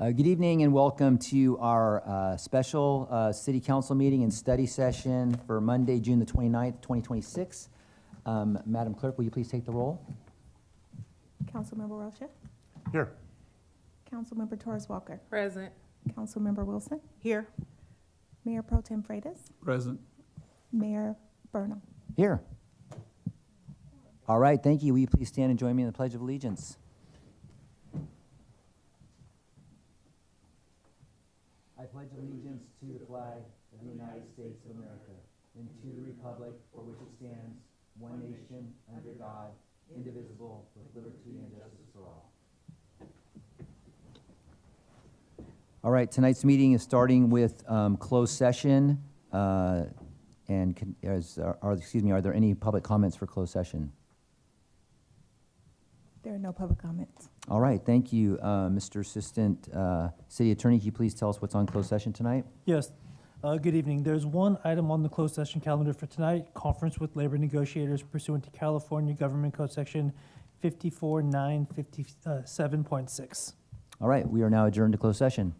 Good evening and welcome to our special City Council meeting and study session for Monday, June the 29th, 2026. Madam Clerk, will you please take the roll? Councilmember Rocha? Here. Councilmember Torres Walker? Present. Councilmember Wilson? Here. Mayor Pro Tem Freitas? Present. Mayor Burnham? Here. All right, thank you. Will you please stand and join me in the Pledge of Allegiance? I pledge allegiance to the flag of the United States of America and to the republic for which it stands, one nation, under God, indivisible, with liberty and justice for all. All right, tonight's meeting is starting with closed session. Are there any public comments for closed session? There are no public comments. All right, thank you. Mr. Assistant City Attorney, can you please tell us what's on closed session tonight? Yes. Good evening. There's one item on the closed session calendar for tonight, conference with labor negotiators pursuant to California Government Code Section 54957.6. All right, we are now adjourned to closed session.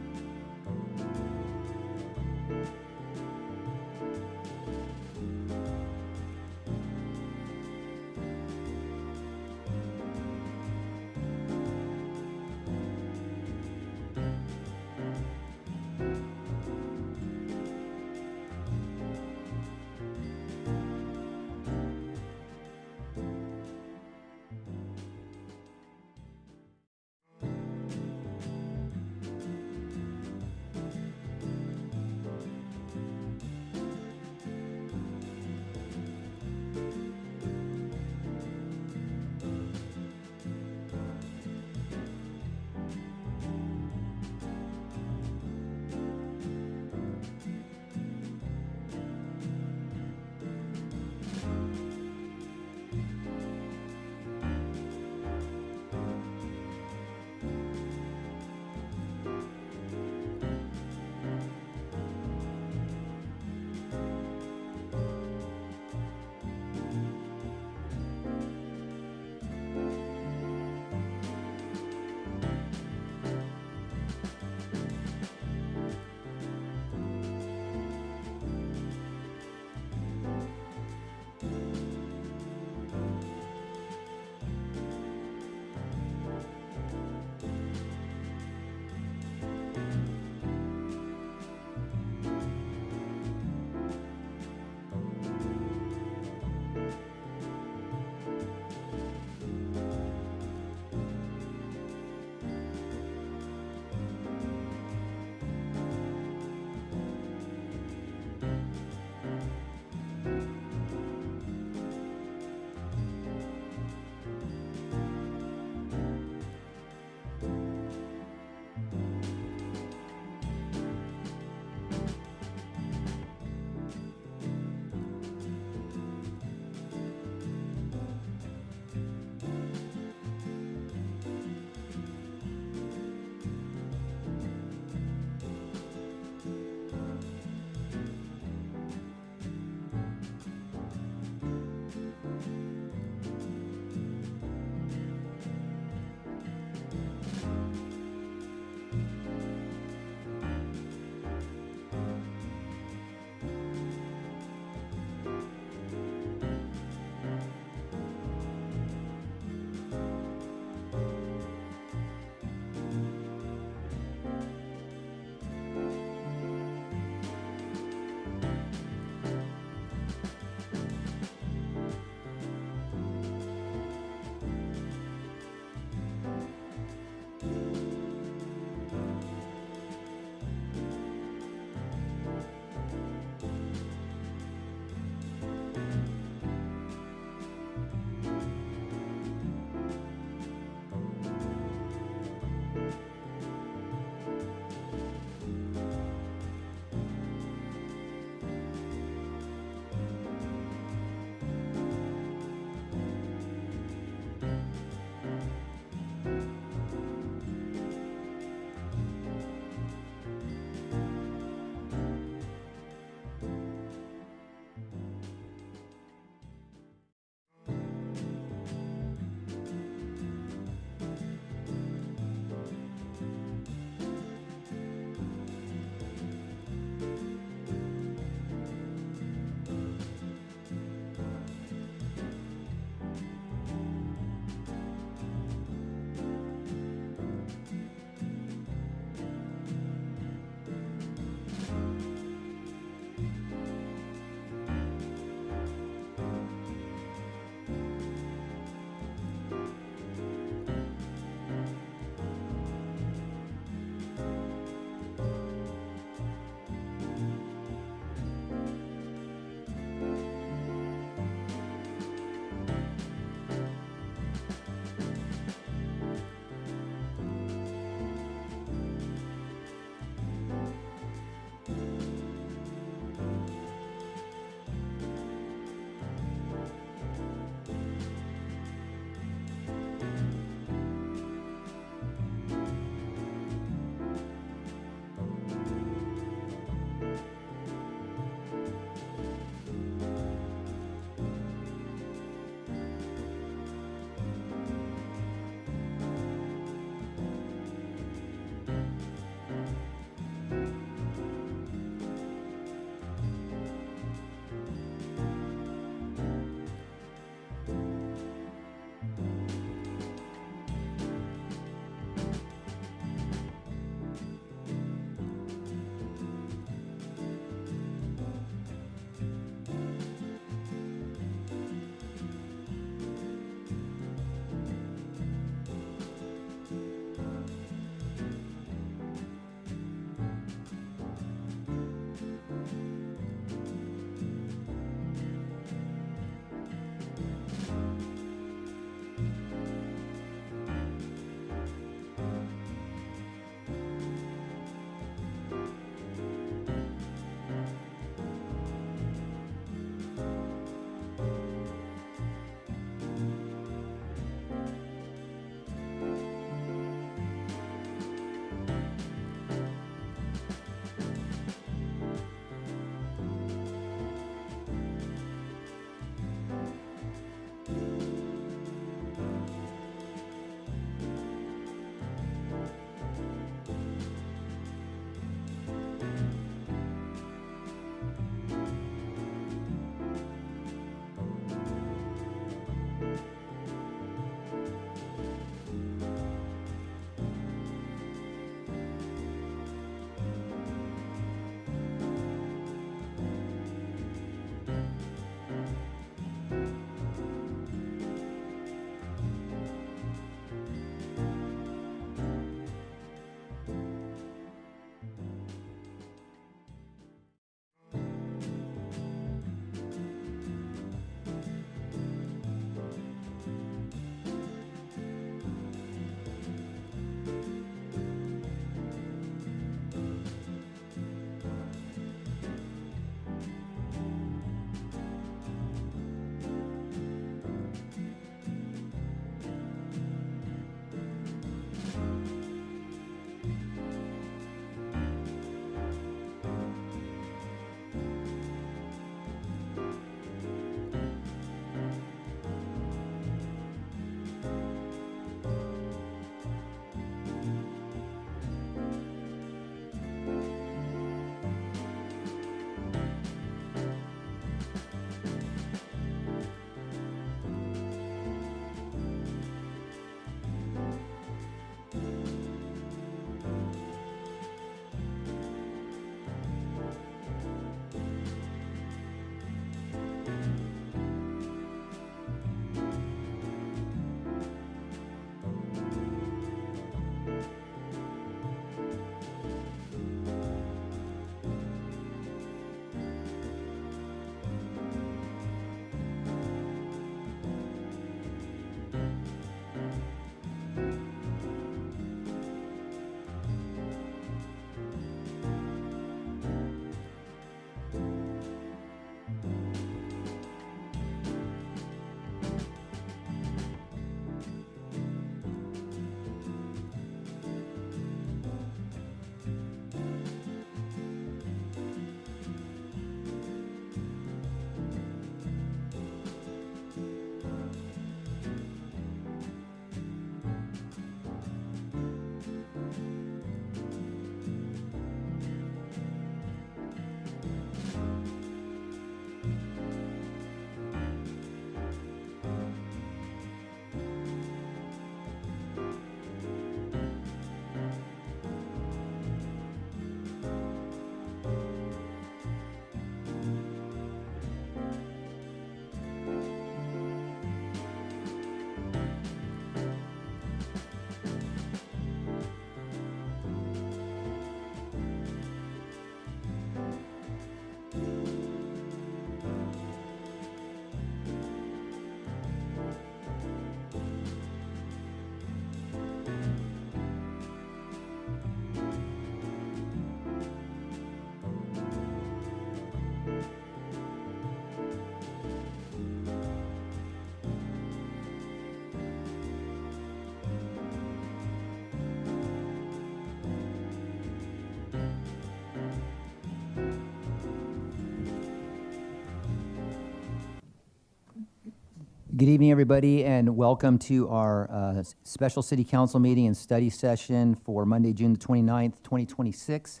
Good evening, everybody, and welcome to our special city council meeting and study session for Monday, June the 29th, 2026.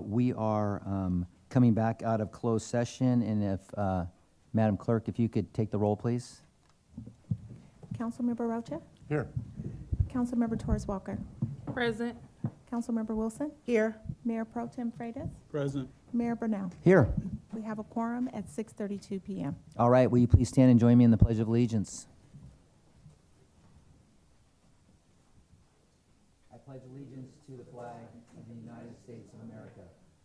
We are coming back out of closed session, and if, Madam Clerk, if you could take the roll, please. Councilmember Rocha? Here. Councilmember Torres Walker? Present. Councilmember Wilson? Here. Mayor Pro Tem Freitas? Present. Mayor Burnell? Here. We have a quorum at 6:32 p.m. All right, will you please stand and join me in the Pledge of Allegiance? I pledge allegiance to the flag of the United States of America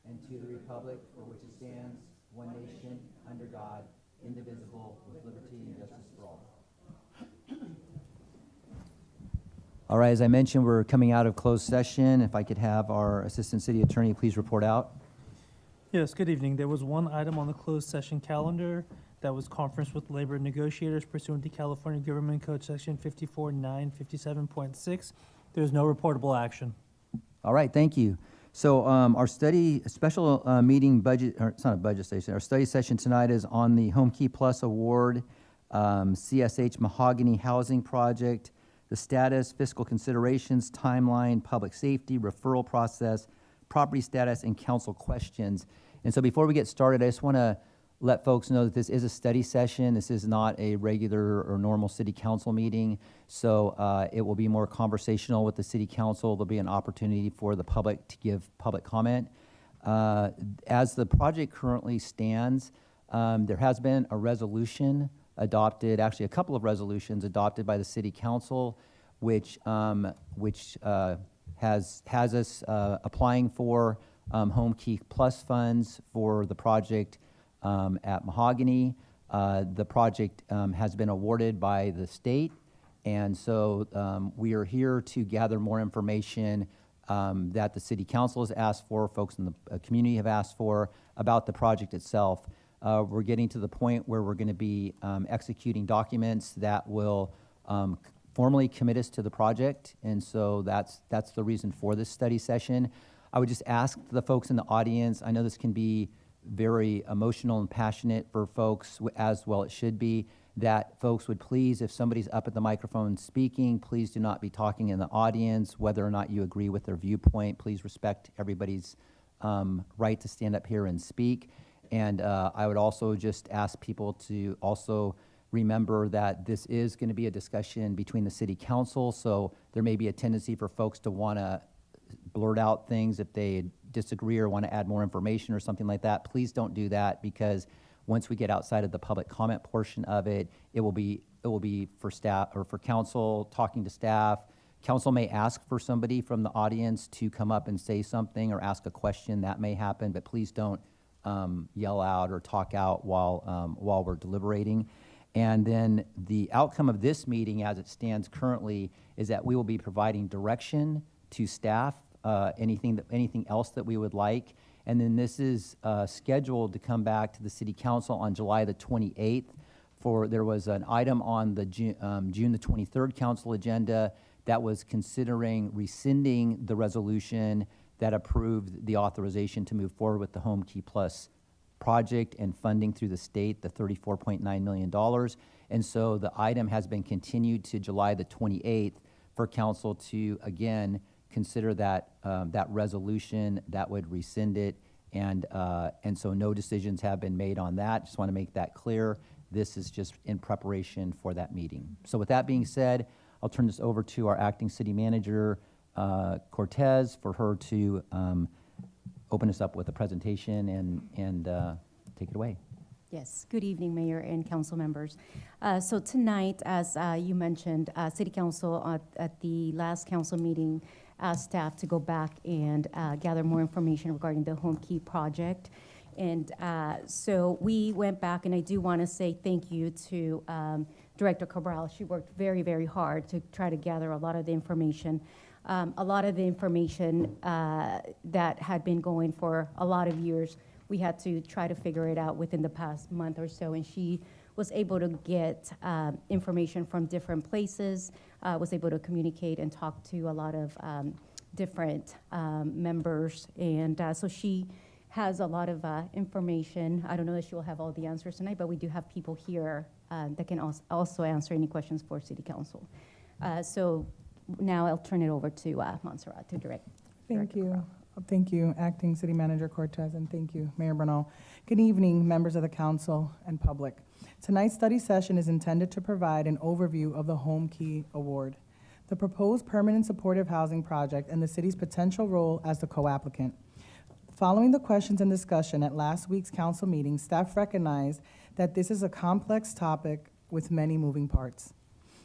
and to the republic for which it stands, one nation, under God, indivisible, with liberty and justice for all. All right, as I mentioned, we're coming out of closed session. If I could have our Assistant City Attorney please report out. Yes, good evening. There was one item on the closed session calendar that was conference with labor negotiators pursuant to California Government Code Section 54.957.6. There's no reportable action. All right, thank you. So our special meeting budget, or it's not a budget session, our study session tonight is on the Home Key Plus Award, CSH Mahogany Housing Project, the status, fiscal considerations, timeline, public safety, referral process, property status, and council questions. And so before we get started, I just want to let folks know that this is a study session. This is not a regular or normal city council meeting. So it will be more conversational with the city council. There'll be an opportunity for the public to give public comment. As the project currently stands, there has been a resolution adopted, actually a couple of resolutions adopted by the city council, which has us applying for Home Key Plus funds for the project at Mahogany. The project has been awarded by the state, and so we are here to gather more information that the city council has asked for, folks in the community have asked for about the project itself. We're getting to the point where we're going to be executing documents that will formally commit us to the project, and so that's the reason for this study session. I would just ask the folks in the audience, I know this can be very emotional and passionate for folks, as well it should be, that folks would please, if somebody's up at the microphone speaking, please do not be talking in the audience. Whether or not you agree with their viewpoint, please respect everybody's right to stand up here and speak. And I would also just ask people to also remember that this is going to be a discussion between the city council, so there may be a tendency for folks to want to blurt out things if they disagree or want to add more information or something like that. Please don't do that, because once we get outside of the public comment portion of it, it will be for staff or for council talking to staff. Council may ask for somebody from the audience to come up and say something or ask a question. That may happen, but please don't yell out or talk out while we're deliberating. And then the outcome of this meeting as it stands currently is that we will be providing direction to staff, anything else that we would like. And then this is scheduled to come back to the city council on July the 28th. There was an item on the June the 23rd council agenda that was considering rescinding the resolution that approved the authorization to move forward with the Home Key Plus project and funding through the state, the $34.9 million. And so the item has been continued to July the 28th for council to, again, consider that resolution that would rescind it. And so no decisions have been made on that. Just want to make that clear. This is just in preparation for that meeting. So with that being said, I'll turn this over to our acting city manager, Cortez, for her to open us up with a presentation and take it away. Yes, good evening, Mayor and council members. So tonight, as you mentioned, City Council at the last council meeting asked staff to go back and gather more information regarding the Home Key project. And so we went back, and I do want to say thank you to Director Cabral. She worked very, very hard to try to gather a lot of the information. A lot of the information that had been going for a lot of years, we had to try to figure it out within the past month or so, and she was able to get information from different places, was able to communicate and talk to a lot of different members, and so she has a lot of information. I don't know that she will have all the answers tonight, but we do have people here that can also answer any questions for City Council. So now I'll turn it over to Montserrat to direct. Thank Director you. Corral. Thank you, Acting City Manager Cortez, and thank you, Mayor Bernal. Good evening, members of the council and public. Tonight's study session is intended to provide an overview of the Home Key Award, the proposed permanent supportive housing project, and the city's potential role as the co-applicant. Following the questions and discussion at last week's council meeting, staff recognized that this is a complex topic with many moving parts.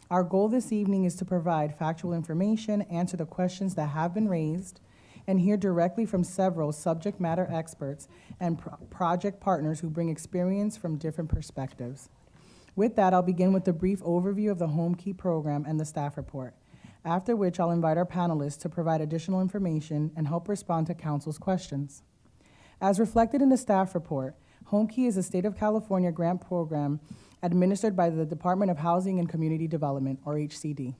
Our goal this evening is to provide factual information, answer the questions that have been raised, and hear directly from several subject matter experts and project partners who bring experience from different perspectives. With that, I'll begin with a brief overview of the Home Key program and the staff report, after which I'll invite our panelists to provide additional information and help respond to council's questions. As reflected in the staff report, Home Key is a state of California grant program administered by the Department of Housing and Community Development, or HCD.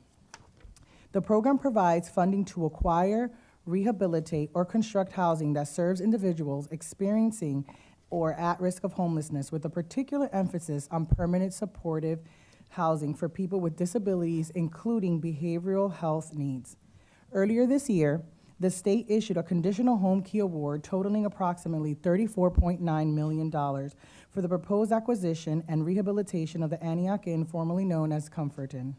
The program provides funding to acquire, rehabilitate, or construct housing that serves individuals experiencing or at risk of homelessness, with a particular emphasis on permanent supportive housing for people with disabilities, including behavioral health needs. Earlier this year, the state issued a conditional Home Key award totaling approximately $34.9 million for the proposed acquisition and rehabilitation of the Antioch Inn, formerly known as Comfort Inn.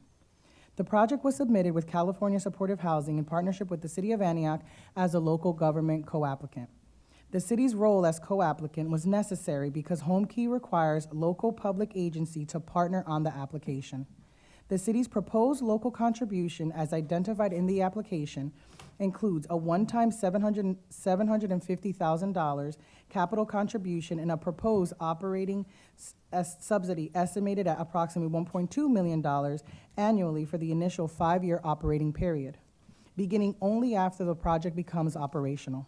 The project was submitted with California Supportive Housing in partnership with the City of Antioch as a local government co-applicant. The city's role as co-applicant was necessary because Home Key requires local public agency to partner on the application. The city's proposed local contribution, as identified in the application, includes a one-time $750,000 capital contribution and a proposed operating subsidy estimated at approximately $1.2 million annually for the initial 5-year operating period, beginning only after the project becomes operational.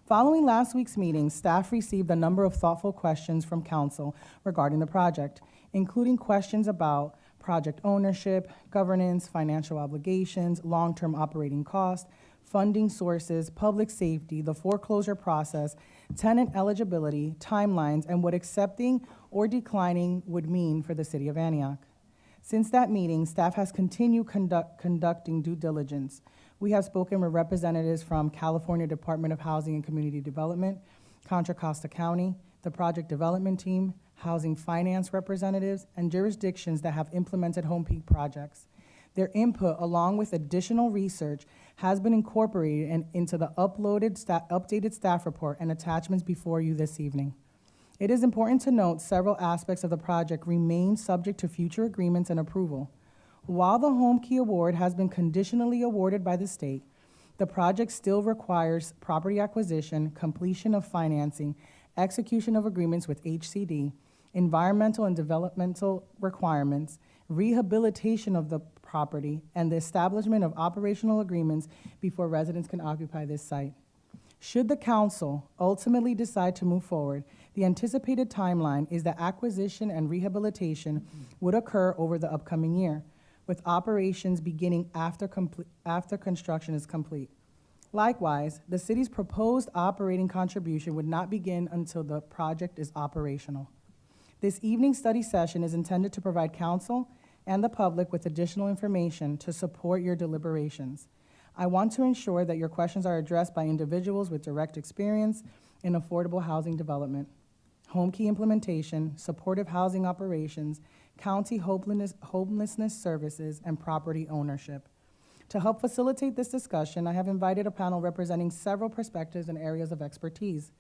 Following last week's meeting, staff received a number of thoughtful questions from council regarding the project, including questions about project ownership, governance, financial obligations, long-term operating costs, funding sources, public safety, the foreclosure process, tenant eligibility, timelines, and what accepting or declining would mean for the City of Antioch. Since that meeting, staff has continued conducting due diligence. We have spoken with representatives from California Department of Housing and Community Development, Contra Costa County, the project development team, housing finance representatives, and jurisdictions that have implemented Home Key projects. Their input, along with additional research, has been incorporated into the updated staff report and attachments before you this evening. It is important to note several aspects of the project remain subject to future agreements and approval. While the Home Key Award has been conditionally awarded by the state, the project still requires property acquisition, completion of financing, execution of agreements with HCD, environmental and developmental requirements, rehabilitation of the property, and the establishment of operational agreements before residents can occupy this site. Should the council ultimately decide to move forward, the anticipated timeline is that acquisition and rehabilitation would occur over the upcoming year, with operations beginning after construction is complete. Likewise, the city's proposed operating contribution would not begin until the project is operational. This evening's study session is intended to provide council and the public with additional information to support your deliberations. I want to ensure that your questions are addressed by individuals with direct experience in affordable housing development, Home Key implementation, supportive housing operations, county homelessness services, and property ownership. To help facilitate this discussion, I have invited a panel representing several perspectives and areas of expertise.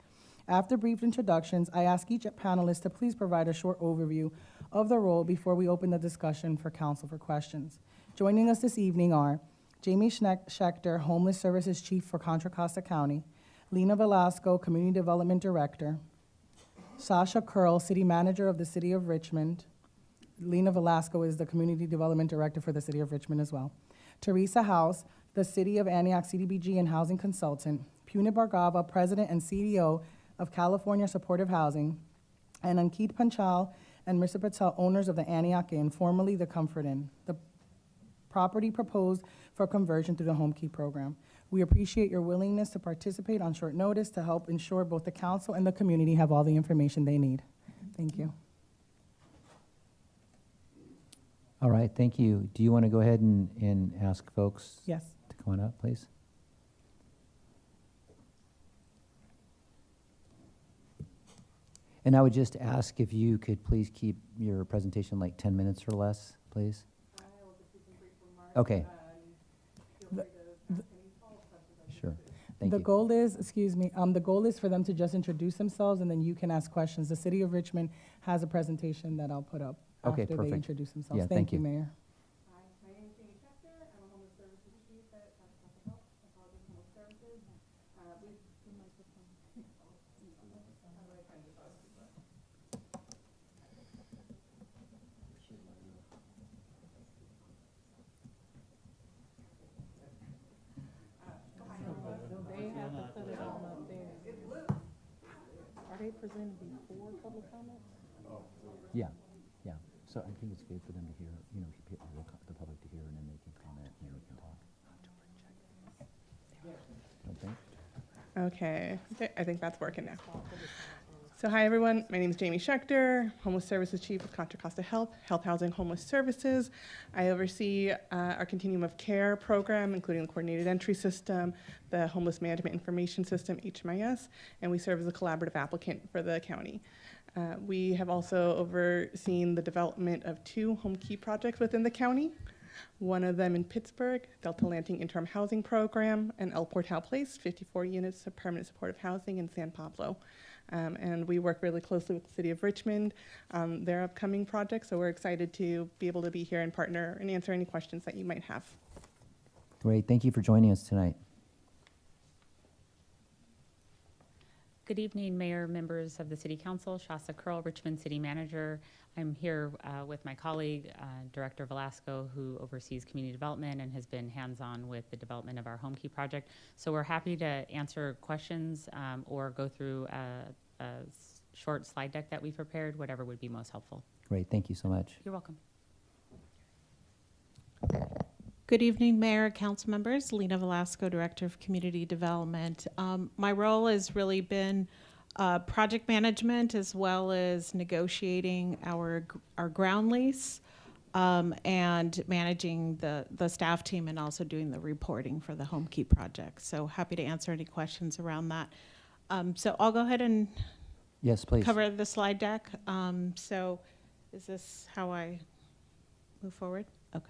After brief introductions, I ask each panelist to please provide a short overview of the role before we open the discussion for council for questions. Joining us this evening are Jamie Schechter, Homeless Services Chief for Contra Costa County, Lena Velasco, Community Development Director, Sasha Curl, City Manager of the City of Richmond. Lena Velasco is the Community Development Director for the City of Richmond as well. Teresa House, the City of Antioch CDBG and Housing Consultant. Punit Bhargava, President and CEO of California Supportive Housing. And Ankit Panchal and Mr. Patel, owners of the Antioch Inn, formerly the Comfort Inn, the property proposed for conversion through the Home Key program. We appreciate your willingness to participate on short notice to help ensure both the council and the community have all the information they need. Thank you. All right, thank you. Do you want to go ahead and ask folks Yes. to come on up, please? And I would just ask if you could please keep your presentation like 10 minutes or less, please? Okay. Sure, thank The you. goal is, the goal is for them to just introduce themselves and then you can ask questions. The City of Richmond has a presentation that I'll put up Okay, after they perfect. introduce themselves. Yeah, Thank thank you, you. Mayor. Hi, my name is Jamie Schechter. I'm a homeless services chief at Antioch Health, Psychology and Homeless Services. Are they presented before public comment? Yeah, yeah. So I think it's good for them to hear, you know, the public to hear, and then they can comment, and then we can talk. Don't think? Okay, I think that's working now. So hi, everyone. My name is Jamie Schechter, Homeless Services Chief with Contra Costa Health, Health Housing Homeless Services. I oversee our Continuum of Care program, including the Coordinated Entry System, the Homeless Management Information System, HMIS, and we serve as a collaborative applicant for the county. We have also overseen the development of 2 home key projects within the county. One of them in Pittsburgh, Delta Landing Interim Housing Program, and El Portal Place, 54 units of permanent supportive housing in San Pablo. And we work really closely with the City of Richmond on their upcoming projects, so we're excited to be able to be here and partner and answer any questions that you might have. Great, thank you for joining us tonight. Good evening, Mayor, members of the City Council, Shasta Curl, Richmond City Manager. I'm here with my colleague, Director Velasco, who oversees community development and has been hands-on with the development of our Home Key project. So we're happy to answer questions or go through a short slide deck that we prepared, whatever would be most helpful. Great, thank you so much. You're welcome. Good evening, Mayor, council members. Lena Velasco, Director of Community Development. My role has really been project management as well as negotiating our ground lease and managing the staff team and also doing the reporting for the Home Key project. So happy to answer any questions around that. So I'll go ahead and Yes, please. cover the slide deck. So is this how I move forward? Okay.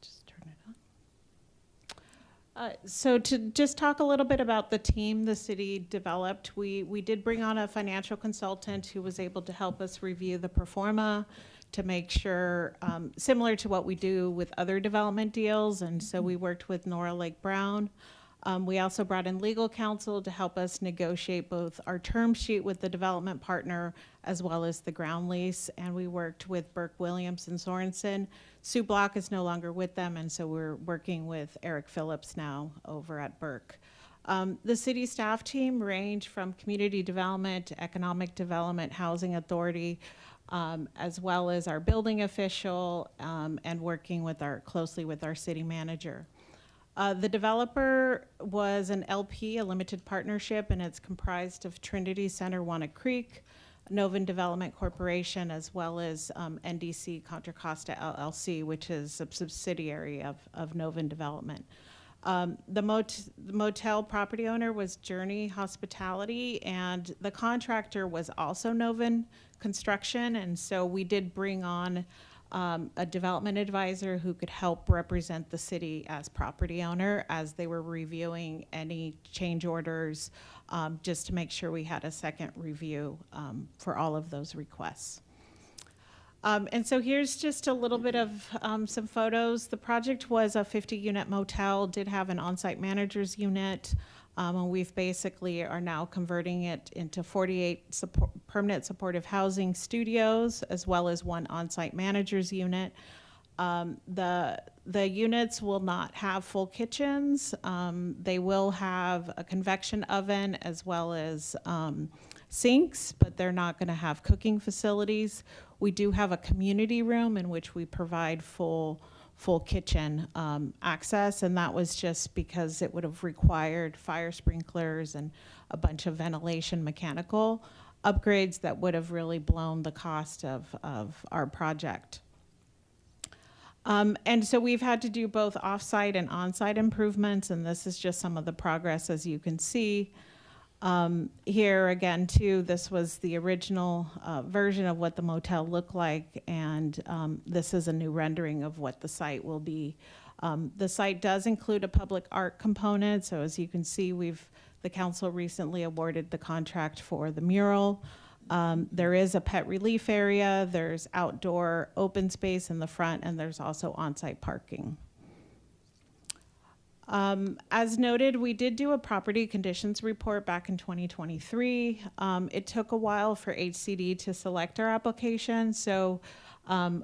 Just turn it on. So to just talk a little bit about the team the city developed, we did bring on a financial consultant who was able to help us review the pro forma to make sure, similar to what we do with other development deals, and so we worked with Nora Lake Brown. We also brought in legal counsel to help us negotiate both our term sheet with the development partner as well as the ground lease, and we worked with Burke Williams and Sorensen. Sue Block is no longer with them, and so we're working with Eric Phillips now over at Burke. The city staff team ranged from community development to economic development, housing authority, as well as our building official, and working with closely with our city manager. The developer was an LP, a limited partnership, and it's comprised of Trinity Center, Wanna Creek, Novin Development Corporation, as well as NDC Contra Costa LLC, which is a subsidiary of Novin Development. The motel property owner was Journey Hospitality, and the contractor was also Novin Construction, and so we did bring on a development advisor who could help represent the city as property owner as they were reviewing any change orders, just to make sure we had a second review for all of those requests. And so here's just a little bit of some photos. The project was a 50-unit motel, did have an on-site manager's unit. And we've basically are now converting it into 48 permanent supportive housing studios, as well as 1 on-site manager's unit. The units will not have full kitchens. They will have a convection oven as well as sinks, but they're not going to have cooking facilities. We do have a community room in which we provide full full kitchen access, and that was just because it would have required fire sprinklers and a bunch of ventilation mechanical upgrades that would have really blown the cost of our project. And so we've had to do both off-site and on-site improvements, and this is just some of the progress, as you can see. Here again, too, this was the original version of what the motel looked like, and this is a new rendering of what the site will be. The site does include a public art component, so as you can see, the council recently awarded the contract for the mural. There is a pet relief area, there's outdoor open space in the front, and there's also on-site parking. As noted, we did do a property conditions report back in 2023. It took a while for HCD to select our application, so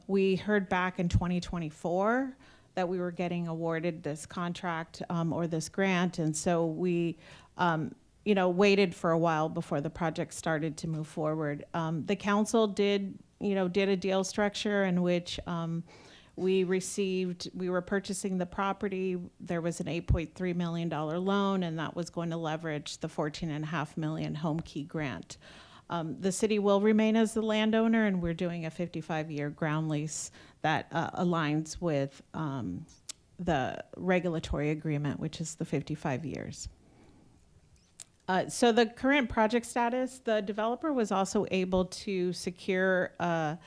we heard back in 2024 that we were getting awarded this contract or this grant, and so we waited for a while before the project started to move forward. The council did a deal structure in which we were purchasing the property. There was an $8.3 million loan, and that was going to leverage the $14.5 million home key grant. The city will remain as the landowner, and we're doing a 55-year ground lease that aligns with the regulatory agreement, which is the 55 years. So the current project status, the developer was also able to secure a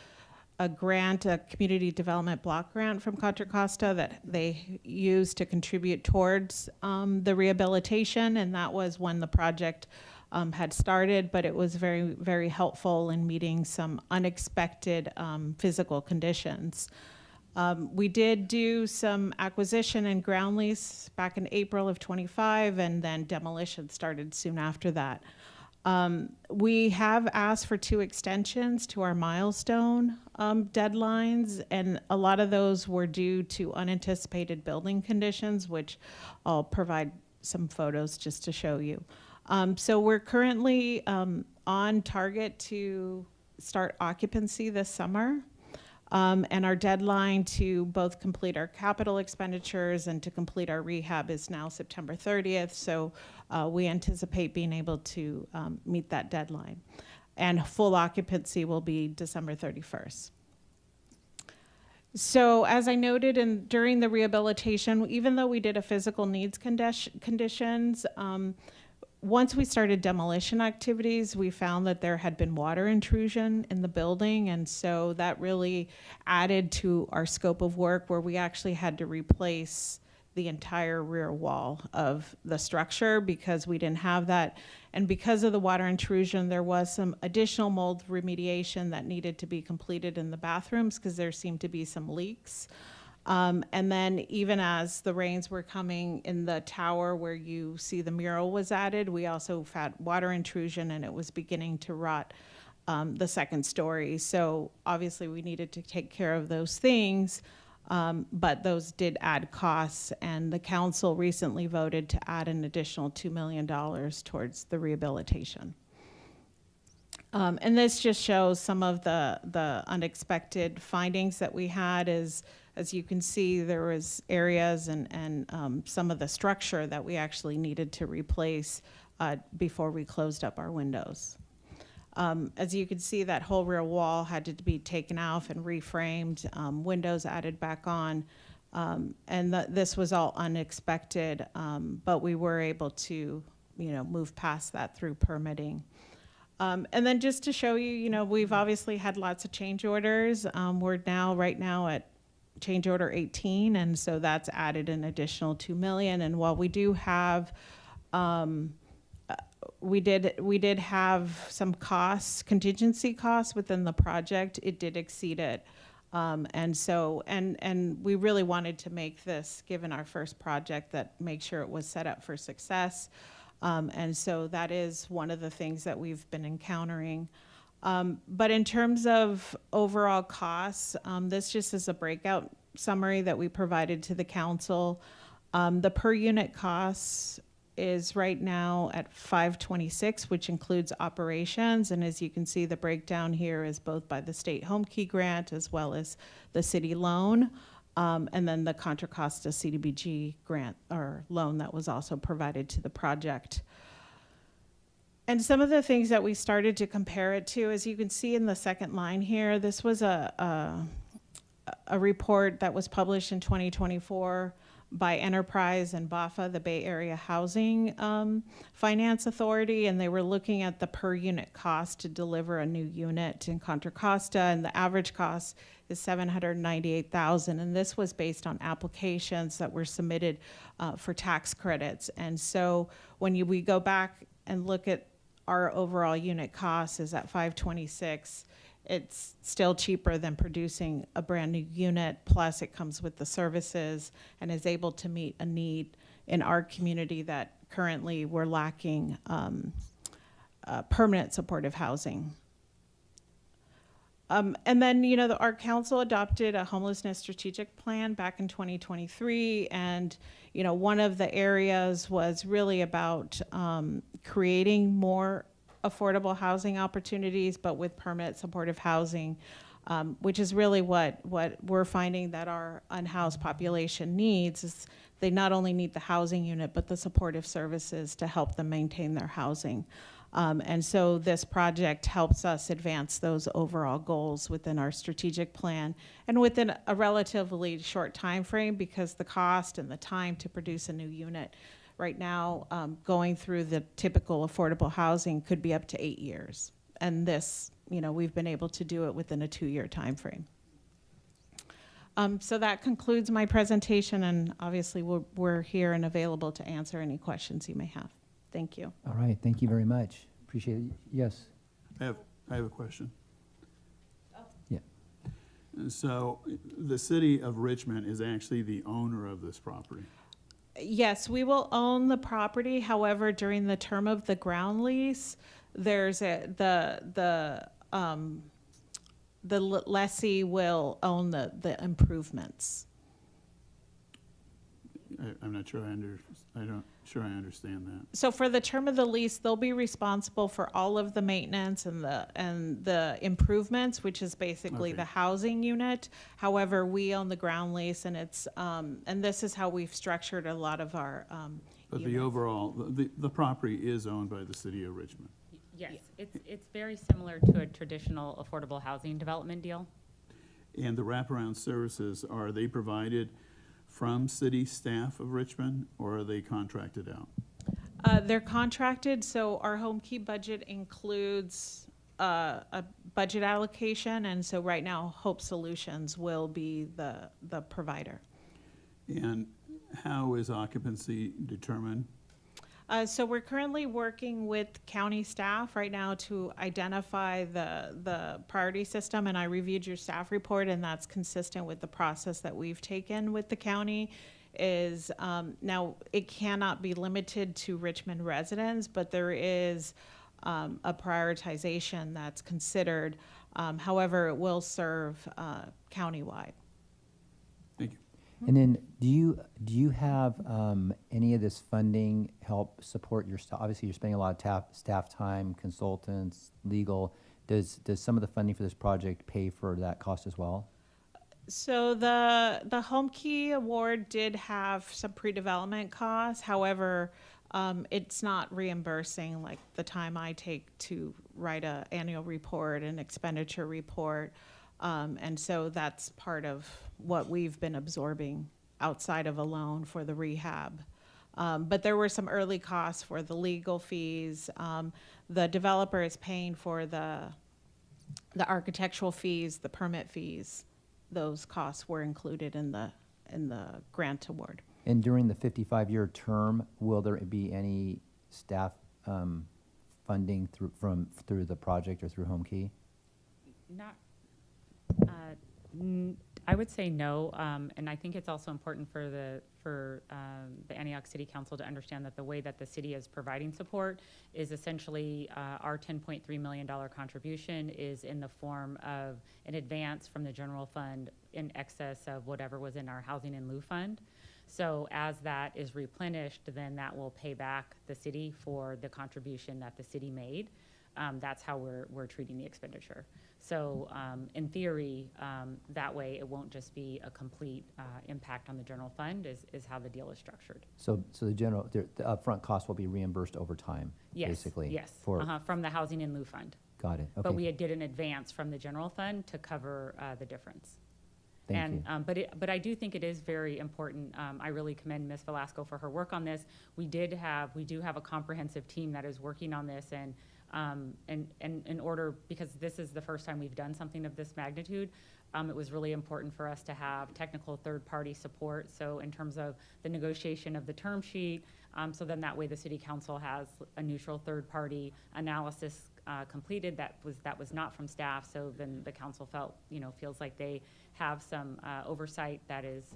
grant, a community development block grant from Contra Costa that they used to contribute towards the rehabilitation, and that was when the project had started, but it was very, very helpful in meeting some unexpected physical conditions. We did do some acquisition and ground lease back in April of 25, and then demolition started soon after that. We have asked for 2 extensions to our milestone deadlines, and a lot of those were due to unanticipated building conditions, which I'll provide some photos just to show you. So we're currently on target to start occupancy this summer. And our deadline to both complete our capital expenditures and to complete our rehab is now September 30th. So we anticipate being able to meet that deadline. And full occupancy will be December 31st. So as I noted during the rehabilitation, even though we did a physical needs conditions, once we started demolition activities, we found that there had been water intrusion in the building, and so that really added to our scope of work, where we actually had to replace the entire rear wall of the structure because we didn't have that. And because of the water intrusion, there was some additional mold remediation that needed to be completed in the bathrooms because there seemed to be some leaks. And then even as the rains were coming in the tower where you see the mural was added, we also had water intrusion, and it was beginning to rot the second story. So obviously we needed to take care of those things, but those did add costs, and the council recently voted to add an additional $2 million towards the rehabilitation. And this just shows some of the unexpected findings that we had. As you can see, there was areas and some of the structure that we actually needed to replace before we closed up our windows. As you can see, that whole rear wall had to be taken off and reframed, windows added back on, and this was all unexpected, but we were able to, move past that through permitting. And then just to show you, we've obviously had lots of change orders. We're right now at change order 18, and so that's added an additional $2 million. And while we do have, we did have some costs, contingency costs within the project, it did exceed it. And so, and we really wanted to make this, given our first project, that make sure it was set up for success. And so that is one of the things that we've been encountering. But in terms of overall costs, this just is a breakout summary that we provided to the council. The per unit costs is right now at $526, which includes operations. And as you can see, the breakdown here is both by the state home key grant as well as the city loan. and then the Contra Costa CDBG grant or loan that was also provided to the project. And some of the things that we started to compare it to, as you can see in the second line here, this was a report that was published in 2024 by Enterprise and BAFA, the Bay Area Housing Finance Authority, and they were looking at the per unit cost to deliver a new unit in Contra Costa, and the average cost is $798,000, and this was based on applications that were submitted for tax credits. And so when we go back and look at our overall unit cost is at $526. It's still cheaper than producing a brand new unit, plus it comes with the services and is able to meet a need in our community that currently we're lacking permanent supportive housing. And then, you know, our council adopted a homelessness strategic plan back in 2023. And, you know, one of the areas was really about creating more affordable housing opportunities, but with permanent supportive housing, which is really what we're finding that our unhoused population needs is they not only need the housing unit, but the supportive services to help them maintain their housing. And so this project helps us advance those overall goals within our strategic plan and within a relatively short time frame, because the cost and the time to produce a new unit right now, going through the typical affordable housing could be up to 8 years. And this, you know, we've been able to do it within a 2-year time frame. So that concludes my presentation, and obviously we're here and available to answer any questions you may have. Thank you. All right, thank you very much. Appreciate it. Yes. I have a question. Yeah. So the city of Richmond is actually the owner of this property. Yes, we will own the property. However, during the term of the ground lease, there's the lessee will own the improvements. I'm not sure I understand that. So for the term of the lease, they'll be responsible for all of the maintenance and the improvements, which is basically Okay. the housing unit. However, we own the ground lease, and it's and this is how we've structured a lot of our But the units. overall, the property is owned by the city of Richmond. Yes, it's very similar to a traditional affordable housing development deal. And the wraparound services, are they provided from city staff of Richmond, or are they contracted out? They're contracted, so our home key budget includes a budget allocation, and so right now Hope Solutions will be the provider. And how is occupancy determined? So we're currently working with county staff right now to identify the priority system, and I reviewed your staff report, and that's consistent with the process that we've taken with the county. Is now it cannot be limited to Richmond residents, but there is a prioritization that's considered. However, it will serve countywide. Thank you. And then, do you have any of this funding help support your staff? Obviously, you're spending a lot of staff time, consultants, legal. Does some of the funding for this project pay for that cost as well? So the Home Key Award did have some pre-development costs. However, it's not reimbursing like the time I take to write an annual report, an expenditure report. And so that's part of what we've been absorbing outside of a loan for the rehab. But there were some early costs for the legal fees. The developer is paying for the architectural fees, the permit fees. Those costs were included in the grant award. And during the 55-year term, will there be any staff funding through the project or through Home Key? Not, I would say no, and I think it's also important for the Antioch City Council to understand that the way that the city is providing support is essentially our $10.3 million contribution is in the form of an advance from the general fund in excess of whatever was in our housing in lieu fund. So as that is replenished, then that will pay back the city for the contribution that the city made. That's how we're treating the expenditure. So in theory, that way it won't just be a complete impact on the general fund is how the deal is structured. So the upfront cost will be reimbursed over time, Yes, basically? yes, For, from the housing in lieu fund. got it, But we okay. did an advance from the general fund to cover the difference. Thank you. But I do think it is very important. I really commend Ms. Velasco for her work on this. We do have a comprehensive team that is working on this, and in order, because this is the first time we've done something of this magnitude, it was really important for us to have technical third-party support. So in terms of the negotiation of the term sheet, so then that way the city council has a neutral third-party analysis completed that was not from staff. So then the council feels like they have some oversight that is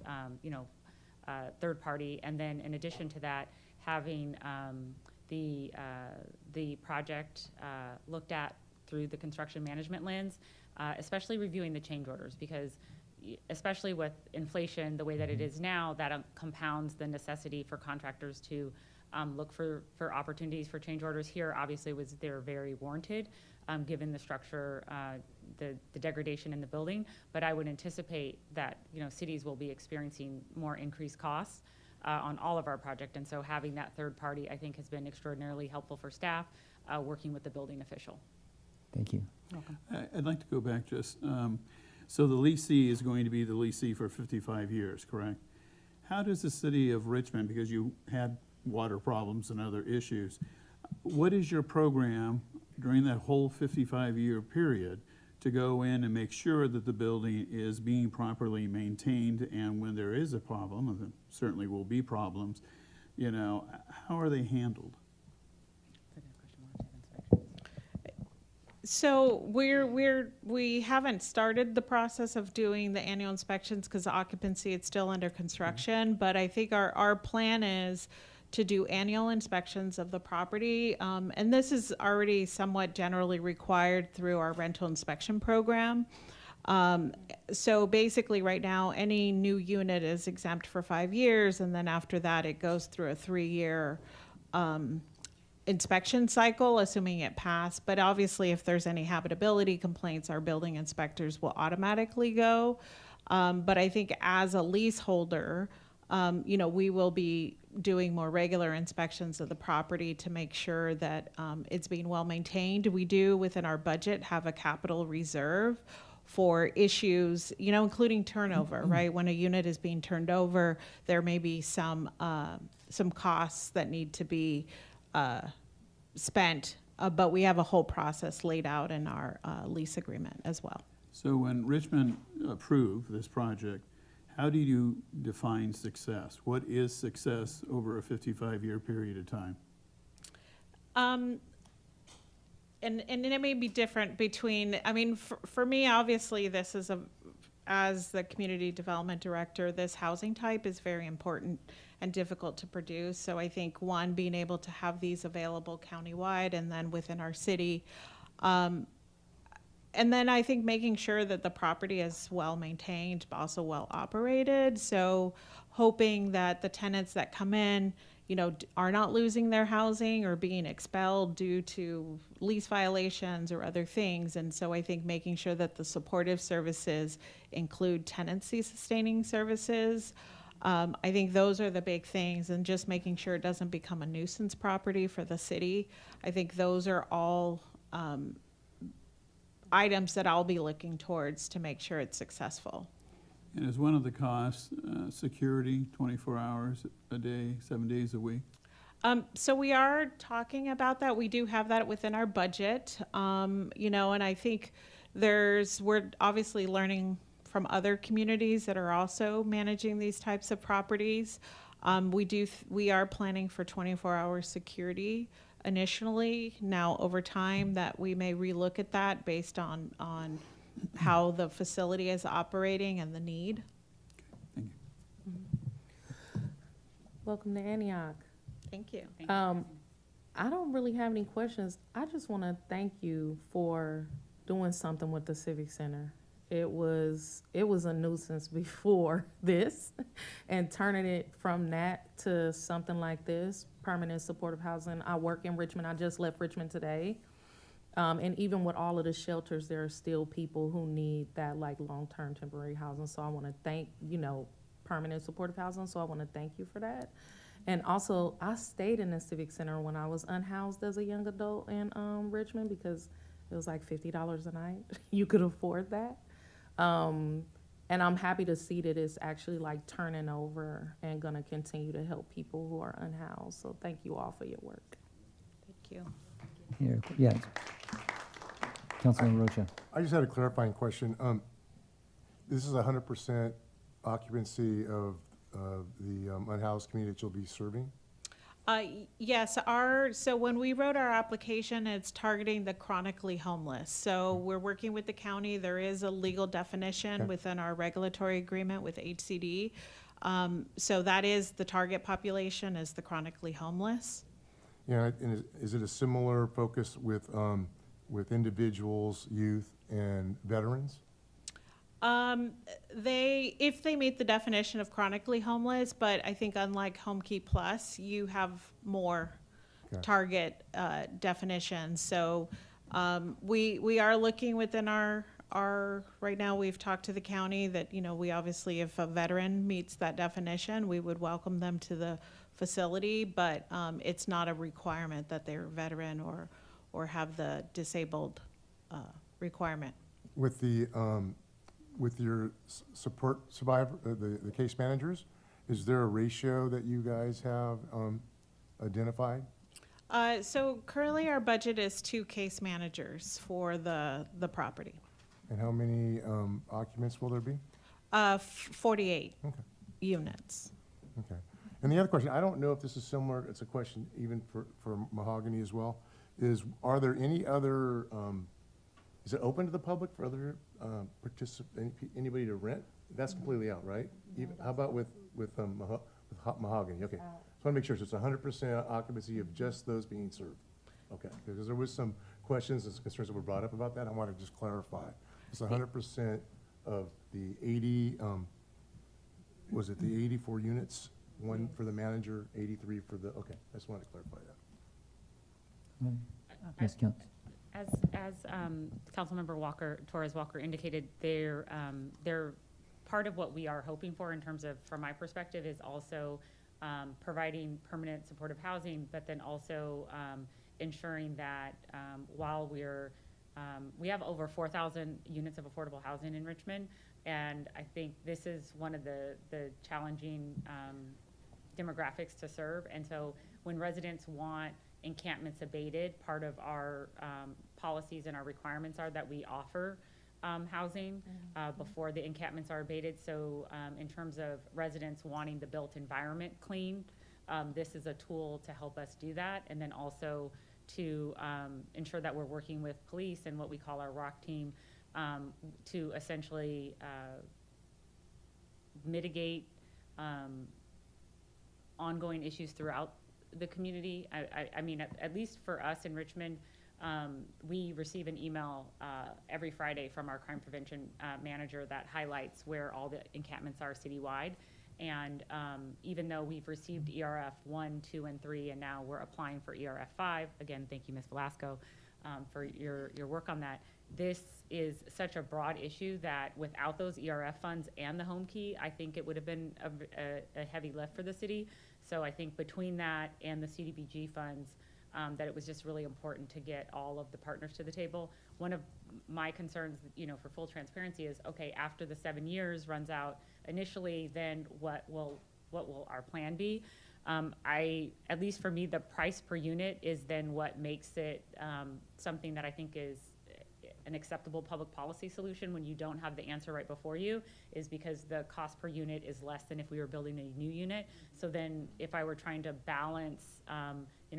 third-party. And then in addition to that, having the project looked at through the construction management lens, especially reviewing the change orders, because especially with inflation the way that it is now, that compounds the necessity for contractors to look for opportunities for change orders. Here, obviously, they're very warranted, given the structure, the degradation in the building. But I would anticipate that cities will be experiencing more increased costs on all of our projects, and so having that third party, I think, has been extraordinarily helpful for staff working with the building official. Thank you. I'd like to go back just, so the leasee is going to be the leasee for 55 years, correct? How does the city of Richmond, because you had water problems and other issues, what is your program during that whole 55-year period to go in and make sure that the building is being properly maintained, and when there is a problem, and there certainly will be problems, how are they handled? So we haven't started the process of doing the annual inspections because the occupancy, it's still under construction. But I think our plan is to do annual inspections of the property. And this is already somewhat generally required through our rental inspection program. So basically right now, any new unit is exempt for 5 years. And then after that, it goes through a 3-year inspection cycle, assuming it passed. But obviously, if there's any habitability complaints, our building inspectors will automatically go. But I think as a leaseholder, we will be doing more regular inspections of the property to make sure that it's being well maintained. We do, within our budget, have a capital reserve for issues, including turnover, right? When a unit is being turned over, there may be some costs that need to be spent, but we have a whole process laid out in our lease agreement as well. So when Richmond approved this project, how do you define success? What is success over a 55-year period of time? And it may be different between, for me, obviously, this is as the community development director, this housing type is very important and difficult to produce. So I think, one, being able to have these available countywide and then within our city. And then I think making sure that the property is well maintained, but also well operated. So hoping that the tenants that come in, are not losing their housing or being expelled due to lease violations or other things. And so I think making sure that the supportive services include tenancy sustaining services. I think those are the big things, and just making sure it doesn't become a nuisance property for the city. I think those are all items that I'll be looking towards to make sure it's successful. And is one of the costs security, 24 hours a day, 7 days a week? So we are talking about that. We do have that within our budget, and I think we're obviously learning from other communities that are also managing these types of properties. We are planning for 24-hour security initially. Now, over time, that we may relook at that based on how the facility is operating and the need. Thank you. Welcome to Antioch. Thank you. I don't really have any questions. I just want to thank you for doing something with the Civic Center. It was a nuisance before this, and turning it from that to something like this, permanent supportive housing. I work in Richmond. I just left Richmond today. And even with all of the shelters, there are still people who need that like long-term temporary housing. So I want to thank, permanent supportive housing. So I want to thank you for that. And also, I stayed in the Civic Center when I was unhoused as a young adult in Richmond because it was like $50 a night. You could afford that. And I'm happy to see that it's actually like turning over and going to continue to help people who are unhoused. So thank you all for your work. Thank you. Here, yes. Councilman Rocha. I just had a clarifying question. This is 100% occupancy of the unhoused community that you'll be serving? Yes, so when we wrote our application, it's targeting the chronically homeless. So we're working with the county. There is a legal definition Okay. within our regulatory agreement with HCD. So that is the target population, is the chronically homeless. Yeah, and is it a similar focus with individuals, youth, and veterans? If they meet the definition of chronically homeless, but I think unlike Home Key Plus, you have more Okay. target definitions. So we are looking within our right now. We've talked to the county that we obviously, if a veteran meets that definition, we would welcome them to the facility, but it's not a requirement that they're a veteran or have the disabled requirement. With the with your support survivor, the case managers, is there a ratio that you guys have identified? So currently our budget is 2 case managers for the property. And how many occupants will there be? 48 Okay. units. Okay. And the other question, I don't know if this is similar, it's a question even for Mahogany as well, are there any other, is it open to the public for other anybody to rent? That's completely out, right? How about with Mahogany? Okay. So I want to make sure, so it's 100% occupancy of just those being served. Okay, because there was some questions and concerns that were brought up about that. I want to just clarify. It's 100% of the 80, was it the 84 units? One for the manager, 83 for the, okay, I just wanted to clarify that. Yes, Council. As Councilmember Torres Walker indicated, they're part of what we are hoping for in terms of, from my perspective, is also providing permanent supportive housing, but then also ensuring that while we have over 4,000 units of affordable housing in Richmond, and I think this is one of the challenging demographics to serve. And so when residents want encampments abated, part of our policies and our requirements are that we offer housing before the encampments are abated. So in terms of residents wanting the built environment cleaned, this is a tool to help us do that. And then also to ensure that we're working with police and what we call our ROC team to essentially mitigate ongoing issues throughout the community. I mean, at least for us in Richmond, we receive an email every Friday from our crime prevention manager that highlights where all the encampments are citywide. And even though we've received ERF 1, 2, and 3, and now we're applying for ERF 5, again, thank you, Ms. Velasco, for your work on that. This is such a broad issue that without those ERF funds and the home key, I think it would have been a heavy lift for the city. So I think between that and the CDBG funds, that it was just really important to get all of the partners to the table. One of my concerns, for full transparency is, okay, after the 7 years runs out initially, then what will our plan be? At least for me, the price per unit is then what makes it something that I think is an acceptable public policy solution when you don't have the answer right before you, is because the cost per unit is less than if we were building a new unit. So then if I were trying to balance,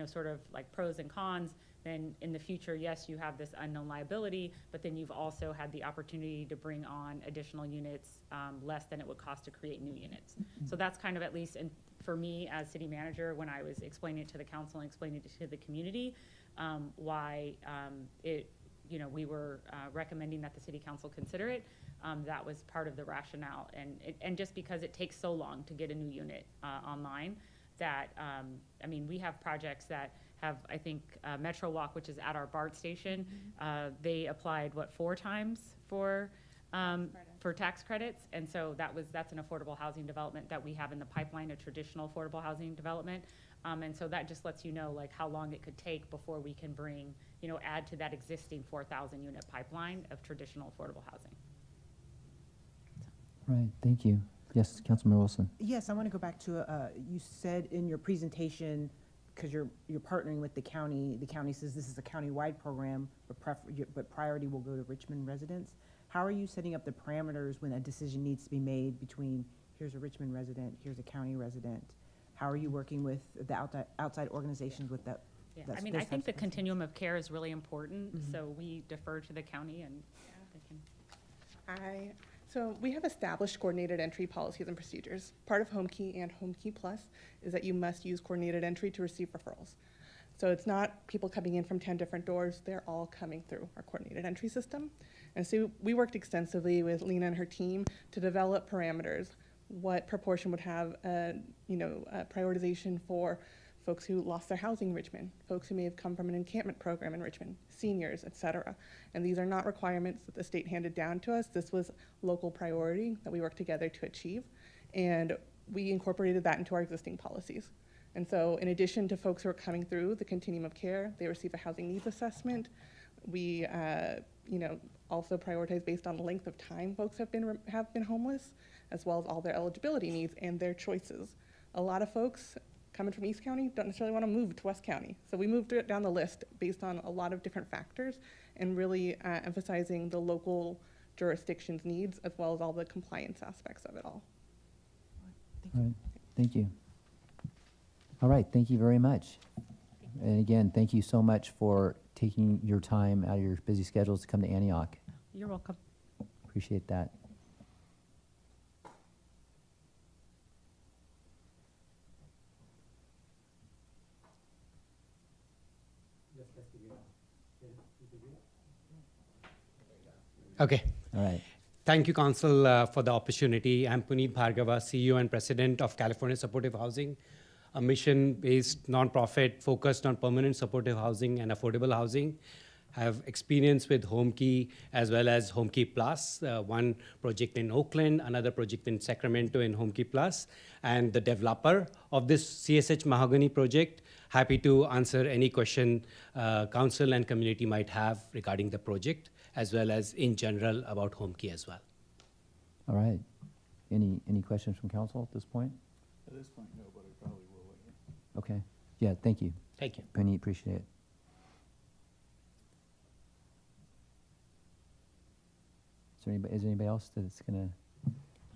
sort of like pros and cons, then in the future, yes, you have this unknown liability, but then you've also had the opportunity to bring on additional units less than it would cost to create new units. So that's kind of, at least for me as city manager, when I was explaining it to the council and explaining it to the community, why we were recommending that the city council consider it. That was part of the rationale. And just because it takes so long to get a new unit online, that, we have projects that have, I think, Metro Walk, which is at our BART station, they applied, 4 times for tax credits. And so that's an affordable housing development that we have in the pipeline, a traditional affordable housing development. And so that just lets you know like how long it could take before we can bring, add to that existing 4,000 unit pipeline of traditional affordable housing. Right, thank you. Yes, Councilmember Wilson. Yes, I want to go back to, you said in your presentation, because you're partnering with the county says this is a county-wide program, but priority will go to Richmond residents. How are you setting up the parameters when a decision needs to be made between here's a Richmond resident, here's a county resident? How are you working with the outside organizations with that? Yeah, I mean, I think the continuum of care is really important, so we defer to the county and they can. So we have established coordinated entry policies and procedures. Part of HomeKey and HomeKey Plus is that you must use coordinated entry to receive referrals. So it's not people coming in from 10 different doors, they're all coming through our coordinated entry system. And so we worked extensively with Lena and her team to develop parameters. What proportion would have a prioritization for folks who lost their housing in Richmond, folks who may have come from an encampment program in Richmond, seniors, et cetera. And these are not requirements that the state handed down to us. This was local priority that we worked together to achieve. And we incorporated that into our existing policies. And so in addition to folks who are coming through the continuum of care, they receive a housing needs assessment. We also prioritize based on the length of time folks have been homeless, as well as all their eligibility needs and their choices. A lot of folks coming from East County don't necessarily want to move to West County. So we moved it down the list based on a lot of different factors and really emphasizing the local jurisdiction's needs as well as all the compliance aspects of it all. All right, thank you. All right, thank you very much. And again, thank you so much for taking your time out of your busy schedules to come to Antioch. You're welcome. Appreciate that. Okay. All right. Thank you, Council, for the opportunity. I'm Puneet Bhargava, CEO and President of California Supportive Housing, a mission-based nonprofit focused on permanent supportive housing and affordable housing. I have experience with HomeKey as well as HomeKey Plus, one project in Oakland, another project in Sacramento in HomeKey Plus, and the developer of this CSH Mahogany project. Happy to answer any question Council and community might have regarding the project, as well as in general about HomeKey as well. All right. Any questions from council at this point? At this point, no, but I probably will later. Okay. Yeah, thank you. Thank you. Penny, appreciate it. Is there anybody else that's gonna?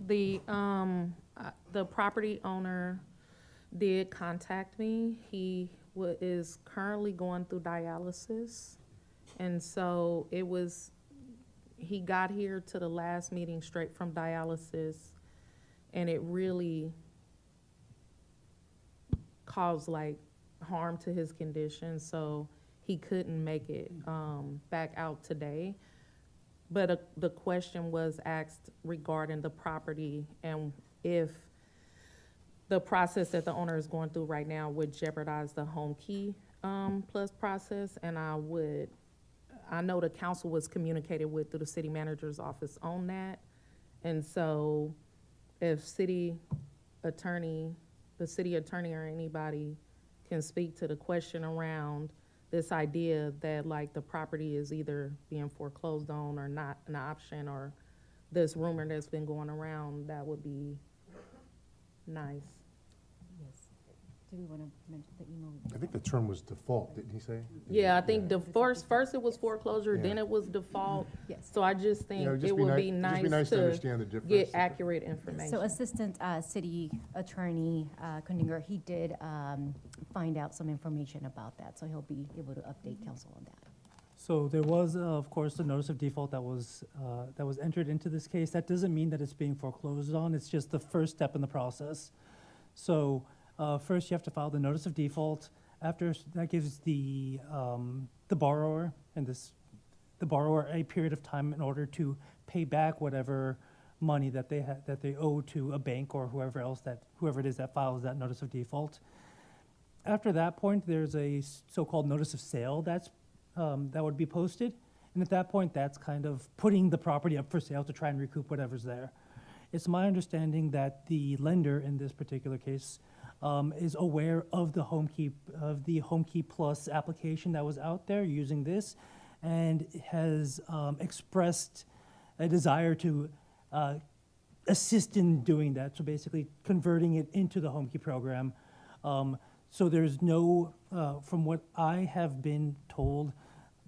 The property owner did contact me. He is currently going through dialysis. And so he got here to the last meeting straight from dialysis, and it really caused like harm to his condition. So he couldn't make it back out today. But the question was asked regarding the property and if the process that the owner is going through right now would jeopardize the HomeKey Plus process. And I know the council was communicated with through the city manager's office on that. And so if the city attorney or anybody can speak to the question around this idea that like the property is either being foreclosed on or not an option, or this rumor that's been going around, that would be nice. Yes. Do we want to mention the email? I think the term was default, didn't he say? Yeah, I think first it was foreclosure, then it was default. Yes. So I just think it would be nice to understand the difference. get accurate information. So Assistant City Attorney Kundinger, he did find out some information about that, so he'll be able to update council on that. So there was, of course, a notice of default that was entered into this case. That doesn't mean that it's being foreclosed on. It's just the first step in the process. So first, you have to file the notice of default. After that, gives the borrower the borrower a period of time in order to pay back whatever money that they owe to a bank or whoever it is that files that notice of default. after that point, there's a so-called notice of sale that would be posted. And at that point, that's kind of putting the property up for sale to try and recoup whatever's there. It's my understanding that the lender in this particular case is aware of the HomeKey Plus application that was out there using this, and has expressed a desire to assist in doing that. So basically converting it into the HomeKey program. So there's no, from what I have been told,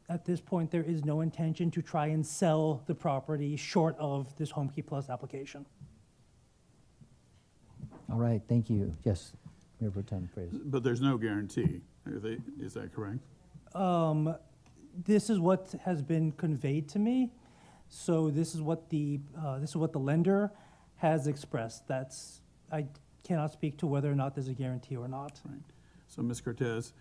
at this point, there is no intention to try and sell the property short of this HomeKey Plus application. All right, thank you. Yes, Mayor Pro Tem Freitas. But there's no guarantee, is that correct? This is what has been conveyed to me. So this is what the lender has expressed. I cannot speak to whether or not there's a guarantee or not. Right. So, Ms. Cortez,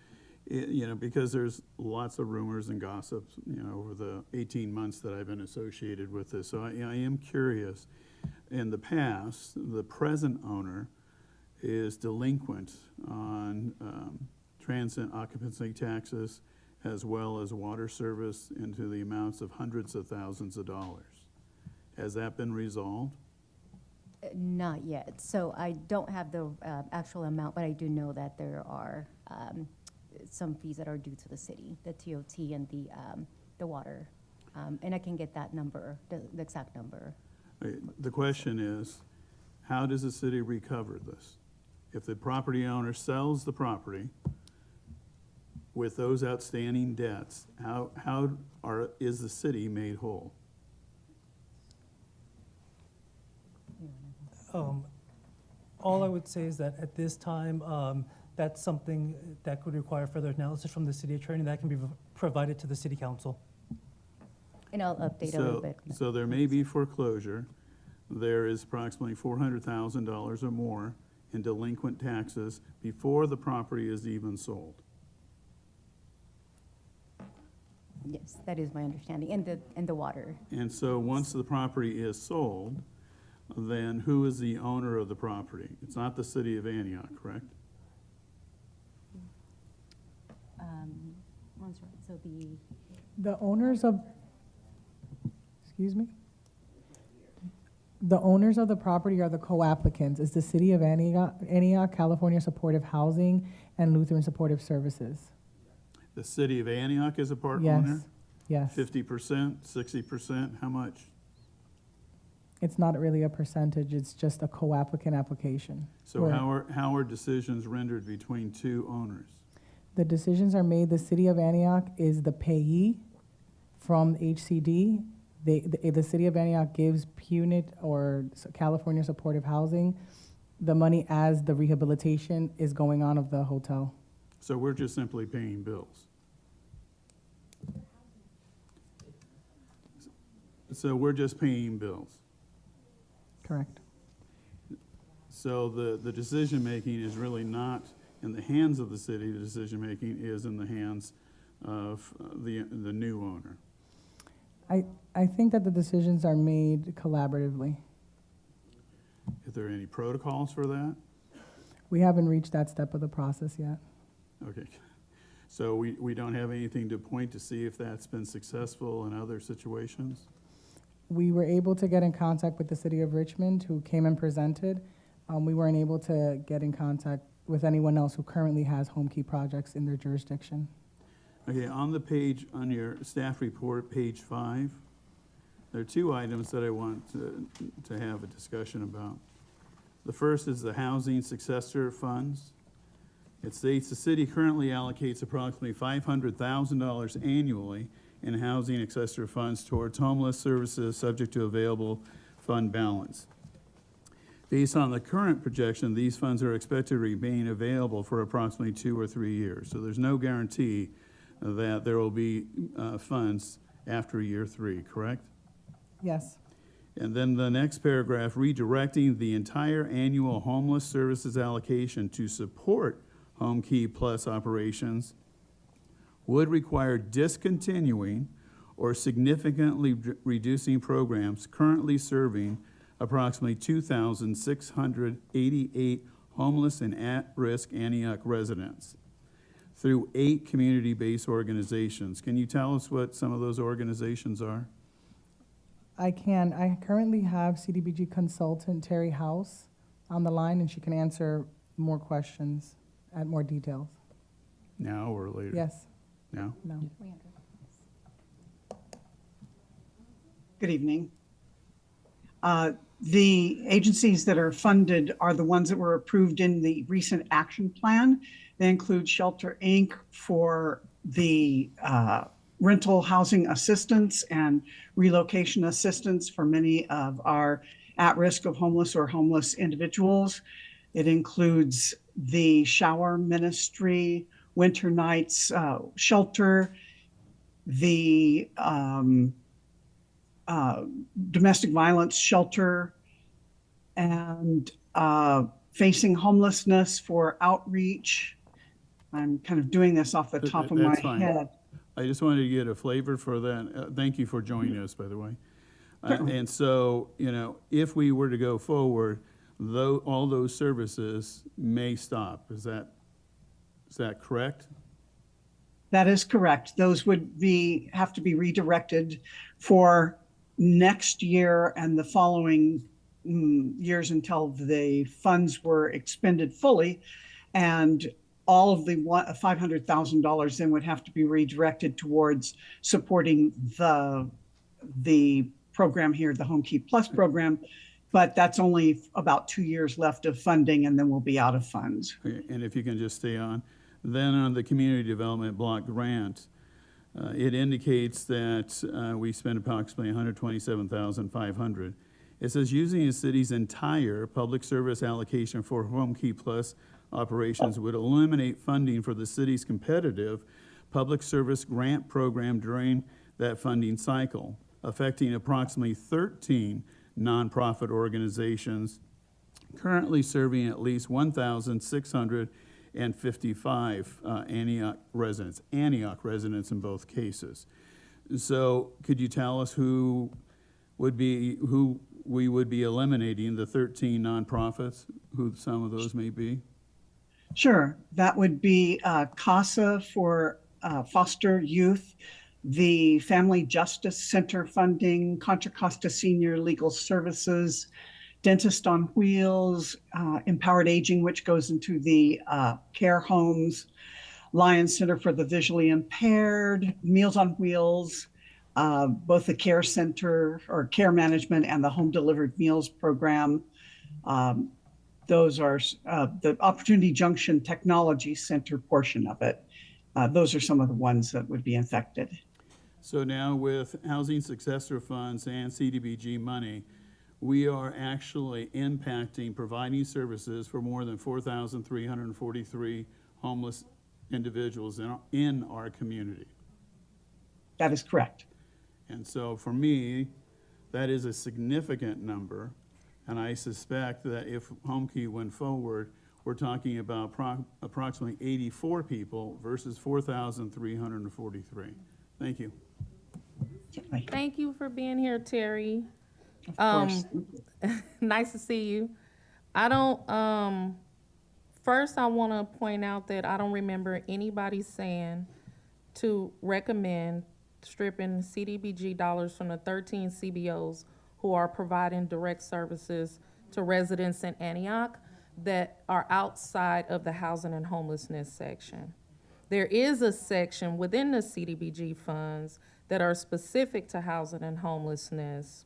because there's lots of rumors and gossips, over the 18 months that I've been associated with this, so I am curious. In the past, the present owner is delinquent on transit occupancy taxes as well as water service into the amounts of hundreds of thousands of dollars. Has that been resolved? Not yet. So I don't have the actual amount, but I do know that there are some fees that are due to the city, the TOT and the water. And I can get that number, the exact number. The question is, how does the city recover this? If the property owner sells the property with those outstanding debts, is the city made whole? All I would say is that at this time, that's something that could require further analysis from the city attorney that can be provided to the city council. And I'll update a little bit. So there may be foreclosure. There is approximately $400,000 or more in delinquent taxes before the property is even sold. Yes, that is my understanding, and the water. And so once the property is sold, then who is the owner of the property? It's not the city of Antioch, correct? So The owners of, excuse me? The owners of the property are the co-applicants. It's the City of Antioch, California Supportive Housing, and Lutheran Supportive Services. The city of Antioch is a part Yes, owner? yes. 50%, 60%, how much? It's not really a percentage, it's just a co-applicant application. So Where how are decisions rendered between two owners? the decisions are made, the City of Antioch is the payee from HCD. The City of Antioch gives PUNIT or California Supportive Housing the money as the rehabilitation is going on of the hotel. So we're just simply paying bills. So we're just paying bills. Correct. So the decision-making is really not in the hands of the city. The decision-making is in the hands of the new owner. I think that the decisions are made collaboratively. Is there any protocols for that? We haven't reached that step of the process yet. Okay. So we don't have anything to point to see if that's been successful in other situations? We were able to get in contact with the City of Richmond, who came and presented. We weren't able to get in contact with anyone else who currently has HomeKey projects in their jurisdiction. Okay, on the page, on your staff report, page 5, there are two items that I want to have a discussion about. The first is the housing successor funds. It states the city currently allocates approximately $500,000 annually in housing successor funds towards homeless services subject to available fund balance. Based on the current projection, these funds are expected to remain available for approximately 2 or 3 years. So there's no guarantee that there will be funds after year 3, correct? Yes. And then the next paragraph, redirecting the entire annual homeless services allocation to support HomeKey Plus operations would require discontinuing or significantly reducing programs currently serving approximately 2,688 homeless and at-risk Antioch residents. through 8 community-based organizations. Can you tell us what some of those organizations are? I can. I currently have CDBG consultant Terry House on the line, and she can answer more questions, add more details. Now or later? Yes, Now? no. Good evening. The agencies that are funded are the ones that were approved in the recent action plan. They include Shelter Inc. for the rental housing assistance and relocation assistance for many of our at risk of homeless or homeless individuals. It includes the Shower Ministry, Winter Nights Shelter, the domestic violence shelter, and facing homelessness for outreach. I'm kind of doing this off the top of my That's fine. head. I just wanted to get a flavor for that. Thank you for joining us, by the way. And so, you know, if we were to go forward, though, all those services may stop. Is that correct? That is correct. Those would have to be redirected for next year and the following years until the funds were expended fully. And all of the $500,000 then would have to be redirected towards supporting the program here, the Home Keep Plus program. But that's only about 2 years left of funding, and then we'll be out of funds. Okay, and if you can just stay on. Then on the community development block grant, it indicates that we spent approximately $127,500. It says using the city's entire public service allocation for Home Keep Plus operations would eliminate funding for the city's competitive public service grant program during that funding cycle, affecting approximately 13 nonprofit organizations currently serving at least 1,655 Antioch residents in both cases. So could you tell us who we would be eliminating, the 13 nonprofits, who some of those may be? Sure. That would be CASA for foster youth, the Family Justice Center funding, Contra Costa Senior Legal Services, Dentist on Wheels, Empowered Aging, which goes into the care homes, Lions Center for the Visually Impaired, Meals on Wheels, both the care center or care management and the home delivered meals program. Those are the Opportunity Junction Technology Center portion of it. Those are some of the ones that would be affected. So now with housing successor funds and CDBG money, we are actually impacting providing services for more than 4,343 homeless individuals in our community. That is correct. And so for me, that is a significant number. And I suspect that if HomeKey went forward, we're talking about approximately 84 people versus 4,343. Thank you. Thank you for being here, Terry. Of course. Nice to see you. I don't, first I want to point out that I don't remember anybody saying to recommend stripping CDBG dollars from the 13 CBOs who are providing direct services to residents in Antioch that are outside of the housing and homelessness section. There is a section within the CDBG funds that are specific to housing and homelessness.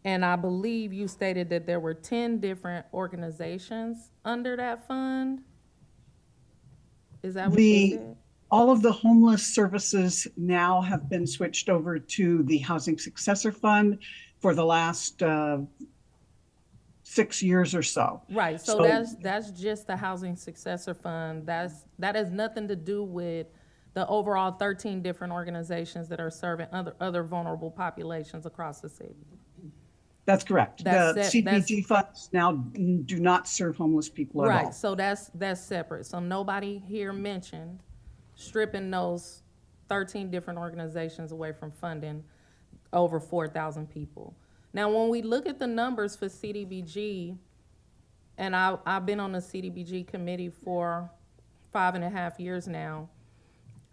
And I believe you stated that there were 10 different organizations under that fund. Is that what you said? All of the homeless services now have been switched over to the Housing Successor Fund for the last 6 years or so. Right, so that's just the Housing Successor Fund. That has nothing to do with the overall 13 different organizations that are serving other vulnerable populations across the city. That's correct. The CDBG funds now do not serve homeless people at all. Right, so that's separate. So nobody here mentioned stripping those 13 different organizations away from funding over 4,000 people. Now, when we look at the numbers for CDBG, and I've been on the CDBG committee for 5.5 years now,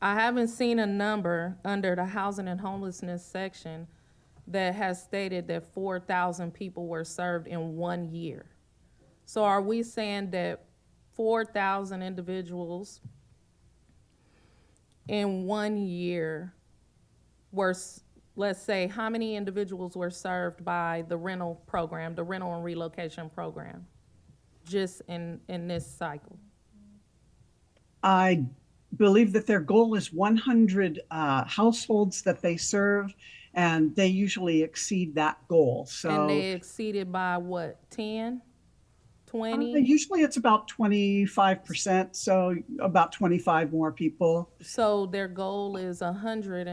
I haven't seen a number under the housing and homelessness section that has stated that 4,000 people were served in 1 year. So are we saying that 4,000 individuals in 1 year were, let's say, how many individuals were served by the rental program, the rental and relocation program, just in this cycle? I believe that their goal is 100 households that they serve, and they usually exceed that goal. And So they exceeded by what, 10, 20? usually it's about 25%, so about 25 more people. So their goal is 100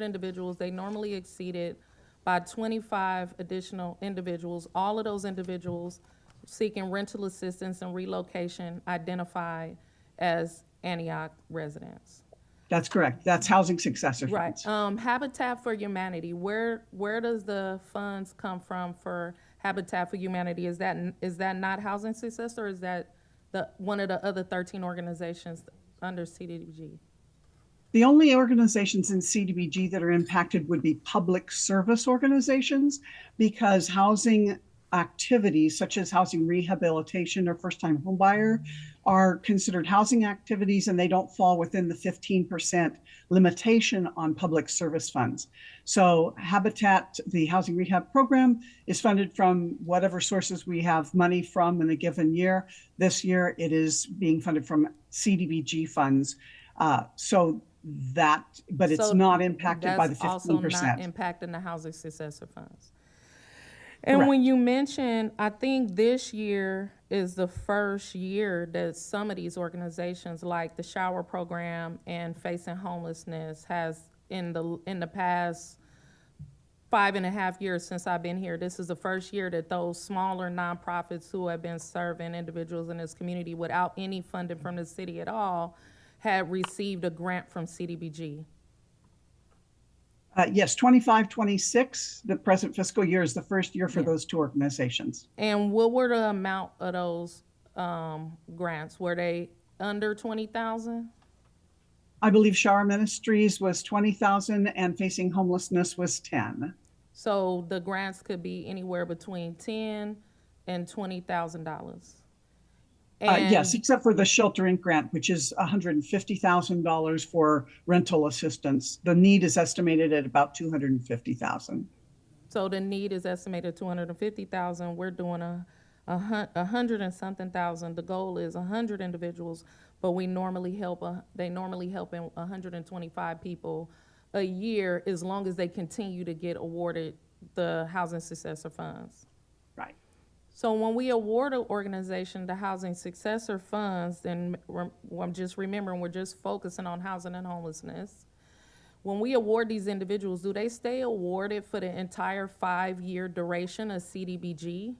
individuals. They normally exceeded by 25 additional individuals. All of those individuals seeking rental assistance and relocation identified as Antioch residents. That's correct. That's housing successor Right. funds. Habitat for Humanity, where does the funds come from for Habitat for Humanity? Is that not housing successor, or is that one of the other 13 organizations under CDBG? The only organizations in CDBG that are impacted would be public service organizations, because housing activities such as housing rehabilitation or first-time homebuyer are considered housing activities, and they don't fall within the 15% limitation on public service funds. So Habitat, the housing rehab program, is funded from whatever sources we have money from in a given year. This year, it is being funded from CDBG funds. But it's not impacted by the 15%. That's also not impacting the housing successor funds. And Correct. when you mention, I think this year is the first year that some of these organizations, like the Shower Program and Facing Homelessness, has in the past 5.5 years since I've been here, this is the first year that those smaller nonprofits who have been serving individuals in this community without any funding from the city at all had received a grant from CDBG. Yes, 25-26, the present fiscal year is the first year for those two organizations. And what were the amount of those grants? Were they under 20,000? I believe Shower Ministries was 20,000 and Facing Homelessness was 10. So the grants could be anywhere between $10,000 and $20,000. Yes, except for the sheltering grant, which is $150,000 for rental assistance. The need is estimated at about $250,000. So the need is estimated $250,000. We're doing a 100 and something thousand. The goal is 100 individuals, but they normally help in 125 people a year, as long as they continue to get awarded the housing successor funds. Right. So when we award an organization the housing successor funds, then I'm just remembering we're just focusing on housing and homelessness. When we award these individuals, do they stay awarded for the entire 5-year duration of CDBG?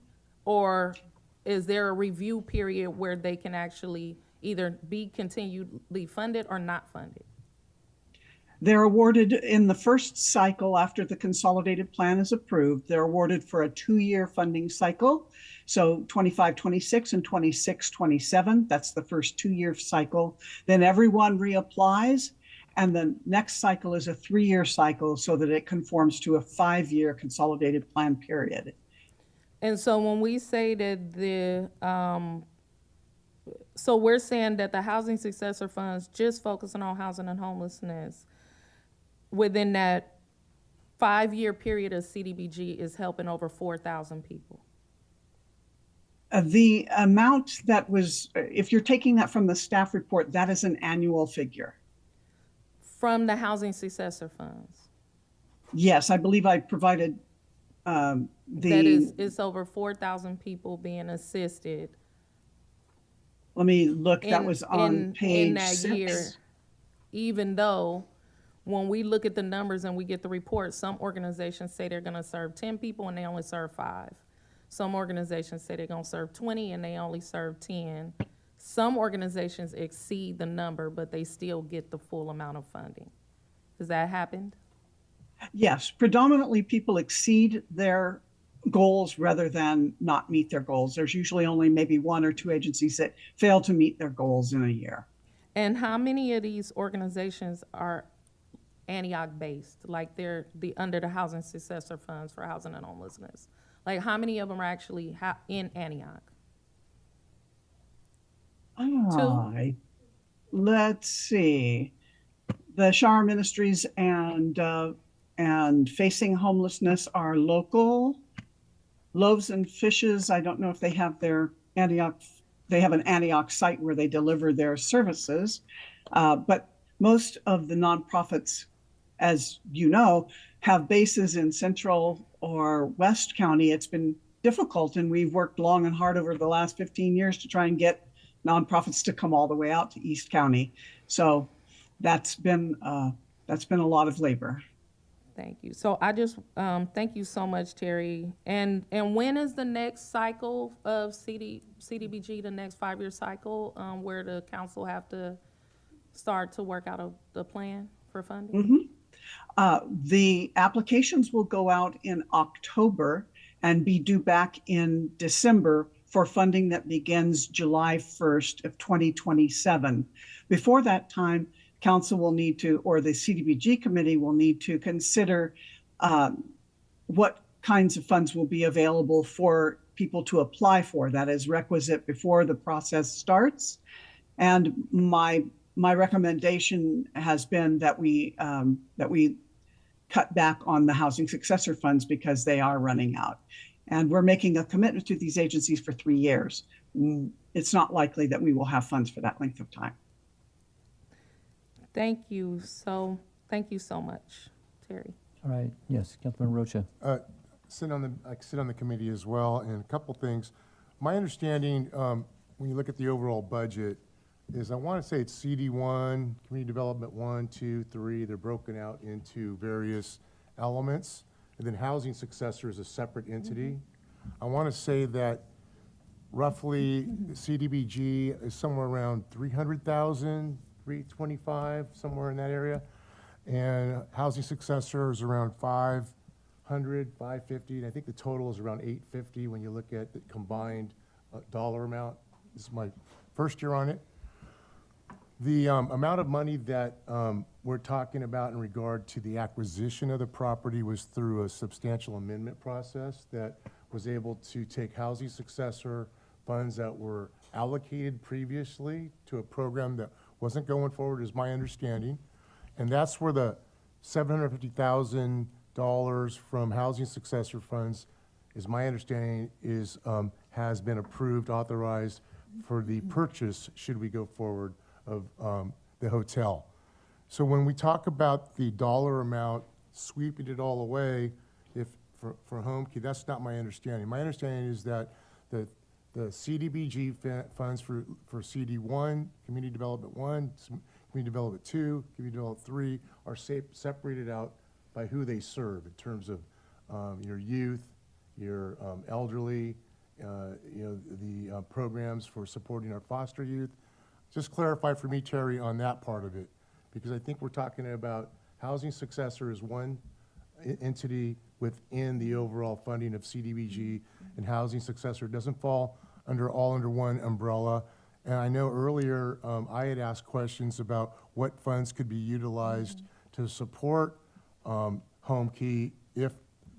Or is there a review period where they can actually either be continually funded or not funded? They're awarded in the first cycle after the consolidated plan is approved. They're awarded for a 2-year funding cycle. So 25-26 and 26-27, that's the first 2-year cycle. Then everyone reapplies, and the next cycle is a 3-year cycle so that it conforms to a 5-year consolidated plan period. And so when we say that so we're saying that the housing successor funds just focusing on housing and homelessness within that 5-year period of CDBG is helping over 4,000 people. The amount that was, if you're taking that from the staff report, that is an annual figure. From the housing successor funds. Yes, I believe I provided It's over 4,000 people being assisted. Let me look, that was on page in that 6. year, even though when we look at the numbers and we get the report, some organizations say they're gonna serve 10 people and they only serve 5. Some organizations say they're gonna serve 20 and they only serve 10. Some organizations exceed the number, but they still get the full amount of funding. Has that happened? Yes, predominantly people exceed their goals rather than not meet their goals. There's usually only maybe 1 or 2 agencies that fail to meet their goals in a year. And how many of these organizations are Antioch-based? Like they're under the Housing Successor Funds for Housing and Homelessness? Like how many of them are actually in Antioch? Let's see. The Shar Ministries and Facing Homelessness are local. Loaves and Fishes, I don't know if they have their Antioch, they have an Antioch site where they deliver their services. But most of the nonprofits, as you know, have bases in Central or West County. It's been difficult, and we've worked long and hard over the last 15 years to try and get nonprofits to come all the way out to East County. So that's been a lot of labor. Thank you. So I just, thank you so much, Terry. And when is the next cycle of CDBG, the next 5-year cycle, where the council have to start to work out the plan for funding? The applications will go out in October and be due back in December for funding that begins July 1st of 2027. Before that time, council will need to, or the CDBG committee will need to consider what kinds of funds will be available for people to apply for. That is requisite before the process starts. And my recommendation has been that we cut back on the housing successor funds because they are running out. And we're making a commitment to these agencies for 3 years. It's not likely that we will have funds for that length of time. Thank you so much, Terry. All right, yes, Councilman Rocha. I sit on the committee as well, and a couple things. My understanding, when you look at the overall budget, is I want to say it's CD1, Community Development 1, 2, 3. They're broken out into various elements, and then Housing Successor is a separate entity. I want to say that roughly CDBG is somewhere around 300,000, 325, somewhere in that area. And Housing Successor is around 500, 550. And I think the total is around 850 when you look at the combined dollar amount. This is my first year on it. The amount of money that we're talking about in regard to the acquisition of the property was through a substantial amendment process that was able to take Housing Successor funds that were allocated previously to a program that wasn't going forward, is my understanding. And that's where the $750,000 from Housing Successor funds, is my understanding, is has been approved, authorized for the purchase, should we go forward, of the hotel. So when we talk about the dollar amount, sweeping it all away, if for home key, that's not my understanding. My understanding is that the CDBG funds for CD1, Community Development 1, Community Development 2, Community Development 3 are separated out by who they serve in terms of your youth, your elderly, the programs for supporting our foster youth. Just clarify for me, Terry, on that part of it, because I think we're talking about Housing Successor as one entity within the overall funding of CDBG, and Housing Successor doesn't fall under one umbrella. And I know earlier I had asked questions about what funds could be utilized to support Home Key if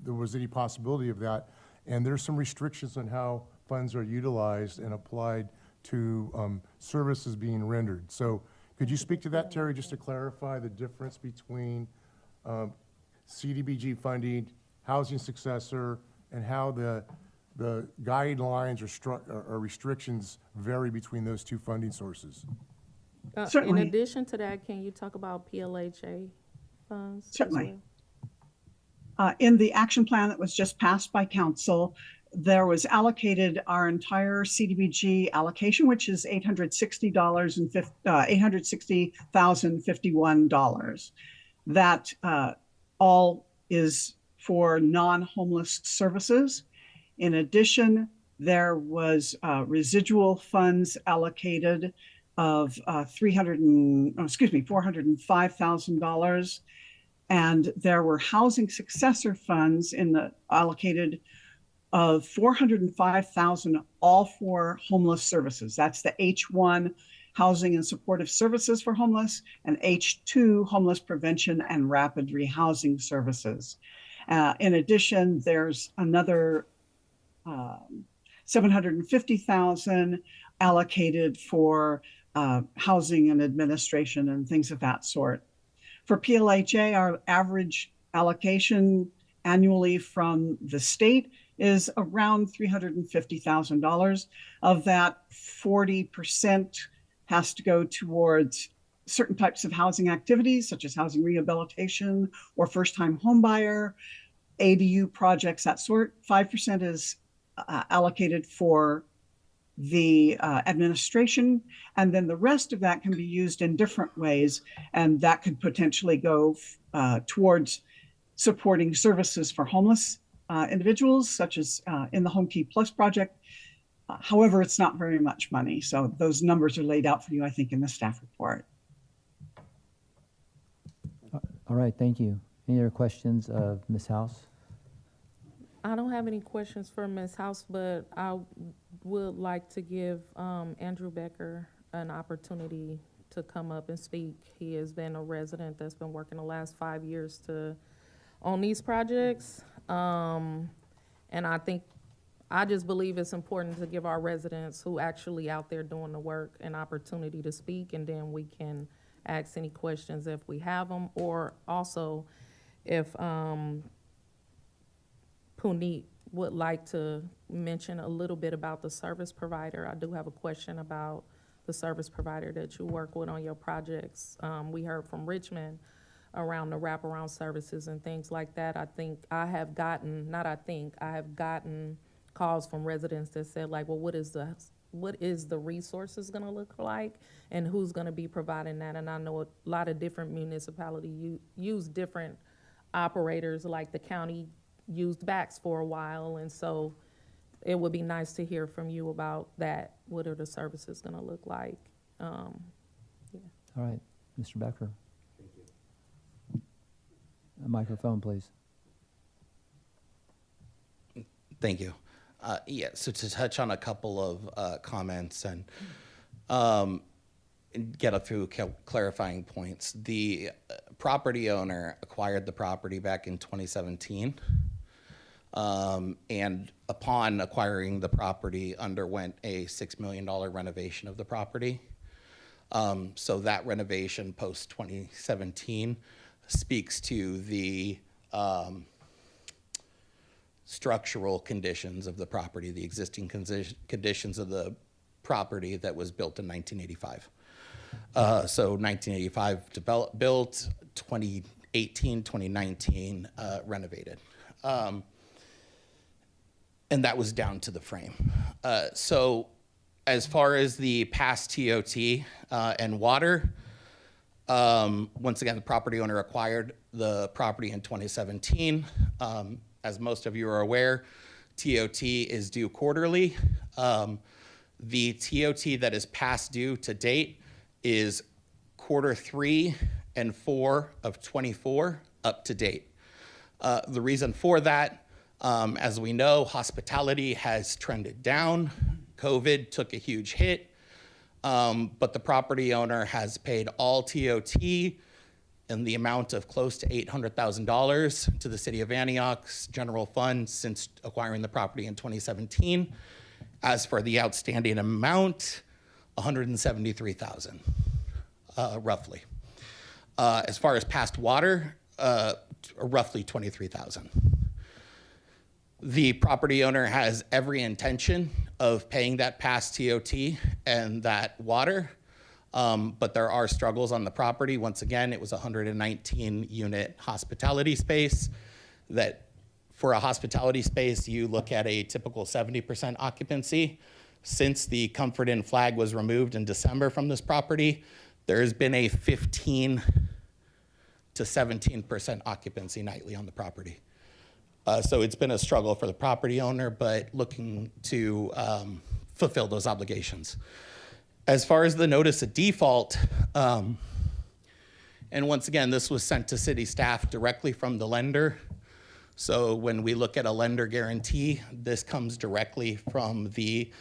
there was any possibility of that. And there's some restrictions on how funds are utilized and applied to services being rendered. So could you speak to that, Terry, just to clarify the difference between CDBG funding, Housing Successor, and how the guidelines or restrictions vary between those two funding sources? Certainly. In addition to that, can you talk about PLHA funds? Certainly. In the action plan that was just passed by council, there was allocated our entire CDBG allocation, which is $860,051. That all is for non-homeless services. In addition, there was residual funds allocated of $405,000. And there were Housing Successor funds allocated of $405,000, all for homeless services. That's the H1 Housing and Supportive Services for Homeless, and H2, Homeless Prevention and Rapid Rehousing Services. In addition, there's another 750,000 allocated for housing and administration and things of that sort. For PLHA, our average allocation annually from the state is around $350,000. Of that, 40% has to go towards certain types of housing activities, such as housing rehabilitation or first-time homebuyer, ADU projects, that sort. 5% is allocated for the administration, and then the rest of that can be used in different ways, and that could potentially go towards supporting services for homeless individuals, such as in the Home Key Plus project. However, it's not very much money, so those numbers are laid out for you, I think, in the staff report. All right, thank you. Any other questions of Ms. House? I don't have any questions for Ms. House, but I would like to give Andrew Becker an opportunity to come up and speak. He has been a resident that's been working the last 5 years on these projects. And I just believe it's important to give our residents who actually out there doing the work an opportunity to speak, and then we can ask any questions if we have them, or also if Puneet would like to mention a little bit about the service provider. I do have a question about the service provider that you work with on your projects. We heard from Richmond around the wraparound services and things like that. I have gotten calls from residents that said, like, well, what is the resources gonna look like, and who's gonna be providing that? And I know a lot of different municipalities use different operators, like the county used backs for a while, and so it would be nice to hear from you about that. What are the services gonna look like? Yeah. All right, Mr. Becker. Thank you. A microphone, please. Thank you. Yeah, so to touch on a couple of comments and get a few clarifying points. The property owner acquired the property back in 2017. And upon acquiring the property, underwent a $6 million renovation of the property. So that renovation post 2017 speaks to the structural conditions of the property, the existing conditions of the property that was built in 1985. So 1985 built, 2018, 2019 renovated. And that was down to the frame. So as far as the past TOT and water, once again, the property owner acquired the property in 2017. As most of you are aware, TOT is due quarterly. The TOT that is past due to date is quarter 3 and 4 of 24 up to date. The reason for that, as we know, hospitality has trended down. COVID took a huge hit, but the property owner has paid all TOT in the amount of close to $800,000 to the city of Antioch's general fund since acquiring the property in 2017. As for the outstanding amount, $173,000, roughly. As far as past water, roughly $23,000. The property owner has every intention of paying that past TOT and that water, but there are struggles on the property. Once again, it was a 119 unit hospitality space that for a hospitality space, you look at a typical 70% occupancy. Since the Comfort Inn flag was removed in December from this property, there has been a 15 to 17% occupancy nightly on the property. So it's been a struggle for the property owner, but looking to fulfill those obligations. As far as the notice of default, and once again, this was sent to city staff directly from the lender. So when we look at a lender guarantee, this comes directly from the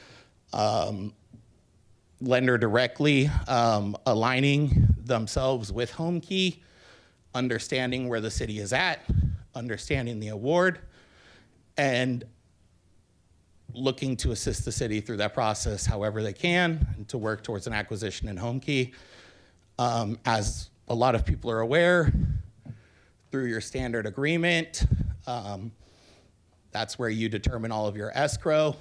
lender directly, aligning themselves with HomeKey, understanding where the city is at, understanding the award, and looking to assist the city through that process however they can and to work towards an acquisition in HomeKey. As a lot of people are aware, through your standard agreement, that's where you determine all of your escrow.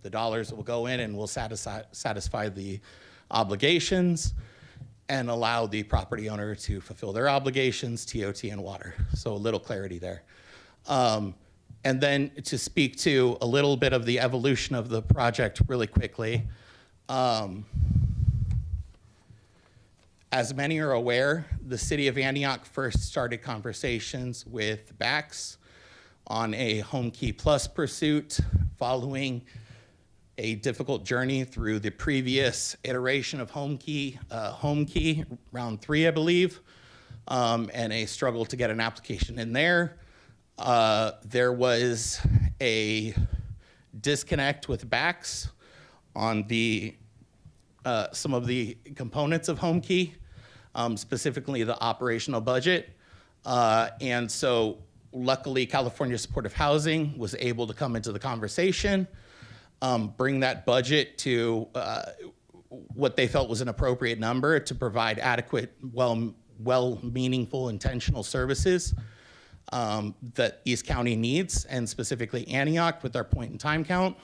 The dollars will go in and will satisfy the obligations and allow the property owner to fulfill their obligations, TOT and water. So a little clarity there. And then to speak to a little bit of the evolution of the project really quickly. As many are aware, the city of Antioch first started conversations with BACS on a HomeKey Plus pursuit following a difficult journey through the previous iteration of HomeKey, round 3, I believe, and a struggle to get an application in there. There was a disconnect with BACS on the some of the components of HomeKey, specifically the operational budget. And so luckily, California Supportive Housing was able to come into the conversation, bring that budget to what they felt was an appropriate number to provide adequate, meaningful, intentional services that East County needs, and specifically Antioch with our point in time count.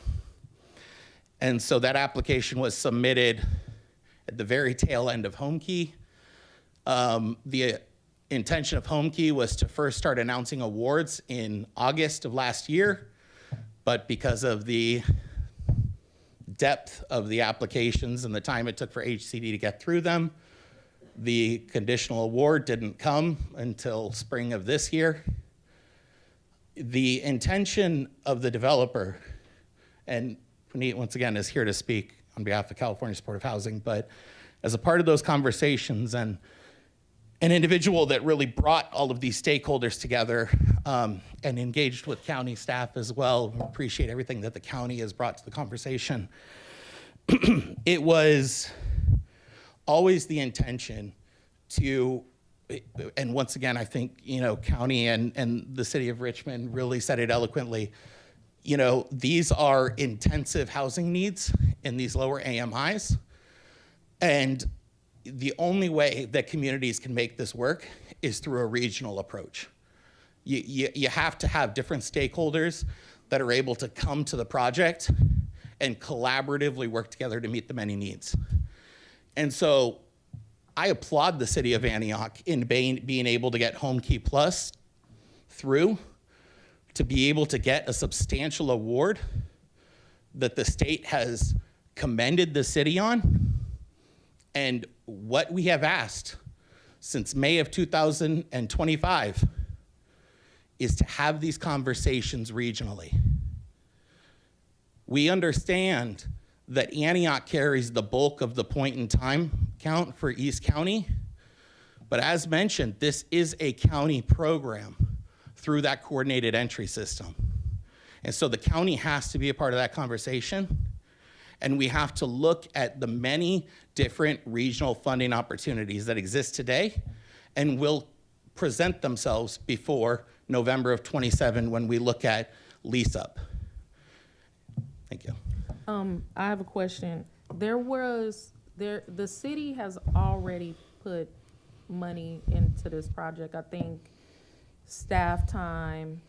And so that application was submitted at the very tail end of HomeKey. The intention of HomeKey was to first start announcing awards in August of last year, but because of the depth of the applications and the time it took for HCD to get through them, the conditional award didn't come until spring of this year. The intention of the developer, and Puneet once again is here to speak on behalf of California Supportive Housing, but as a part of those conversations and an individual that really brought all of these stakeholders together and engaged with county staff as well. We appreciate everything that the county has brought to the conversation. It was always the intention to, and once again, I think, county and the city of Richmond really said it eloquently. These are intensive housing needs in these lower AMIs. And the only way that communities can make this work is through a regional approach. You have to have different stakeholders that are able to come to the project and collaboratively work together to meet the many needs. And so I applaud the city of Antioch in being able to get HomeKey Plus through, to be able to get a substantial award that the state has commended the city on. And what we have asked since May of 2025 is to have these conversations regionally. We understand that Antioch carries the bulk of the point in time count for East County, but as mentioned, this is a county program through that coordinated entry system. And so the county has to be a part of that conversation, and we have to look at the many different regional funding opportunities that exist today and will present themselves before November of 27 when we look at lease up. Thank you. I have a question. The city has already put money into this project. I think staff time,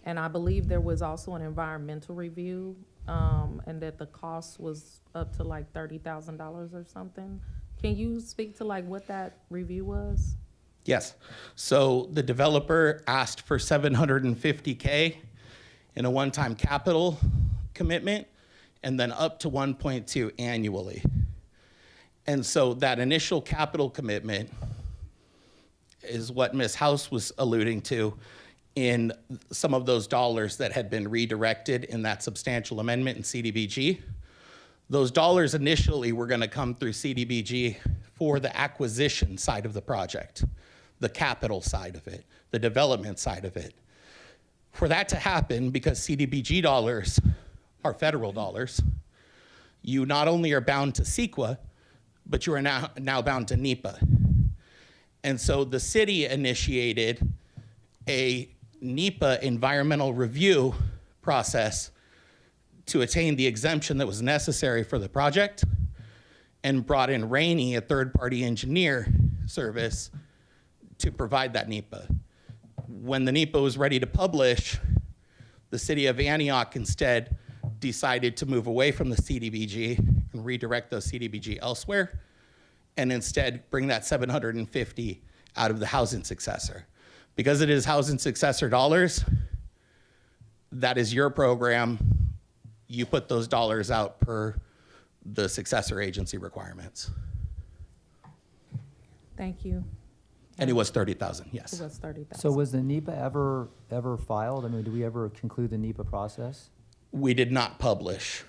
and I believe there was also an environmental review, and that the cost was up to like $30,000 or something. Can you speak to like what that review was? Yes. So the developer asked for $750K in a one-time capital commitment, and then up to 1.2 annually. And so that initial capital commitment is what Ms. House was alluding to in some of those dollars that had been redirected in that substantial amendment in CDBG. Those dollars initially were going to come through CDBG for the acquisition side of the project, the capital side of it, the development side of it. For that to happen, because CDBG dollars are federal dollars, you not only are bound to CEQA, but you are now bound to NEPA. And so the city initiated a NEPA environmental review process to attain the exemption that was necessary for the project, and brought in Rainey, a third-party engineer service, to provide that NEPA. When the NEPA was ready to publish, the city of Antioch instead decided to move away from the CDBG and redirect those CDBG elsewhere, and instead bring that 750 out of the housing successor. Because it is housing successor dollars, that is your program. You put those dollars out per the successor agency requirements. Thank you. And it was 30,000, yes. It was 30,000. So was the NEPA ever filed? I mean, did we ever conclude the NEPA process? We did not publish.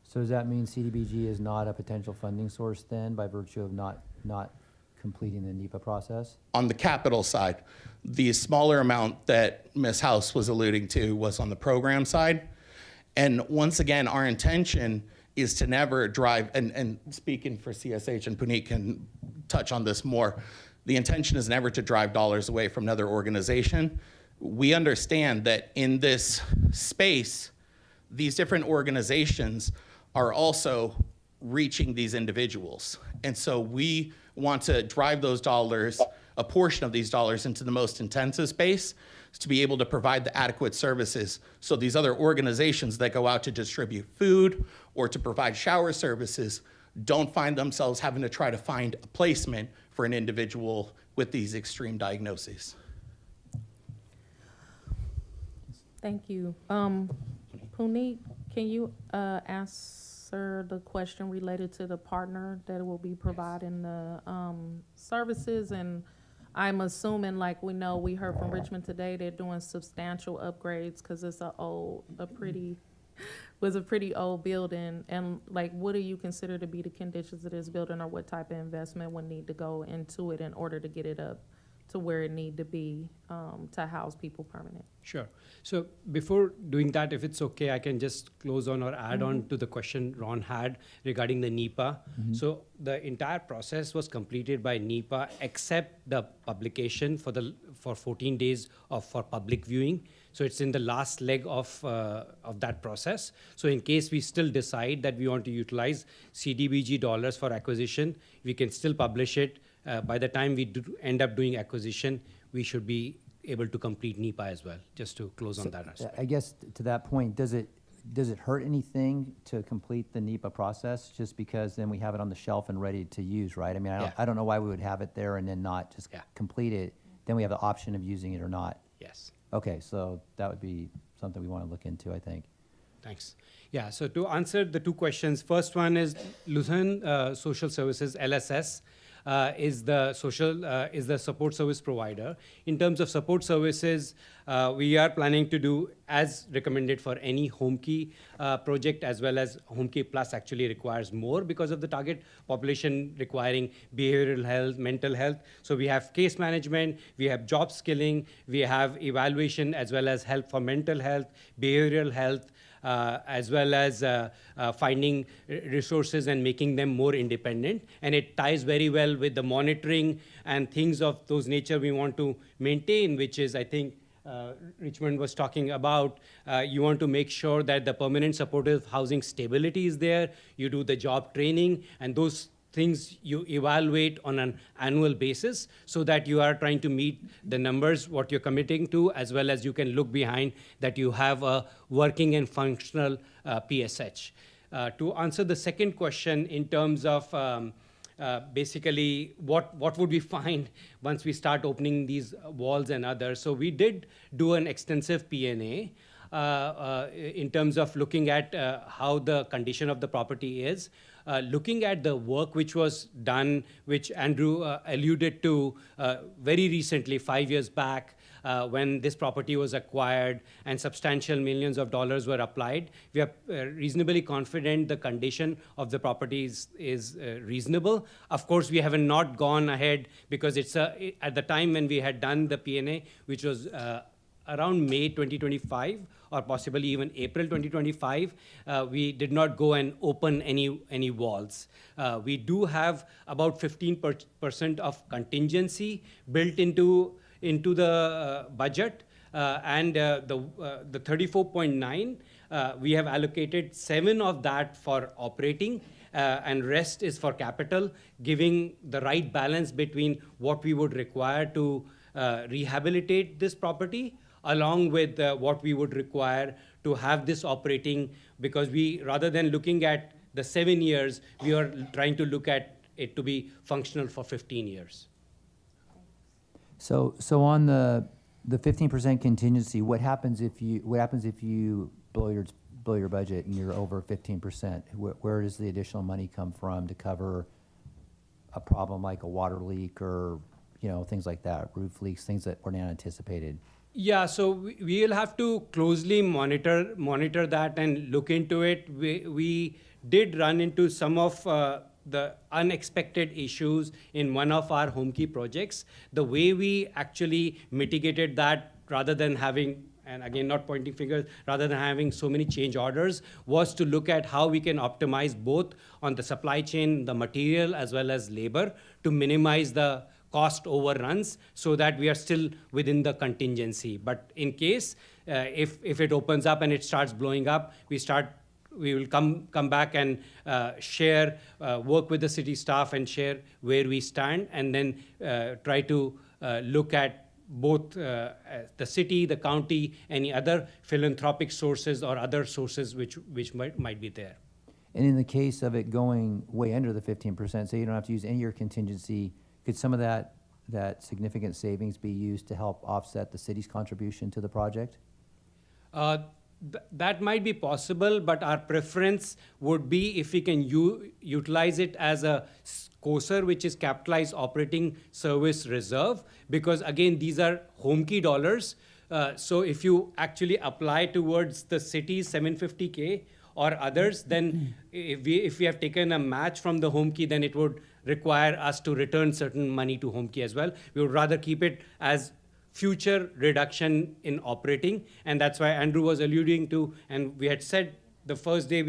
So does that mean CDBG is not a potential funding source then by virtue of not completing the NEPA process? On the capital side, the smaller amount that Ms. House was alluding to was on the program side. And once again, our intention is to never drive, and speaking for CSH, and Puneet can touch on this more, the intention is never to drive dollars away from another organization. We understand that in this space, these different organizations are also reaching these individuals. And so we want to drive those dollars, a portion of these dollars, into the most intensive space to be able to provide the adequate services so these other organizations that go out to distribute food or to provide shower services don't find themselves having to try to find a placement for an individual with these extreme diagnoses. Thank you. Puneet, can you answer the question related to the partner that will be providing the services? And I'm assuming, like we know, we heard from Richmond today, they're doing substantial upgrades because it's was a pretty old building. And like, what do you consider to be the conditions of this building, or what type of investment would need to go into it in order to get it up to where it need to be to house people permanent? Sure. So before doing that, if it's okay, I can just close on or add on to the question Ron had regarding the NEPA. So the entire process was completed by NEPA except the publication for 14 days for public viewing. So it's in the last leg of that process. So in case we still decide that we want to utilize CDBG dollars for acquisition, we can still publish it. By the time we end up doing acquisition, we should be able to complete NEPA as well, just to close on that aspect. I guess to that point, does it hurt anything to complete the NEPA process just because then we have it on the shelf and ready to use, right? I mean, I don't know why we would have it there and then not just complete it. Then we have the option of using it or not. Yes. Okay, so that would be something we want to look into, I think. Thanks. Yeah, so to answer the two questions, first one is Luzerne Social Services, LSS, is the support service provider. In terms of support services, we are planning to do as recommended for any HomeKey project, as well as HomeKey Plus actually requires more because of the target population requiring behavioral health, mental health. So we have case management, we have job skilling, we have evaluation, as well as help for mental health, behavioral health, as well as finding resources and making them more independent. And it ties very well with the monitoring and things of those nature we want to maintain, which is, I think, Richmond was talking about. You want to make sure that the permanent supportive housing stability is there. You do the job training, and those things you evaluate on an annual basis so that you are trying to meet the numbers, what you're committing to, as well as you can look behind that you have a working and functional PSH. To answer the second question in terms of basically what would we find once we start opening these walls and others. So we did do an extensive P&A in terms of looking at how the condition of the property is. Looking at the work which was done, which Andrew alluded to very recently, 5 years back, when this property was acquired and substantial millions of dollars were applied, we are reasonably confident the condition of the property is reasonable. Of course, we have not gone ahead because it's at the time when we had done the P&A, which was around May 2025 or possibly even April 2025, we did not go and open any walls. We do have about 15% of contingency built into the budget, and the 34.9, we have allocated 7 of that for operating, and rest is for capital, giving the right balance between what we would require to rehabilitate this property, along with what we would require to have this operating, because we, rather than looking at the 7 years, we are trying to look at it to be functional for 15 years. So on the 15% contingency, what happens if you blow your budget and you're over 15%? Where does the additional money come from to cover a problem like a water leak or, you know, things like that, roof leaks, things that were not anticipated? Yeah, so we'll have to closely monitor that and look into it. We did run into some of the unexpected issues in one of our home key projects. The way we actually mitigated that, rather than having, and again, not pointing fingers, rather than having so many change orders, was to look at how we can optimize both on the supply chain, the material, as well as labor, to minimize the cost overruns so that we are still within the contingency. But in case, if it opens up and it starts blowing up, we will come back and share, work with the city staff and share where we stand, and then try to look at both the city, the county, any other philanthropic sources or other sources which might be there. And in the case of it going way under the 15%, so you don't have to use any of your contingency, could some of that significant savings be used to help offset the city's contribution to the project? That might be possible, but our preference would be if we can utilize it as a COSER, which is Capitalized Operating Service Reserve, because again, these are home key dollars. So if you actually apply towards the city's 750K or others, then if we have taken a match from the home key, then it would require us to return certain money to home key as well. We would rather keep it as future reduction in operating, and that's why Andrew was alluding to, and we had said the first day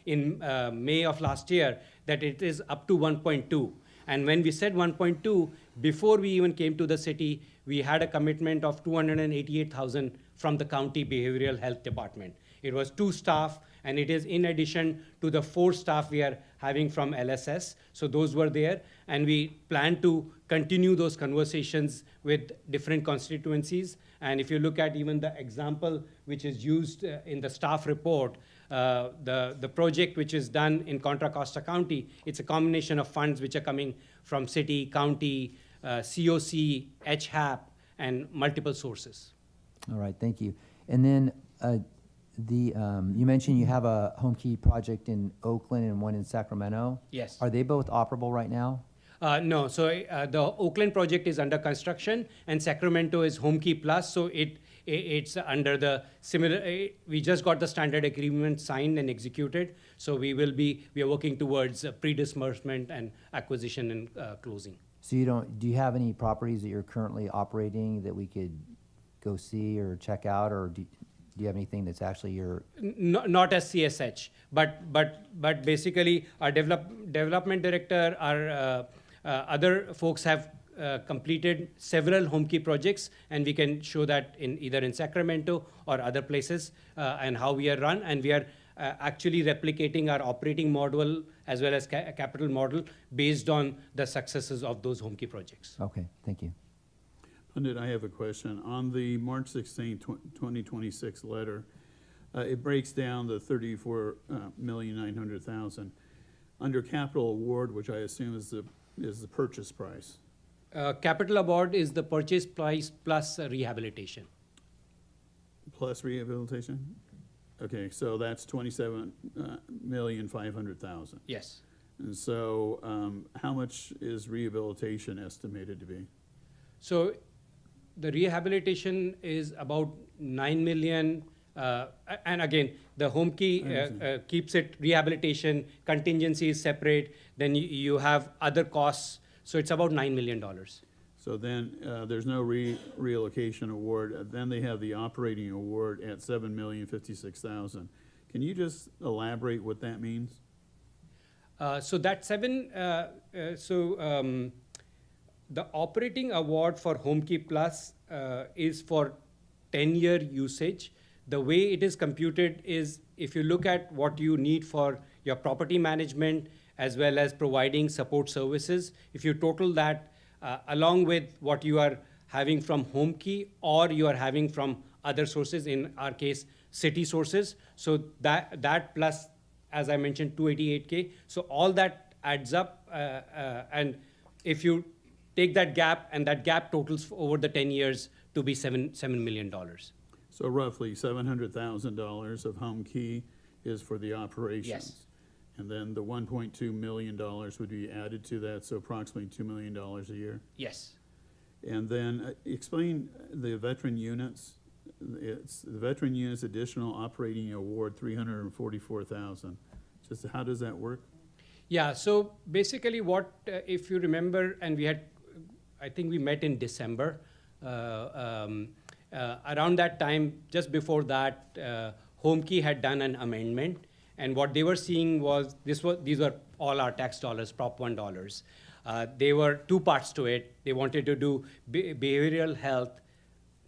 in May of last year that it is up to 1.2. And when we said 1.2, before we even came to the city, we had a commitment of $288,000 from the county behavioral health department. It was 2 staff, and it is in addition to the 4 staff we are having from LSS. So those were there, and we plan to continue those conversations with different constituencies. And if you look at even the example which is used in the staff report, the project which is done in Contra Costa County, it's a combination of funds which are coming from city, county, COC, HHAP, and multiple sources. All right, thank you. And then you mentioned you have a home key project in Oakland and one in Sacramento. Yes. Are they both operable right now? No, so the Oakland project is under construction, and Sacramento is Home Key Plus, so it's under the similar, we just got the standard agreement signed and executed, so we are working towards pre-disbursement and acquisition and closing. So do you have any properties that you're currently operating that we could go see or check out, or do you have anything that's actually your? Not as CSH, but basically our development director, our other folks have completed several home key projects, and we can show that either in Sacramento or other places, and how we are run, and we are actually replicating our operating model as well as capital model based on the successes of those home key projects. Okay, thank you. Pundit, I have a question. On the March 16, 2026 letter, it breaks down the $34,900,000 under capital award, which I assume is the purchase price. Capital award is the purchase price plus rehabilitation. Plus rehabilitation? Okay, so that's $27,500,000. Yes. And so how much is rehabilitation estimated to be? So the rehabilitation is about 9 million. And again, the home key keeps it rehabilitation, contingency is separate, then you have other costs. So it's about $9 million. So then, there's no relocation award. Then they have the operating award at $7,056,000. Can you just elaborate what that means? So that the operating award for HomeKey Plus is for 10-year usage. The way it is computed is if you look at what you need for your property management as well as providing support services, if you total that along with what you are having from HomeKey or you are having from other sources, in our case, city sources, so that plus, as I mentioned, 288K. So all that adds up, and if you take that gap, and that gap totals over the 10 years to be $7 million. So roughly $700,000 of home key is for the operations. Yes. And then the $1.2 million would be added to that, so approximately $2 million a year. Yes. And then explain the veteran units. It's the veteran units additional operating award, $344,000. Just how does that work? Yeah, so basically what, if you remember, and we had, I think we met in December, around that time, just before that, HomeKey had done an amendment, and what they were seeing was, these were all our tax dollars, Prop 1 dollars. There were two parts to it. They wanted to do behavioral health,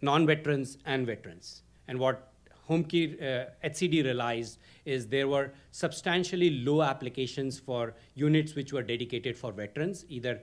non-veterans and veterans. And what HomeKey HCD realized is there were substantially low applications for units which were dedicated for veterans, either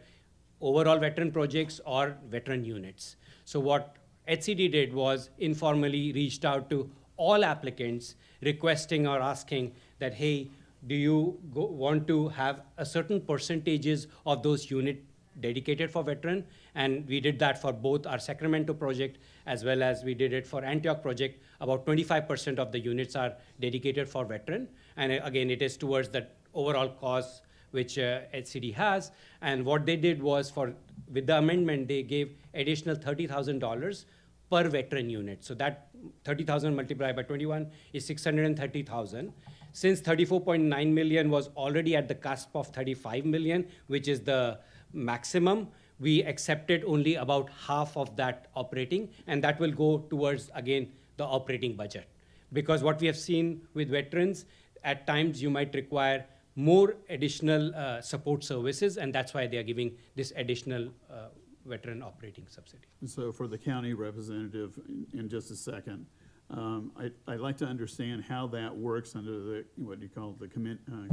overall veteran projects or veteran units. So what HCD did was informally reached out to all applicants requesting or asking that, hey, do you want to have a certain percentages of those units dedicated for veteran? And we did that for both our Sacramento project as well as we did it for Antioch project. About 25% of the units are dedicated for veteran. And again, it is towards that overall cause which HCD has. And what they did was with the amendment, they gave additional $30,000 per veteran unit. So that 30,000 multiplied by 21 is 630,000. Since 34.9 million was already at the cusp of 35 million, which is the maximum, we accepted only about half of that operating, and that will go towards, again, the operating budget. Because what we have seen with veterans, at times you might require more additional support services, and that's why they are giving this additional veteran operating subsidy. So for the county representative, in just a second, I'd like to understand how that works under the, what do you call it, the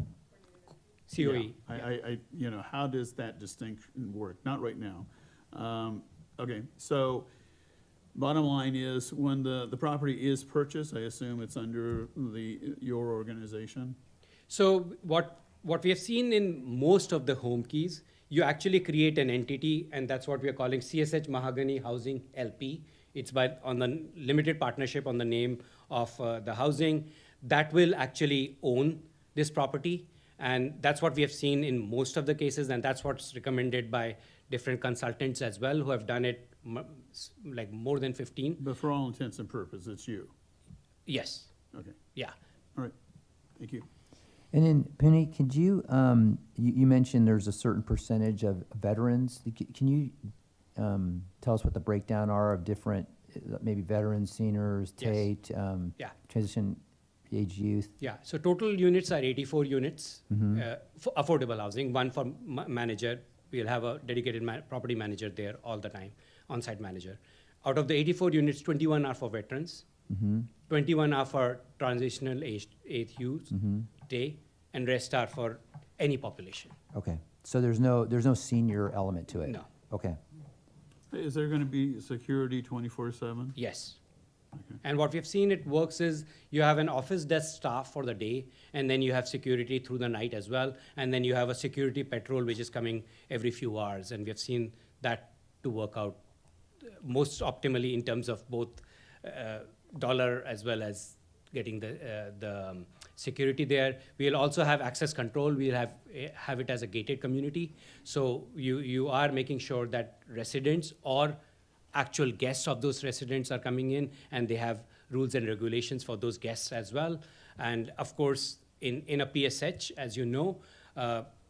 COE. Yeah, how does that distinction work? Not right now. Okay, so bottom line is when the property is purchased, I assume it's under your organization? So what we have seen in most of the home keys, you actually create an entity, and that's what we are calling CSH Mahogany Housing LP. It's on the limited partnership on the name of the housing that will actually own this property. And that's what we have seen in most of the cases, and that's what's recommended by different consultants as well who have done it like more than 15. But for all intents and purposes, it's you? Yes. Okay. Yeah. All right. Thank you. And then, Penny, could you, you mentioned there's a certain percentage of veterans. Can you tell us what the breakdown are of different, maybe veterans, seniors, TATE, Yeah. transition age youth? Yeah, so total units are 84 units for affordable housing, one for manager. We'll have a dedicated property manager there all the time, on-site manager. Out of the 84 units, 21 are for veterans, 21 are for transitional age youth, day, and rest are for any population. Okay, so there's no senior element to it? No. Okay. Is there going to be security 24/7? Yes. Okay. And what we've seen it works is you have an office desk staff for the day, and then you have security through the night as well, and then you have a security patrol which is coming every few hours, and we have seen that to work out most optimally in terms of both dollar as well as getting the security there. We'll also have access control. We'll have it as a gated community. So you are making sure that residents or actual guests of those residents are coming in, and they have rules and regulations for those guests as well. And of course, in a PSH, as you know,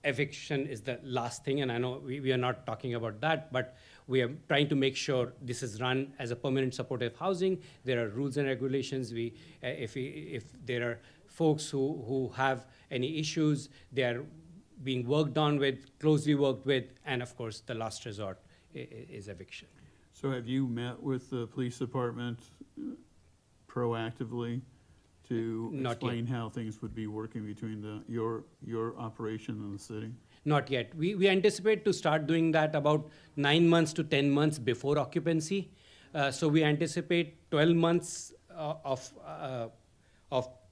eviction is the last thing, and I know we are not talking about that, but we are trying to make sure this is run as a permanent supportive housing. There are rules and regulations. If there are folks who have any issues, they are being worked on with, closely worked with, and of course, the last resort is eviction. So have you met with the police department proactively to Not explain how things would be working between your operation and the city? Not yet. We anticipate to start doing that about 9 months to 10 months before occupancy. So we anticipate 12 months of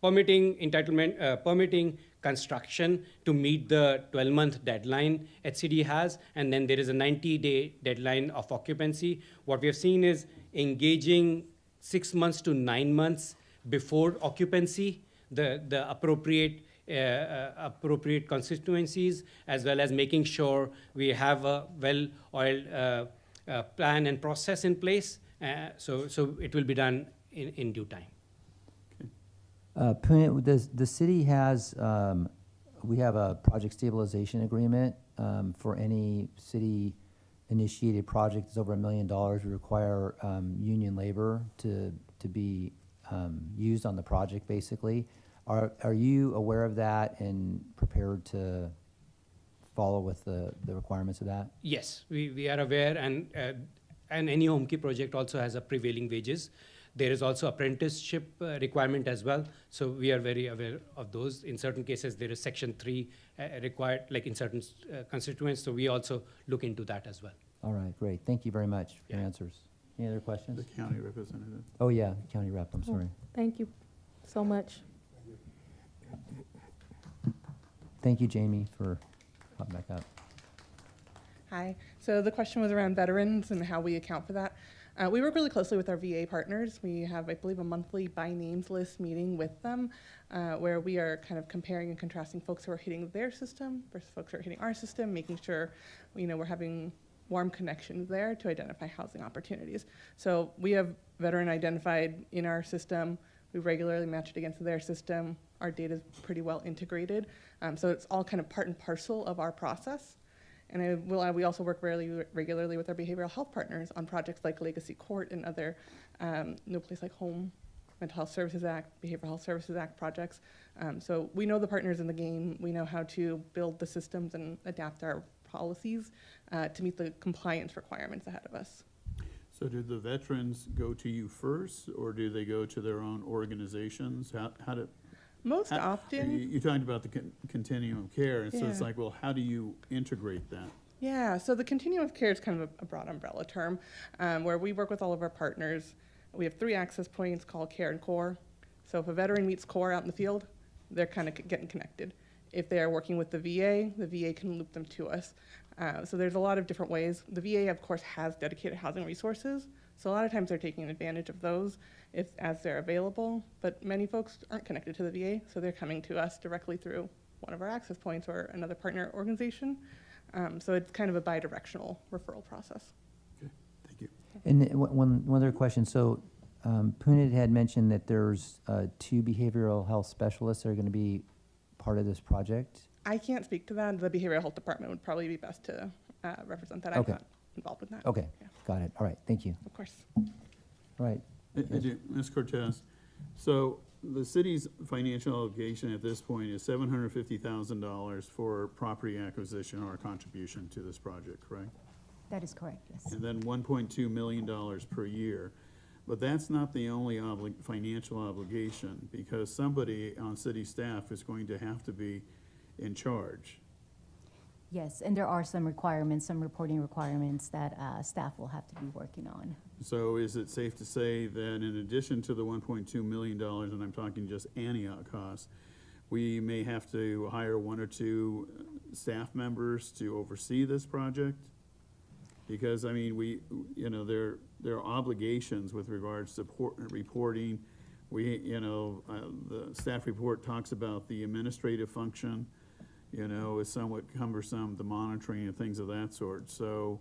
permitting, entitlement, permitting, construction to meet the 12-month deadline HCD has, and then there is a 90-day deadline of occupancy. What we have seen is engaging 6 months to 9 months before occupancy, the appropriate constituencies, as well as making sure we have a well-oiled plan and process in place. So it will be done in due time. Punit, the city has, we have a project stabilization agreement for any city-initiated project that's over $1 million. We require union labor to be used on the project, basically. Are you aware of that and prepared to follow with the requirements of that? Yes, we are aware, and any homekey project also has a prevailing wages. There is also apprenticeship requirement as well, so we are very aware of those. In certain cases, there is Section 3 required, like in certain constituents, so we also look into that as well. All right, great. Thank you very much for your answers. Any other questions? The county representative. Oh, yeah, county rep, I'm sorry. Thank you so much. Thank you, Jamie, for popping back up. Hi. So the question was around veterans and how we account for that. We work really closely with our VA partners. We have, I believe, a monthly by names list meeting with them where we are kind of comparing and contrasting folks who are hitting their system versus folks who are hitting our system, making sure we're having warm connections there to identify housing opportunities. So we have veteran identified in our system. We regularly match it against their system. Our data is pretty well integrated. So it's all kind of part and parcel of our process. And we also work regularly with our behavioral health partners on projects like Legacy Court and other No Place Like Home, Mental Health Services Act, Behavioral Health Services Act projects. So we know the partners in the game. We know how to build the systems and adapt our policies to meet the compliance requirements ahead of us. So do the veterans go to you first, or do they go to their own organizations? Most often. You talked about the continuum of care, and so it's Yeah. like, well, how do you integrate that? Yeah, so the continuum of care is kind of a broad umbrella term where we work with all of our partners. We have 3 access points called CARE and CORE. So if a veteran meets CORE out in the field, they're kind of getting connected. If they are working with the VA can loop them to us. So there's a lot of different ways. The VA, of course, has dedicated housing resources. So a lot of times they're taking advantage of those as they're available. But many folks aren't connected to the VA, so they're coming to us directly through one of our access points or another partner organization. So it's kind of a bi-directional referral process. Okay, thank you. And one other question. So Punit had mentioned that there's 2 behavioral health specialists that are going to be part of this project. I can't speak to that. The behavioral health department would probably be best to represent that. Okay. I'm not involved with that. Okay, Yeah, got it. All right, thank you. of course. All right. I do, Ms. Cortez, so the city's financial obligation at this point is $750,000 for property acquisition or contribution to this project, correct? That is correct, yes. And then $1.2 million per year. But that's not the only financial obligation, because somebody on city staff is going to have to be in charge. Yes, and there are some requirements, some reporting requirements that staff will have to be working on. So is it safe to say that in addition to the $1.2 million, and I'm talking just Antioch costs, we may have to hire 1 or 2 staff members to oversee this project? Because, I mean, there are obligations with regards to reporting. The staff report talks about the administrative function, is somewhat cumbersome, the monitoring and things of that sort. So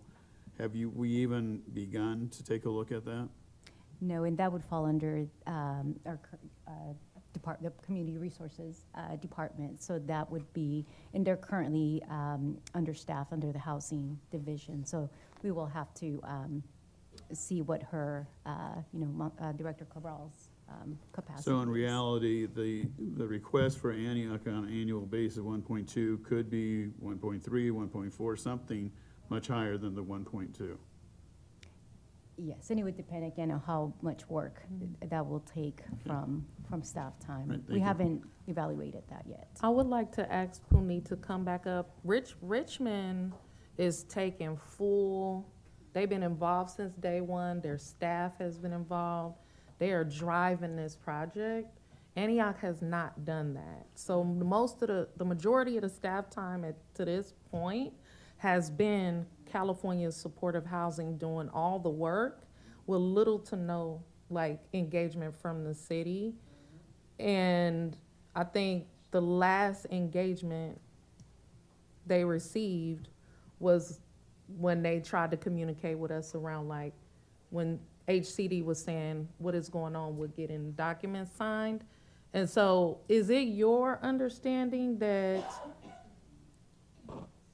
have we even begun to take a look at that? No, and that would fall under our the Community Resources Department. So that would be, and they're currently understaffed under the Housing Division. So we will have to see what her, Director Cabral's capacity So in is. reality, the request for Antioch on an annual basis of 1.2 could be 1.3, 1.4, something much higher than the 1.2. Yes, and it would depend again on how much work that will take from staff time. Right, thank We you. haven't evaluated that yet. I would like to ask Puneet to come back up. Richmond is taking full, they've been involved since day one. Their staff has been involved. They are driving this project. Antioch has not done that. So the majority of the staff time to this point has been California Supportive Housing doing all the work with little to no engagement from the city. And I think the last engagement they received was when they tried to communicate with us around when HCD was saying what is going on with getting documents signed. And so is it your understanding that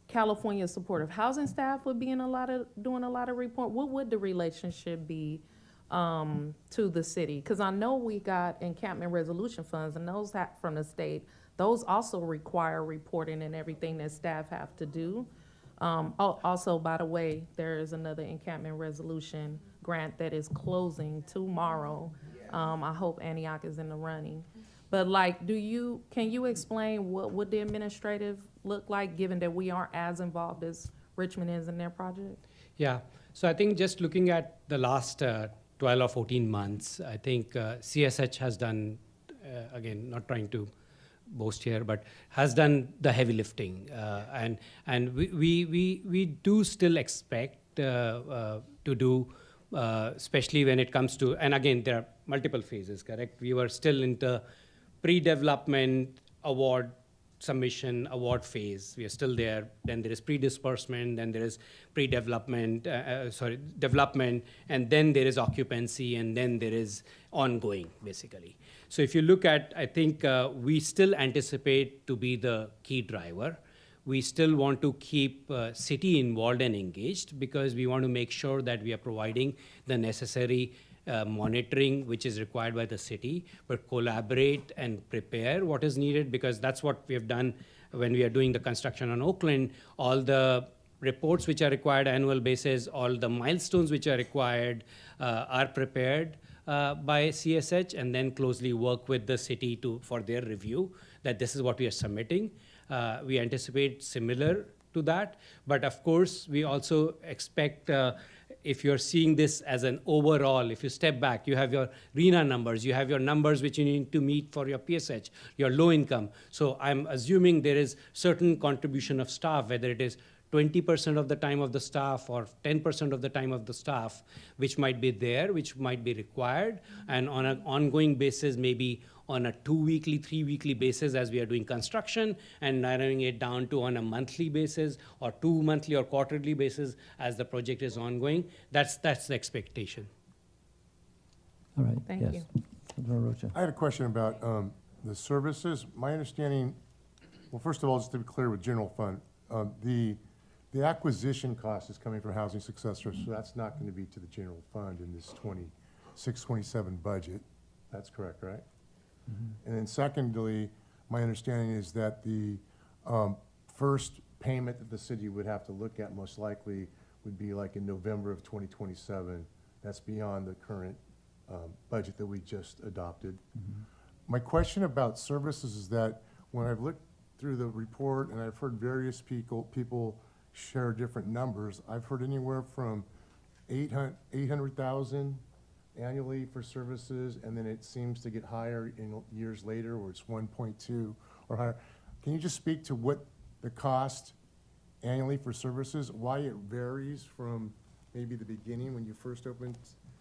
California Supportive Housing staff would be doing a lot of report? What would the relationship be to the city? Because I know we got encampment resolution funds, and those from the state, those also require reporting and everything that staff have to do. Also, by the way, there is another encampment resolution grant that is closing tomorrow. I hope Antioch is in the running. But can you explain what would the administrative look like, given that we aren't as involved as Richmond is in their project? Yeah, so I think just looking at the last 12 or 14 months, I think CSH has done, again, not trying to boast here, but has done the heavy lifting. And we do still expect to do, especially when it comes to, and again, there are multiple phases, correct? We were still in the pre-development award submission award phase. We are still there. Then there is pre-disbursement, then there is pre-development, development, and then there is occupancy, and then there is ongoing, basically. So if you look at, I think we still anticipate to be the key driver. We still want to keep city involved and engaged because we want to make sure that we are providing the necessary monitoring which is required by the city, but collaborate and prepare what is needed, because that's what we have done when we are doing the construction on Oakland. All the reports which are required annual basis, all the milestones which are required are prepared by CSH, and then closely work with the city for their review that this is what we are submitting. We anticipate similar to that, but of course we also expect if you're seeing this as an overall, if you step back, you have your RENA numbers, you have your numbers which you need to meet for your PSH, your low income. So I'm assuming there is certain contribution of staff, whether it is 20% of the time of the staff or 10% of the time of the staff, which might be there, which might be required, and on an ongoing basis, maybe on a 2-weekly, 3-weekly basis as we are doing construction, and narrowing it down to on a monthly basis or 2 monthly or quarterly basis as the project is ongoing. That's the expectation. All right, Thank yes. you. Councilmember Rocha. I had a question about the services. My understanding, well, first of all, just to be clear with general fund, the acquisition cost is coming from housing successors, so that's not going to be to the general fund in this 26-27 budget. That's correct, right? And then secondly, my understanding is that the first payment that the city would have to look at most likely would be like in November of 2027. That's beyond the current budget that we just adopted. My question about services is that when I've looked through the report and I've heard various people share different numbers, I've heard anywhere from 800,000 annually for services, and then it seems to get higher in years later where it's 1.2 or higher. Can you just speak to what the cost annually for services, why it varies from maybe the beginning when you first opened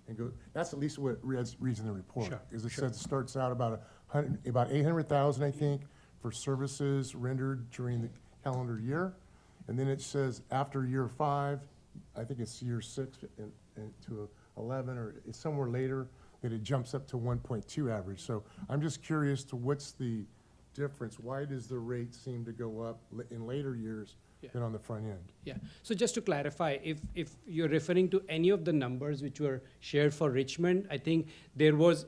and go? That's at least what it reads in the report. Sure, Is it sure. says it starts out about 800,000, I think, for services rendered during the calendar year, and then it says after year 5, I think it's year 6 and to 11, or it's somewhere later, that it jumps up to 1.2 average. So I'm just curious to what's the difference? Why does the rate seem to go up in later years than on the front end? Yeah, so just to clarify, if you're referring to any of the numbers which were shared for Richmond, I think there was,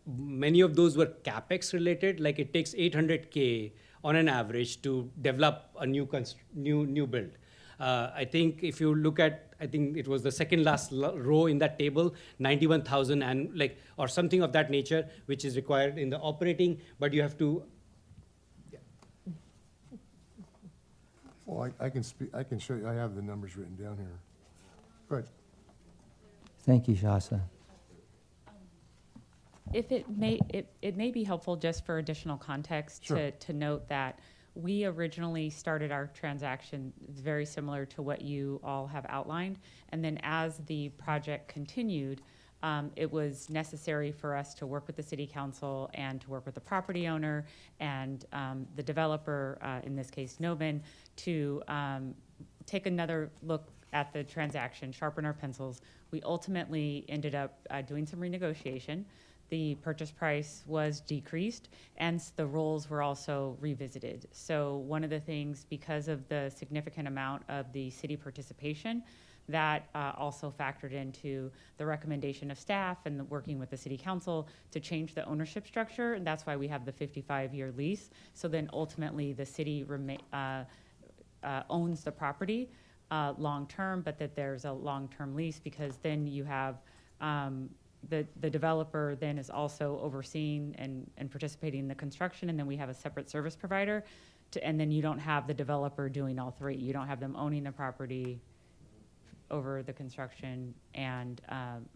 many of those were CapEx related, like it takes 800K on an average to develop a new build. I think if you look at, I think it was the second last row in that table, 91,000 and like, or something of that nature, which is required in the operating, but you have to. Well, I can speak, I can show you, I have the numbers written down here. Good. Thank you, Shasta. If it may be helpful just for additional context Sure. to note that we originally started our transaction very similar to what you all have outlined. And then as the project continued, it was necessary for us to work with the city council and to work with the property owner and the developer, in this case, Novin, to take another look at the transaction, sharpen our pencils. We ultimately ended up doing some renegotiation. The purchase price was decreased, and the roles were also revisited. So one of the things, because of the significant amount of the city participation, that also factored into the recommendation of staff and the working with the city council to change the ownership structure, and that's why we have the 55-year lease. So then ultimately the city owns the property long-term, but that there's a long-term lease, because then you have the developer then is also overseeing and participating in the construction, and then we have a separate service provider, and then you don't have the developer doing all three. You don't have them owning the property over the construction and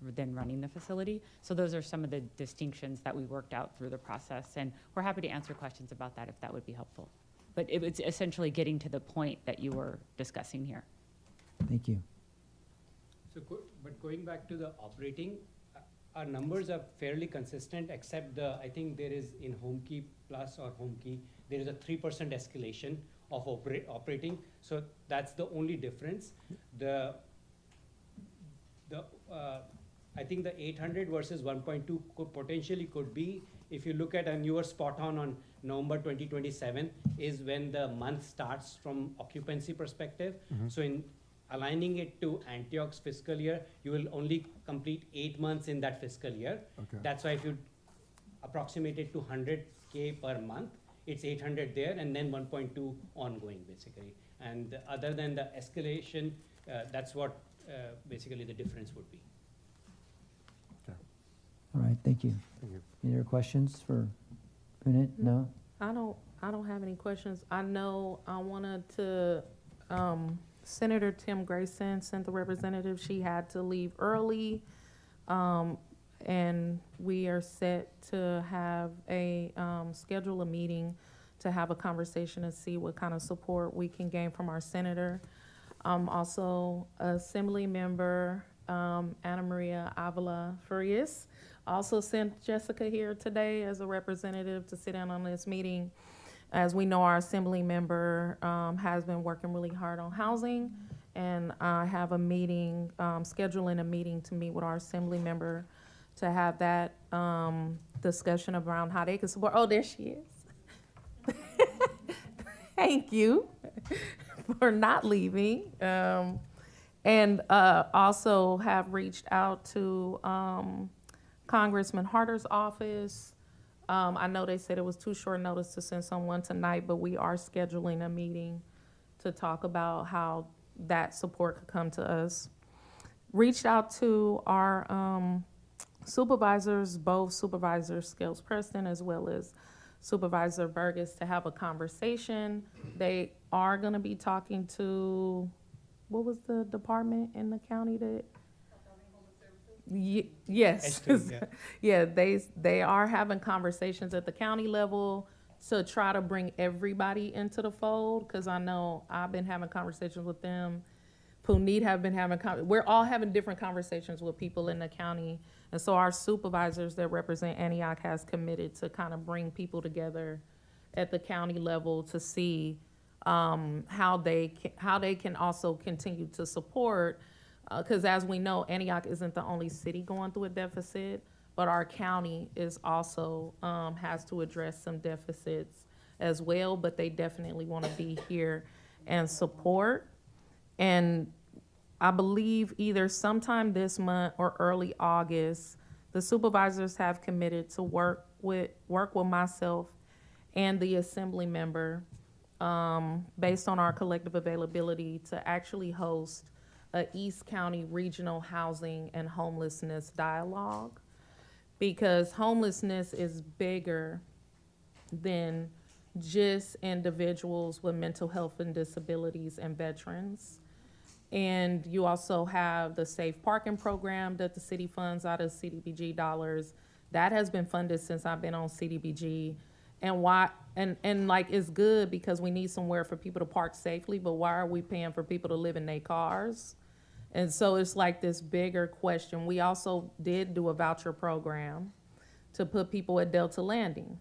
then running the facility. So those are some of the distinctions that we worked out through the process, and we're happy to answer questions about that if that would be helpful. But it's essentially getting to the point that you were discussing here. Thank you. So, but going back to the operating, our numbers are fairly consistent, except I think there is in Home Key Plus or Home Key, there is a 3% escalation of operating. So that's the only difference. I think the 800 versus 1.2 could be, if you look at, and you were spot on November 2027 is when the month starts from occupancy perspective. So in aligning it to Antioch's fiscal year, you will only complete 8 months in that fiscal year. Okay. That's why if you approximate it to 100K per month, it's 800 there and then 1.2 ongoing basically. And other than the escalation, that's what basically the difference would be. All right, thank you. Thank you. Any other questions for Punit? No? I don't have any questions. I know I wanted to, Senator Tim Grayson sent the representative. She had to leave early. And we are set to have schedule a meeting to have a conversation and see what kind of support we can gain from our senator. Also, Assembly Member Ana Maria Avila Farias also sent Jessica here today as a representative to sit in on this meeting. As we know, our Assembly Member has been working really hard on housing, and I have a meeting, scheduling a meeting to meet with our Assembly Member to have that discussion around how they can support. Oh, there she is. Thank you for not leaving. And also have reached out to Congressman Harder's office. I know they said it was too short notice to send someone tonight, but we are scheduling a meeting to talk about how that support could come to us. Reached out to our supervisors, both Supervisor Scales Preston as well as Supervisor Burgess, to have a conversation. They are gonna be talking to, what was the department in the county that? Yes. Yeah, they are having conversations at the county level to try to bring everybody into the fold, because I know I've been having conversations with them. Punit have been having, we're all having different conversations with people in the county. And so our supervisors that represent Antioch has committed to kind of bring people together at the county level to see how they can also continue to support. Because as we know, Antioch isn't the only city going through a deficit. but our county is also, has to address some deficits as well, but they definitely want to be here and support. And I believe either sometime this month or early August, the supervisors have committed to work with myself and the assembly member, based on our collective availability, to actually host a East County Regional Housing and Homelessness Dialogue, because homelessness is bigger than just individuals with mental health and disabilities and veterans. And you also have the Safe Parking Program that the city funds out of CDBG dollars. That has been funded since I've been on CDBG. And why, and like, it's good because we need somewhere for people to park safely, but why are we paying for people to live in their cars? And so it's like this bigger question. We also did do a voucher program to put people at Delta Landing.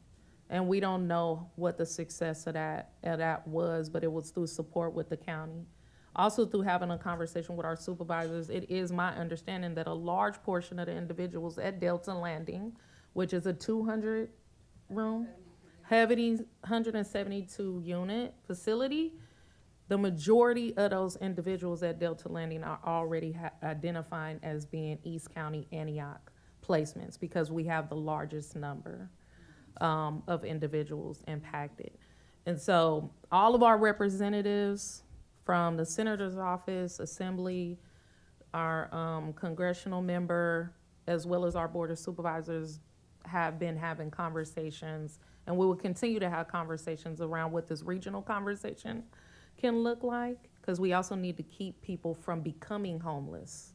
And we don't know what the success of that was, but it was through support with the county. Also through having a conversation with our supervisors, it is my understanding that a large portion of the individuals at Delta Landing, which is a 200-room, heavy 172 unit facility, the majority of those individuals at Delta Landing are already identifying as being East County Antioch placements, because we have the largest number of individuals impacted. And so all of our representatives from the senator's office, assembly, our congressional member, as well as our board of supervisors, have been having conversations, and we will continue to have conversations around what this regional conversation can look like, because we also need to keep people from becoming homeless.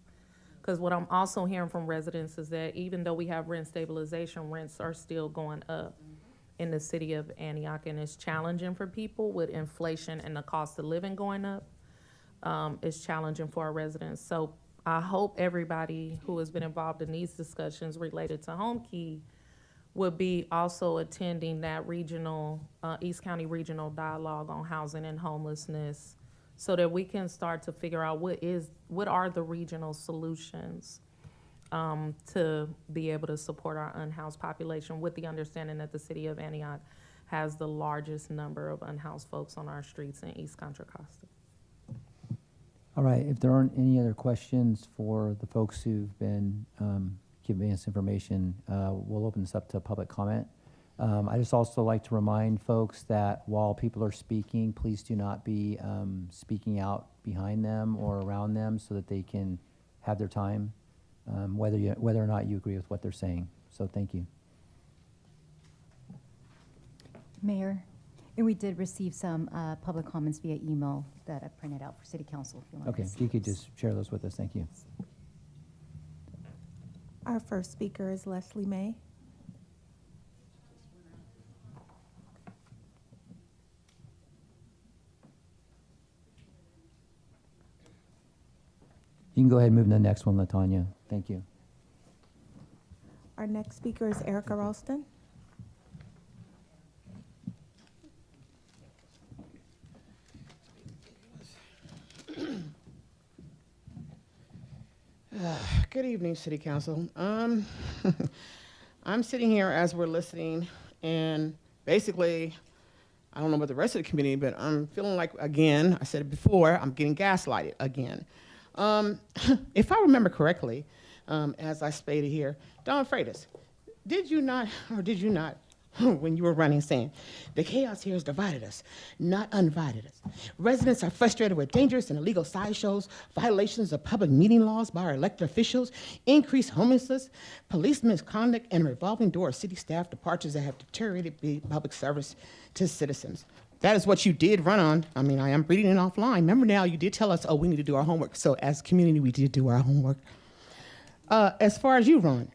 Because what I'm also hearing from residents is that even though we have rent stabilization, rents are still going up in the city of Antioch, and it's challenging for people with inflation and the cost of living going up. It's challenging for our residents. So I hope everybody who has been involved in these discussions related to Home Key will be also attending that regional, East County Regional Dialogue on Housing and Homelessness, so that we can start to figure out what are the regional solutions to be able to support our unhoused population, with the understanding that the city of Antioch has the largest number of unhoused folks on our streets in East Contra Costa. All right, if there aren't any other questions for the folks who've been giving us information, we'll open this up to public comment. I just also like to remind folks that while people are speaking, please do not be speaking out behind them or around them, so that they can have their time, whether or not you agree with what they're saying. So thank you. Mayor, and we did receive some public comments via email that I printed out for City Council. If you want Okay, to if you could just share those with us, thank you. Our first speaker is Leslie May. You can go ahead and move to the next one, LaTanya. Thank you. Our next speaker is Erica Ralston. Good evening, City Council. I'm sitting here as we're listening, and basically, I don't know about the rest of the community, but I'm feeling like, again, I said it before, I'm getting gaslighted again. If I remember correctly, as I stated here, Don Freitas, did you not, when you were running, saying, the chaos here has divided us, not undivided us. Residents are frustrated with dangerous and illegal sideshows, violations of public meeting laws by our elected officials, increased homelessness, police misconduct, and a revolving door of city staff departures that have deteriorated public service to citizens. That is what you did run on. I mean, I am reading it offline. Remember now, you did tell us, oh, we need to do our homework. So as a community, we did do our homework. As far as you, Ron,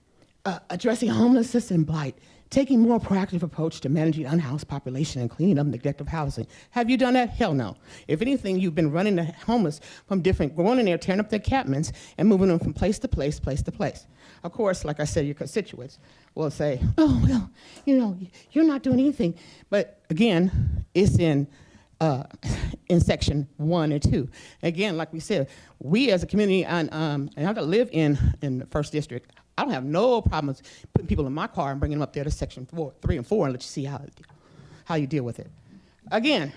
addressing homelessness and blight, taking more proactive approach to managing unhoused population and cleaning up neglected housing. Have you done that? Hell no. If anything, you've been running the homeless from going in there, tearing up their cabins and moving them from place to place, place to place. Of course, like I said, your constituents will say, oh, well, you know, you're not doing anything. But again, it's in section 1 and 2. Again, like we said, we as a community, and I live in the 1st District, I don't have no problems putting people in my car and bringing them up there to section 3 and 4 and let you see how you deal with it. Again,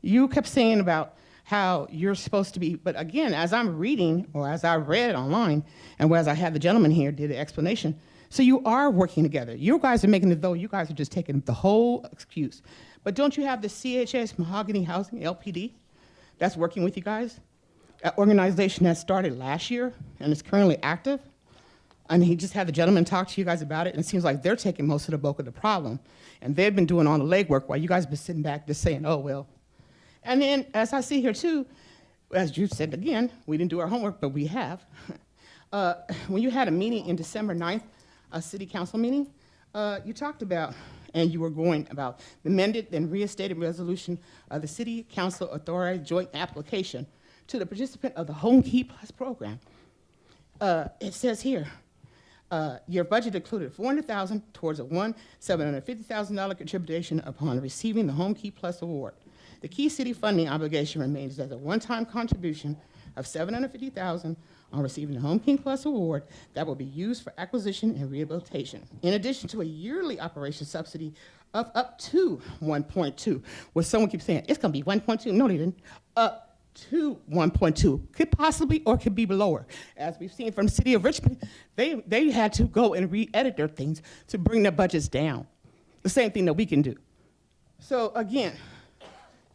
you kept saying about how you're supposed to be, but again, as I'm reading, or as I read online, and as I had the gentleman here did the explanation, so you are working together. You guys are making it though you guys are just taking the whole excuse. But don't you have the CHS Mahogany Housing LPD that's working with you guys? An organization that started last year and is currently active. And he just had the gentleman talk to you guys about it, and it seems like they're taking most of the bulk of the problem. And they've been doing all the legwork while you guys have been sitting back just saying, oh, well. And then, as I see here too, as you said again, we didn't do our homework, but we have. When you had a meeting in December 9th, a city council meeting, you talked about, and you were going about, the amended and restated resolution of the city council authorized joint application to the participant of the Home Key Plus program. It says here, your budget included $400,000 towards a $750,000 contribution upon receiving the Home Key Plus award. The key city funding obligation remains as a one-time contribution of $750,000 on receiving the Home Key Plus award that will be used for acquisition and rehabilitation, in addition to a yearly operation subsidy of up to 1.2. Where someone keeps saying it's going to be 1.2. No, they didn't. Up to 1.2, could possibly or could be lower. As we've seen from the city of Richmond, they had to go and re-edit their things to bring their budgets down. The same thing that we can do. So again,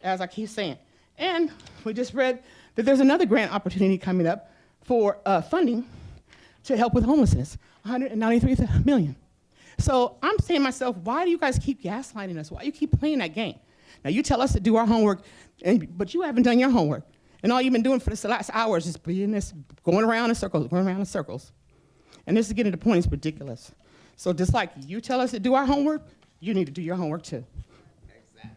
as I keep saying, and we just read that there's another grant opportunity coming up for funding to help with homelessness, $193 million. So I'm saying to myself, why do you guys keep gaslighting us? Why do you keep playing that game? Now you tell us to do our homework, but you haven't done your homework. And all you've been doing for this last hour is just being this, going around in circles, going around in circles. And this is getting to the point it's ridiculous. So just like you tell us to do our homework, you need to do your homework too. Exactly,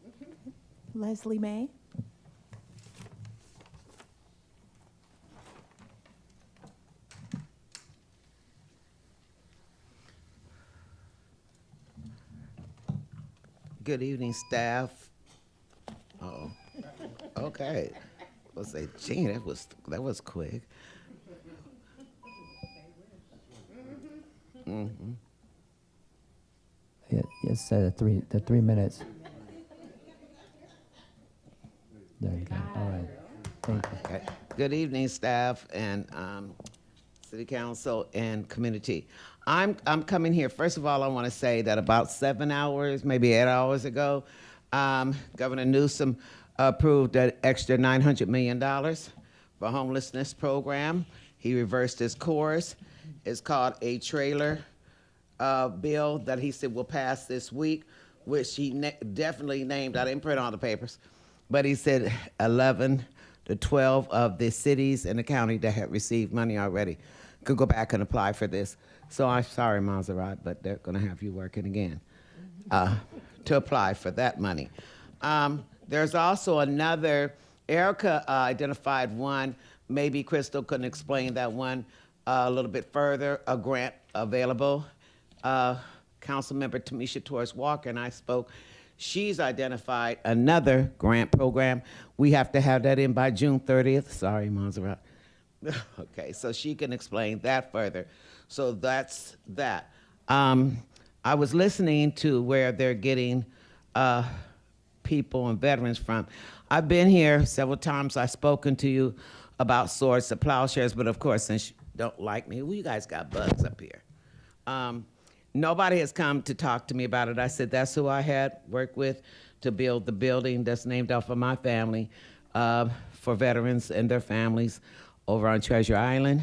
thank you. Leslie May. Good evening, staff. Oh, okay. Let's say, gee, that was quick. Mm-hmm. Yes, the 3 minutes. There you go. All right. Thank you. Okay. Good evening, staff and City Council and community. I'm coming here. First of all, I want to say that about 7 hours, maybe 8 hours ago, Governor Newsom approved an extra $900 million for homelessness program. He reversed his course. It's called a trailer bill that he said will pass this week, which he definitely named. I didn't print all the papers, but he said 11 to 12 of the cities in the county that have received money already could go back and apply for this. So I'm sorry, Maserati, but they're going to have you working again to apply for that money. There's also another, Erica identified one, maybe Crystal couldn't explain that one a little bit further, a grant available. Councilmember Tamisha Torres Walker and I spoke. She's identified another grant program. We have to have that in by June 30th. Sorry, Maserati. Okay, so she can explain that further. So that's that. I was listening to where they're getting people and veterans from. I've been here several times. I've spoken to you about swords to plowshares, but of course, since you don't like me, well, you guys got bugs up here. Nobody has come to talk to me about it. I said that's who I had worked with to build the building that's named after my family for veterans and their families over on Treasure Island.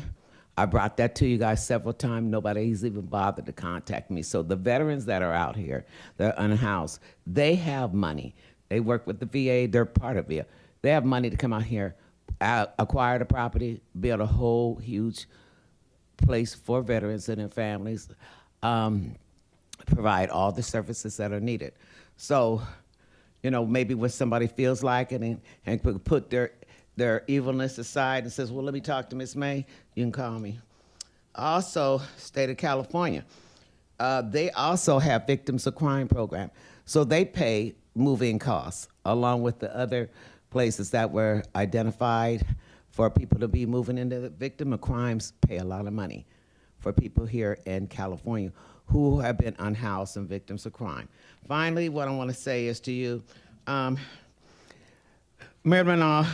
I brought that to you guys several times. Nobody's even bothered to contact me. So the veterans that are out here, they're unhoused, they have money. They work with the VA, they're part of it. They have money to come out here, acquire the property, build a whole huge place for veterans and their families, provide all the services that are needed. So, you know, maybe when somebody feels like it and put their evilness aside and says, well, let me talk to Miss May, you can call me. Also, state of California, they also have victims of crime program. So they pay moving costs along with the other places that were identified for people to be moving into. The victim of crimes pay a lot of money for people here in California who have been unhoused and victims of crime. Finally, what I want to say is to you, Mayor Renaud,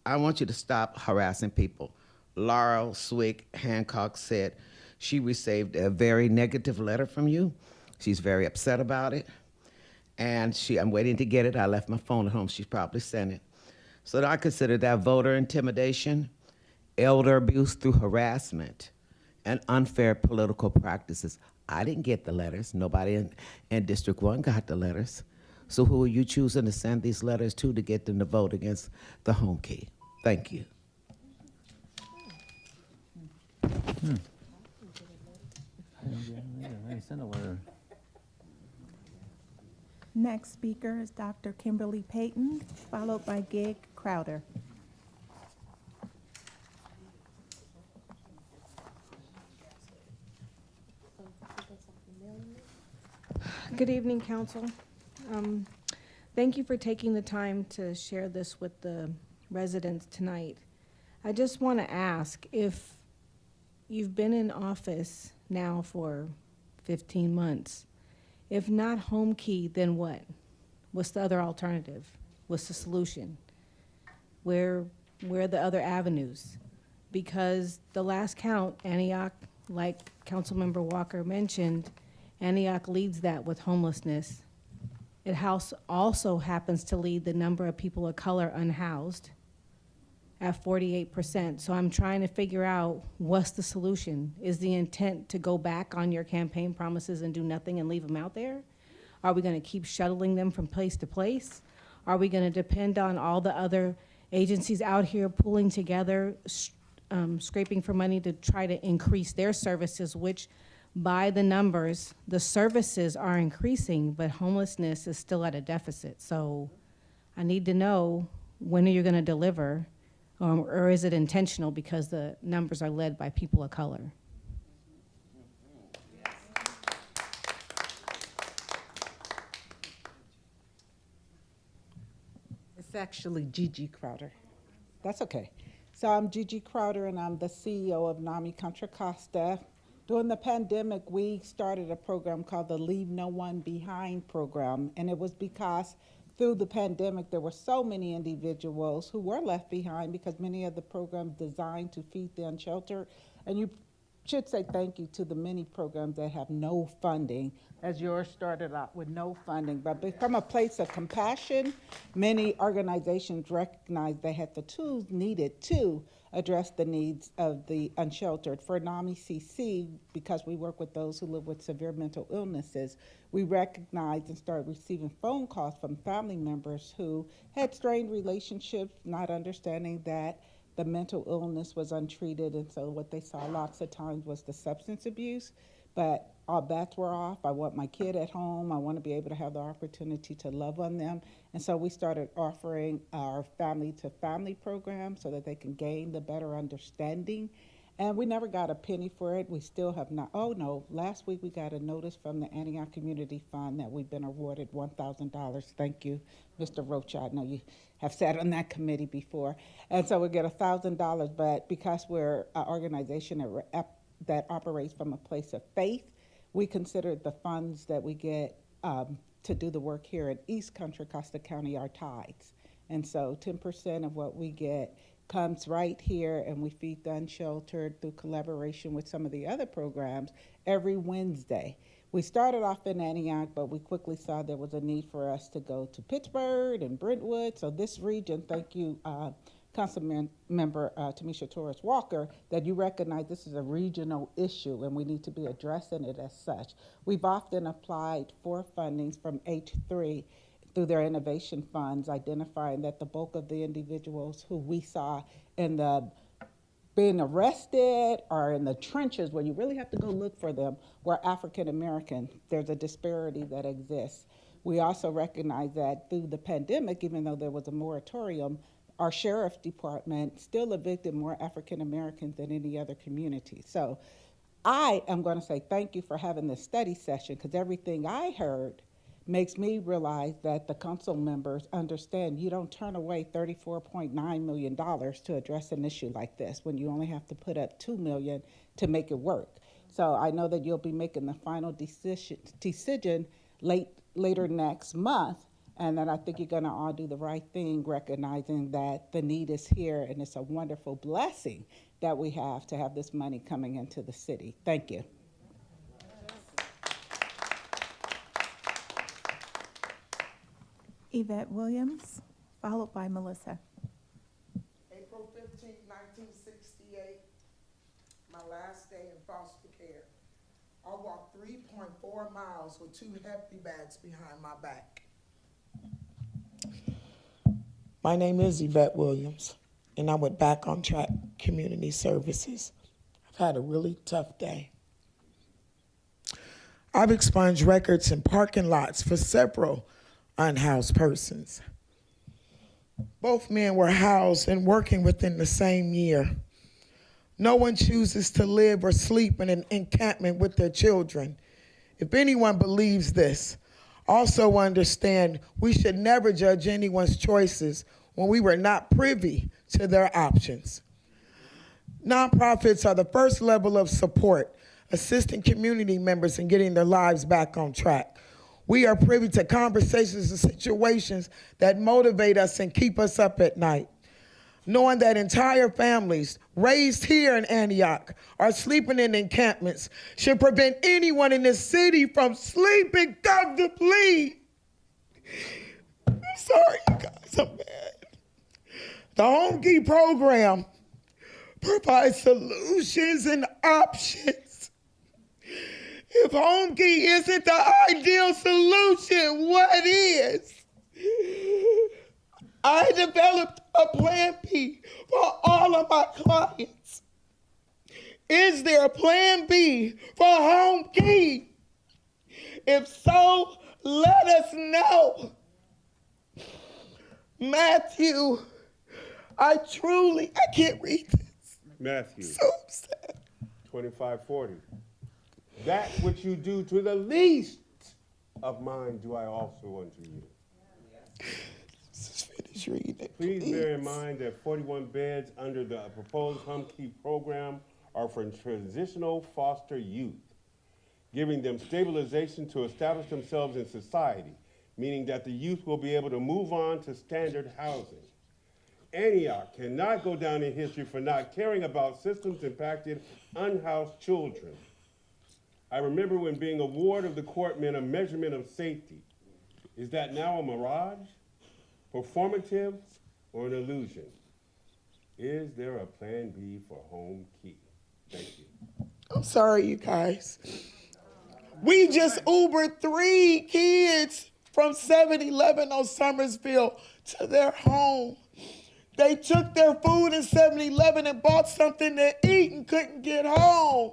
I want you to stop harassing people. Laurel Swick Hancock said she received a very negative letter from you. She's very upset about it. And I'm waiting to get it. I left my phone at home. She's probably sent it. So I consider that voter intimidation, elder abuse through harassment, and unfair political practices. I didn't get the letters. Nobody in District 1 got the letters. So who are you choosing to send these letters to get them to vote against the home key? Thank you. I sent a letter. Next speaker is Dr. Kimberly Payton, followed by Gig Crowder. Good evening, Council. Thank you for taking the time to share this with the residents tonight. I just want to ask, if you've been in office now for 15 months, if not home key, then what? What's the other alternative? What's the solution? Where are the other avenues? Because the last count, Antioch, like Councilmember Walker mentioned, Antioch leads that with homelessness. It also happens to lead the number of people of color unhoused at 48%. So I'm trying to figure out what's the solution. Is the intent to go back on your campaign promises and do nothing and leave them out there? Are we going to keep shuttling them from place to place? Are we going to depend on all the other agencies out here pulling together, scraping for money to try to increase their services, which by the numbers, the services are increasing, but homelessness is still at a deficit. So I need to know, when are you going to deliver? Or is it intentional because the numbers are led by people of color? It's actually Gigi Crowder. That's okay. So I'm Gigi Crowder, and I'm the CEO of NAMI Contra Costa. During the pandemic, we started a program called the Leave No One Behind program, and it was because through the pandemic, there were so many individuals who were left behind because many of the programs designed to feed the unsheltered. And you should say thank you to the many programs that have no funding, as yours started out with no funding. But from a place of compassion, many organizations recognized they had the tools needed to address the needs of the unsheltered. For NAMI CC, because we work with those who live with severe mental illnesses, we recognized and started receiving phone calls from family members who had strained relationships, not understanding that the mental illness was untreated, and so what they saw lots of times was the substance abuse. But all bets were off. I want my kid at home. I want to be able to have the opportunity to love on them. And so we started offering our family-to-family program so that they can gain the better understanding. And we never got a penny for it. We still have not. Oh, no. Last week we got a notice from the Antioch Community Fund that we've been awarded $1,000. Thank you, Mr. Rocha. I know you have sat on that committee before. And so we get $1,000, but because we're an organization that operates from a place of faith, we consider the funds that we get to do the work here in East Contra Costa County our tithes. And so 10% of what we get comes right here, and we feed the unsheltered through collaboration with some of the other programs every Wednesday. We started off in Antioch, but we quickly saw there was a need for us to go to Pittsburgh and Brentwood. So this region, thank you, Councilmember Tamisha Torres Walker, that you recognize this is a regional issue and we need to be addressing it as such. We've often applied for fundings from H3 through their innovation funds, identifying that the bulk of the individuals who we saw in the being arrested or in the trenches where you really have to go look for them were African American. There's a disparity that exists. We also recognize that through the pandemic, even though there was a moratorium, our sheriff's department still evicted more African Americans than any other community. So I am going to say thank you for having this study session, because everything I heard makes me realize that the council members understand you don't turn away $34.9 million to address an issue like this when you only have to put up $2 million to make it work. So I know that you'll be making the final decision later next month, and that I think you're gonna all do the right thing, recognizing that the need is here, and it's a wonderful blessing that we have to have this money coming into the city. Thank you. Yvette Williams, followed by Melissa. April 15, 1968, my last day in foster care. I walked 3.4 miles with 2 hefty bags behind my back. My name is Yvette Williams, and I'm with Back on Track Community Services. I've had a really tough day. I've expunged records in parking lots for several unhoused persons. Both men were housed and working within the same year. No one chooses to live or sleep in an encampment with their children. If anyone believes this, also understand we should never judge anyone's choices when we were not privy to their options. Nonprofits are the first level of support, assisting community members in getting their lives back on track. We are privy to conversations and situations that motivate us and keep us up at night. Knowing that entire families raised here in Antioch are sleeping in encampments should prevent anyone in this city from sleeping comfortably. I'm sorry, you guys, I'm mad. The Home Key program provides solutions and options. If Home Key isn't the ideal solution, what is? I developed a plan B for all of my clients. Is there a plan B for Home Key? If so, let us know. Matthew, I can't read this. Matthew, So sad. 25:40. That which you do to the least of mine do I also unto you. Just finish reading it, Please bear in mind that 41 beds under the proposed Home Key program are for transitional foster youth, giving them stabilization to establish themselves in society, meaning that the youth will be able to move on to standard housing. Antioch cannot go down in history for not caring about systems impacted unhoused children. I remember when being a ward of the court meant a measurement of safety. Is that now a mirage, performative, or an illusion? Is there a plan B for Home Key? Thank you. I'm sorry, you guys. We just Ubered 3 kids from 7-Eleven on Summersville to their home. They took their food in 7-Eleven and bought something to eat and couldn't get home.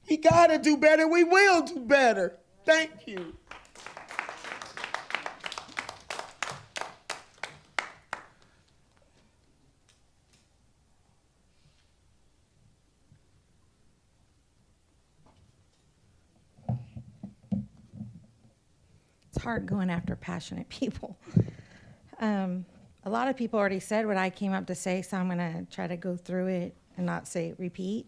We gotta do better. We will do better. Thank you. It's hard going after passionate people. A lot of people already said what I came up to say, so I'm going to try to go through it and not repeat.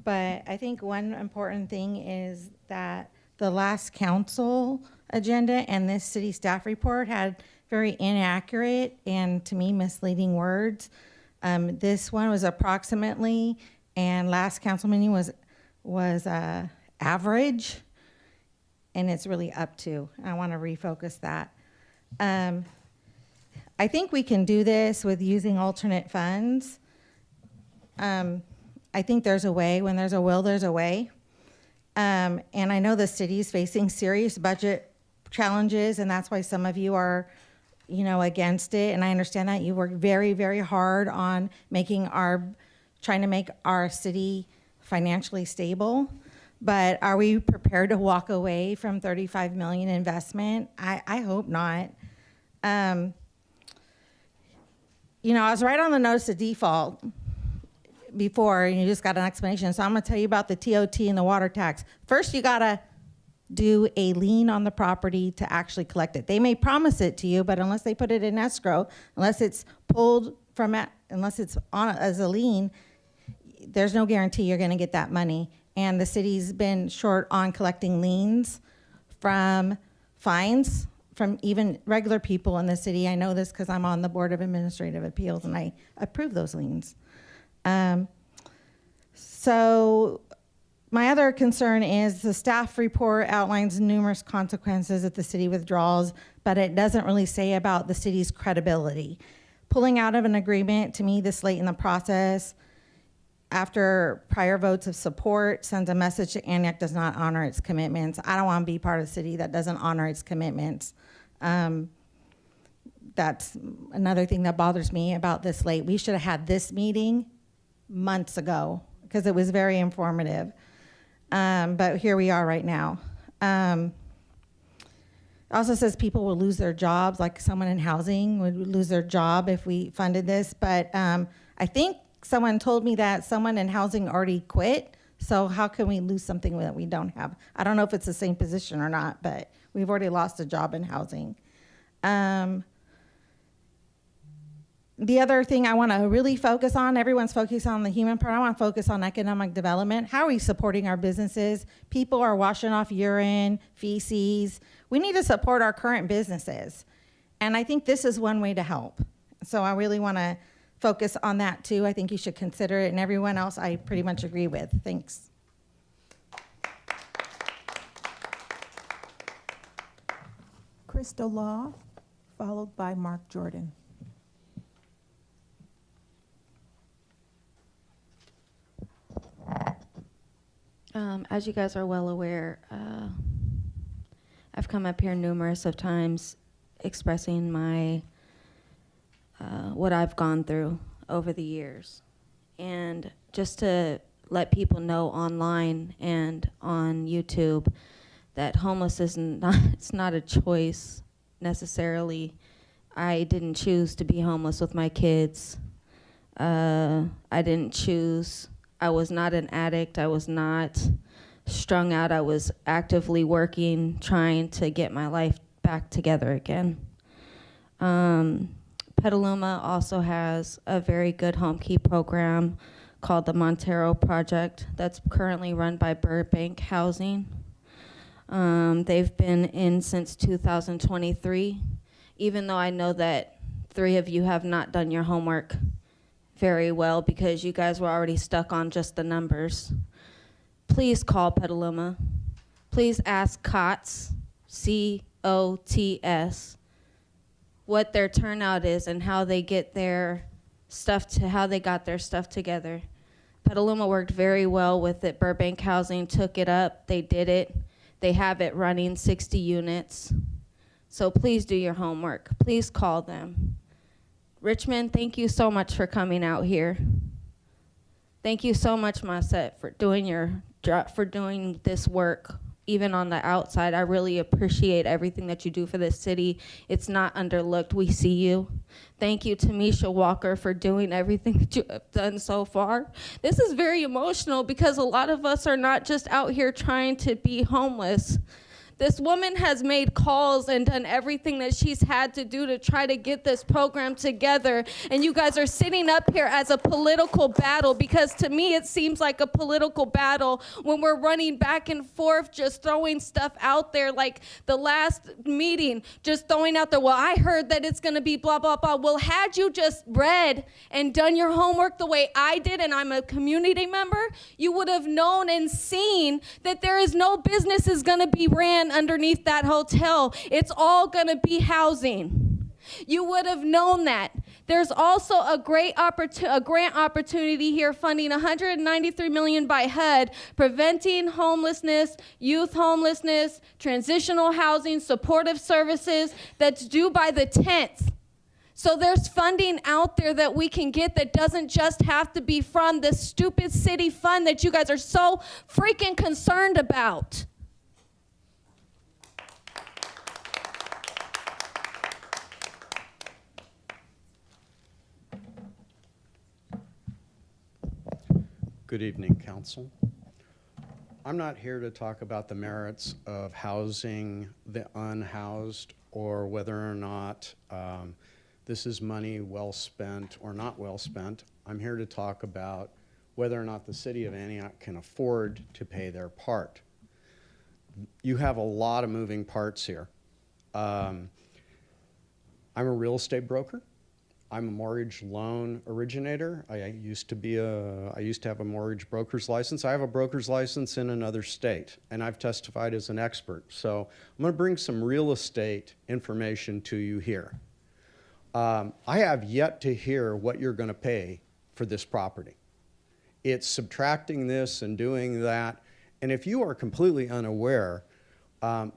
But I think one important thing is that the last council agenda and this city staff report had very inaccurate and, to me, misleading words. This one was approximately, and last council meeting was average, and it's really up to. I want to refocus that. I think we can do this with using alternate funds. I think there's a way. When there's a will, there's a way. And I know the city's facing serious budget challenges, and that's why some of you are, against it. And I understand that you work very, very hard on trying to make our city financially stable. But are we prepared to walk away from $35 million investment? I hope not. I was right on the notice of default before, and you just got an explanation. So I'm gonna tell you about the TOT and the water tax. First, you gotta do a lien on the property to actually collect it. They may promise it to you, but unless they put it in escrow, unless it's pulled from it, unless it's on as a lien, there's no guarantee you're gonna get that money. And the city's been short on collecting liens from fines from even regular people in the city. I know this because I'm on the Board of Administrative Appeals and I approve those liens. So my other concern is the staff report outlines numerous consequences if the city withdraws, but it doesn't really say about the city's credibility. Pulling out of an agreement, to me, this late in the process, after prior votes of support, sends a message to Antioch does not honor its commitments. I don't want to be part of a city that doesn't honor its commitments. That's another thing that bothers me about this late. We should have had this meeting months ago because it was very informative. But here we are right now. It also says people will lose their jobs, like someone in housing would lose their job if we funded this. But I think someone told me that someone in housing already quit. So how can we lose something that we don't have? I don't know if it's the same position or not, but we've already lost a job in housing. The other thing I want to really focus on, everyone's focused on the human part. I want to focus on economic development. How are we supporting our businesses? People are washing off urine, feces. We need to support our current businesses. And I think this is one way to help. So I really want to focus on that too. I think you should consider it, and everyone else I pretty much agree with. Thanks. Crystal Law, followed by Mark Jordan. As you guys are well aware, I've come up here numerous of times expressing my what I've gone through over the years. And just to let people know online and on YouTube that homeless is not, it's not a choice necessarily. I didn't choose to be homeless with my kids. I didn't choose. I was not an addict. I was not strung out. I was actively working, trying to get my life back together again. Petaluma also has a very good home key program called the Montero Project that's currently run by Burbank Housing. They've been in since 2023, even though I know that 3 of you have not done your homework very well because you guys were already stuck on just the numbers. Please call Petaluma. Please ask COTS, C-O-T-S, what their turnout is and how they get their stuff how they got their stuff together. Petaluma worked very well with it. Burbank Housing took it up. They did it. They have it running 60 units. So please do your homework. Please call them. Richmond, thank you so much for coming out here. Thank you so much, Maset, for doing this work, even on the outside. I really appreciate everything that you do for this city. It's not underlooked. We see you. Thank you, Tamisha Walker, for doing everything that you have done so far. This is very emotional because a lot of us are not just out here trying to be homeless. This woman has made calls and done everything that she's had to do to try to get this program together. And you guys are sitting up here as a political battle, because to me it seems like a political battle when we're running back and forth, just throwing stuff out there, like the last meeting, just throwing out there, well, I heard that it's gonna be blah, blah, blah. Well, had you just read and done your homework the way I did, and I'm a community member, you would have known and seen that there is no business is gonna be ran underneath that hotel. It's all gonna be housing. You would have known that. There's also a grant opportunity here funding $193 million by HUD, preventing homelessness, youth homelessness, transitional housing, supportive services, that's due by the 10th. So there's funding out there that we can get that doesn't just have to be from the stupid city fund that you guys are so freaking concerned about. Good evening, Council. I'm not here to talk about the merits of housing the unhoused or whether or not this is money well spent or not well spent. I'm here to talk about whether or not the city of Antioch can afford to pay their part. You have a lot of moving parts here. I'm a real estate broker. I'm a mortgage loan originator. I used to have a mortgage broker's license. I have a broker's license in another state, and I've testified as an expert. So I'm going to bring some real estate information to you here. I have yet to hear what you're going to pay for this property. It's subtracting this and doing that. And if you are completely unaware,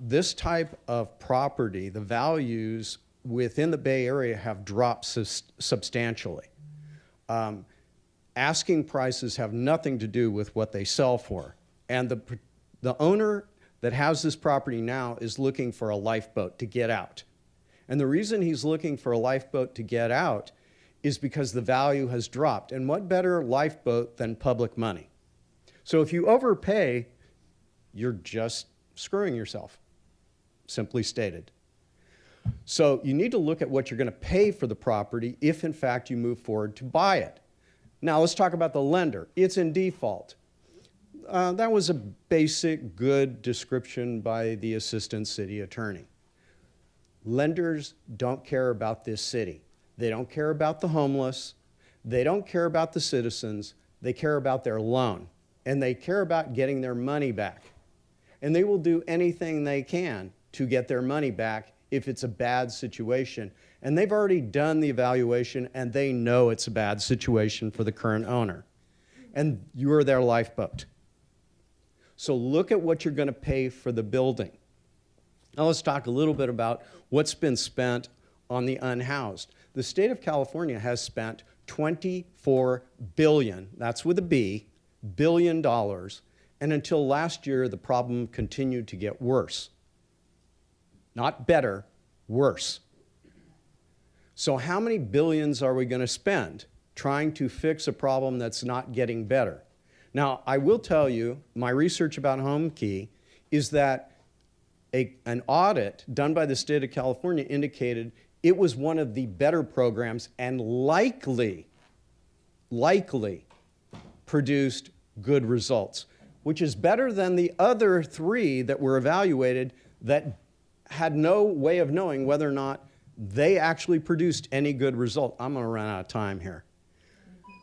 this type of property, the values within the Bay Area have dropped substantially. Asking prices have nothing to do with what they sell for. And the owner that has this property now is looking for a lifeboat to get out. And the reason he's looking for a lifeboat to get out is because the value has dropped. And what better lifeboat than public money? So if you overpay, you're just screwing yourself, simply stated. So you need to look at what you're going to pay for the property if, in fact, you move forward to buy it. Now, let's talk about the lender. It's in default. That was a basic, good description by the assistant city attorney. Lenders don't care about this city. They don't care about the homeless. They don't care about the citizens. They care about their loan. And they care about getting their money back. And they will do anything they can to get their money back if it's a bad situation. And they've already done the evaluation and they know it's a bad situation for the current owner. And you're their lifeboat. So look at what you're going to pay for the building. Now let's talk a little bit about what's been spent on the unhoused. The state of California has spent $24 billion, that's with a B, billion dollars, and until last year the problem continued to get worse. Not better, worse. So how many billions are we going to spend trying to fix a problem that's not getting better? Now, I will tell you, my research about HomeKey is that an audit done by the state of California indicated it was one of the better programs and likely produced good results, which is better than the other three that were evaluated that had no way of knowing whether or not they actually produced any good result. I'm going to run out of time here.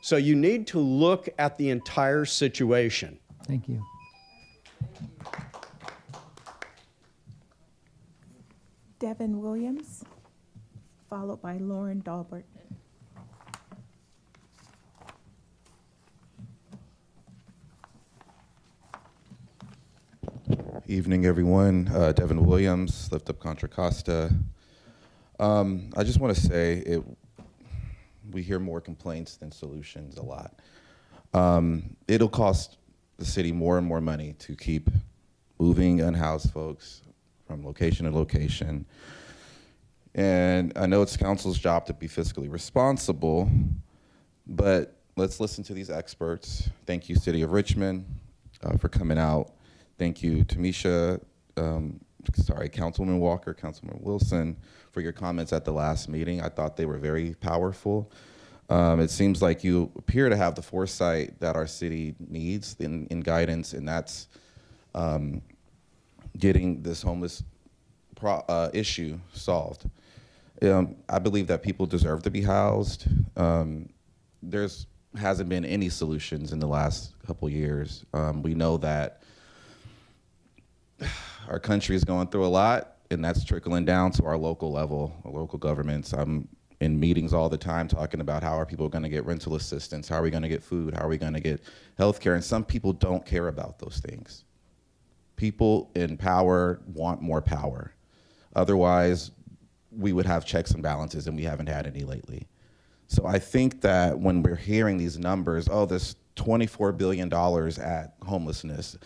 So you need to look at the entire situation. Thank you. Devin Williams, followed by Lauren Dahlberg. Evening, everyone. Devin Williams, Lift Up Contra Costa. I just want to say we hear more complaints than solutions a lot. It'll cost the city more and more money to keep moving unhoused folks from location to location. And I know it's council's job to be fiscally responsible, but let's listen to these experts. Thank you, City of Richmond, for coming out. Thank you, Tamisha, Councilman Walker, Councilman Wilson, for your comments at the last meeting. I thought they were very powerful. It seems like you appear to have the foresight that our city needs in guidance, and that's getting this homeless issue solved. I believe that people deserve to be housed. There's hasn't been any solutions in the last couple years. We know that our country is going through a lot, and that's trickling down to our local level, our local governments. I'm in meetings all the time talking about how are people going to get rental assistance, how are we going to get food, how are we going to get health care, and some people don't care about those things. People in power want more power. Otherwise, we would have checks and balances, and we haven't had any lately. So I think that when we're hearing these numbers, oh, this $24 billion at homelessness,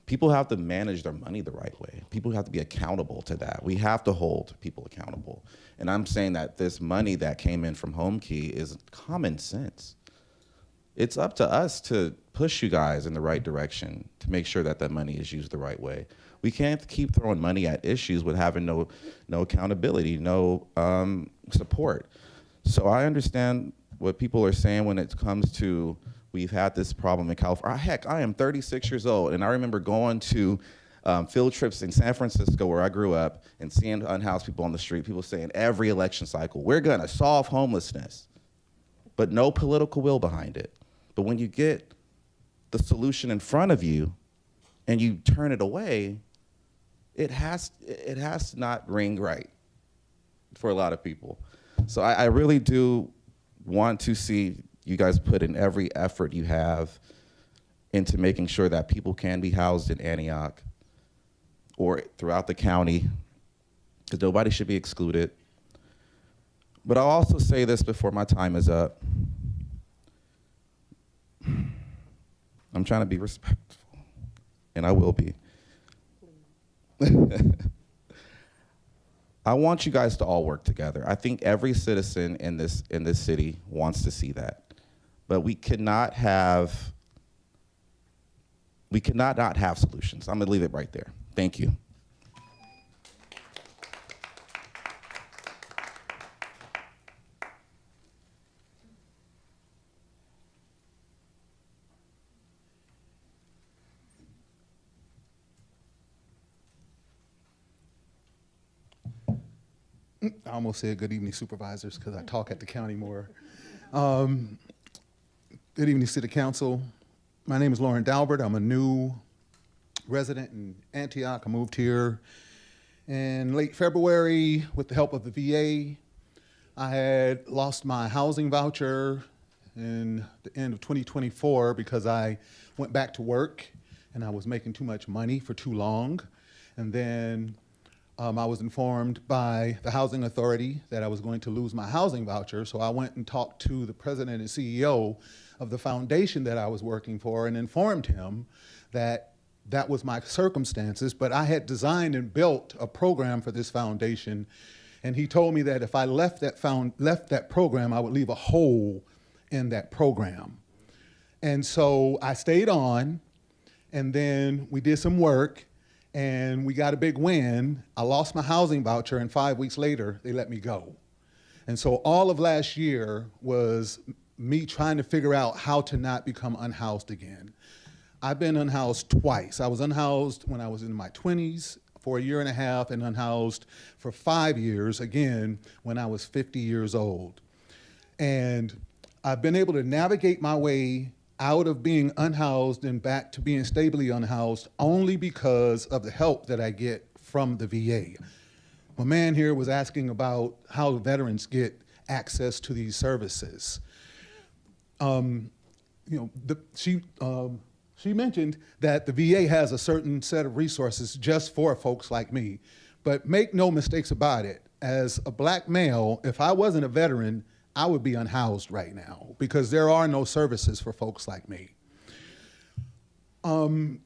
people have to manage their money the right way. People have to be accountable to that. We have to hold people accountable. And I'm saying that this money that came in from HomeKey is common sense. it's up to us to push you guys in the right direction to make sure that that money is used the right way. We can't keep throwing money at issues with having no accountability, no support. So I understand what people are saying when it comes to we've had this problem in California. Heck, I am 36 years old, and I remember going to field trips in San Francisco where I grew up and seeing unhoused people on the street, people saying every election cycle, we're gonna solve homelessness, but no political will behind it. But when you get the solution in front of you and you turn it away, it has to not ring right for a lot of people. So I really do want to see you guys put in every effort you have into making sure that people can be housed in Antioch or throughout the county, because nobody should be excluded. But I'll also say this before my time is up. I'm trying to be respectful, and I will be. I want you guys to all work together. I think every citizen in this city wants to see that. But we cannot not have solutions. I'm gonna leave it right there. Thank you. I almost said good evening, supervisors, because I talk at the county more. Good evening, City Council. My name is Lauren Dalbert. I'm a new resident in Antioch. I moved here in late February with the help of the VA. I had lost my housing voucher in the end of 2024 because I went back to work and I was making too much money for too long. And then I was informed by the housing authority that I was going to lose my housing voucher, so I went and talked to the president and CEO of the foundation that I was working for and informed him that that was my circumstances, but I had designed and built a program for this foundation, and he told me that if I left that program, I would leave a hole in that program. And so I stayed on, and then we did some work, and we got a big win. I lost my housing voucher, and 5 weeks later, they let me go. And so all of last year was me trying to figure out how to not become unhoused again. I've been unhoused twice. I was unhoused when I was in my 20s for 1.5 years, and unhoused for 5 years, again, when I was 50 years old. And I've been able to navigate my way out of being unhoused and back to being stably unhoused only because of the help that I get from the VA. My man here was asking about how veterans get access to these services. She mentioned that the VA has a certain set of resources just for folks like me, but make no mistakes about it. As a black male, if I wasn't a veteran, I would be unhoused right now because there are no services for folks like me. And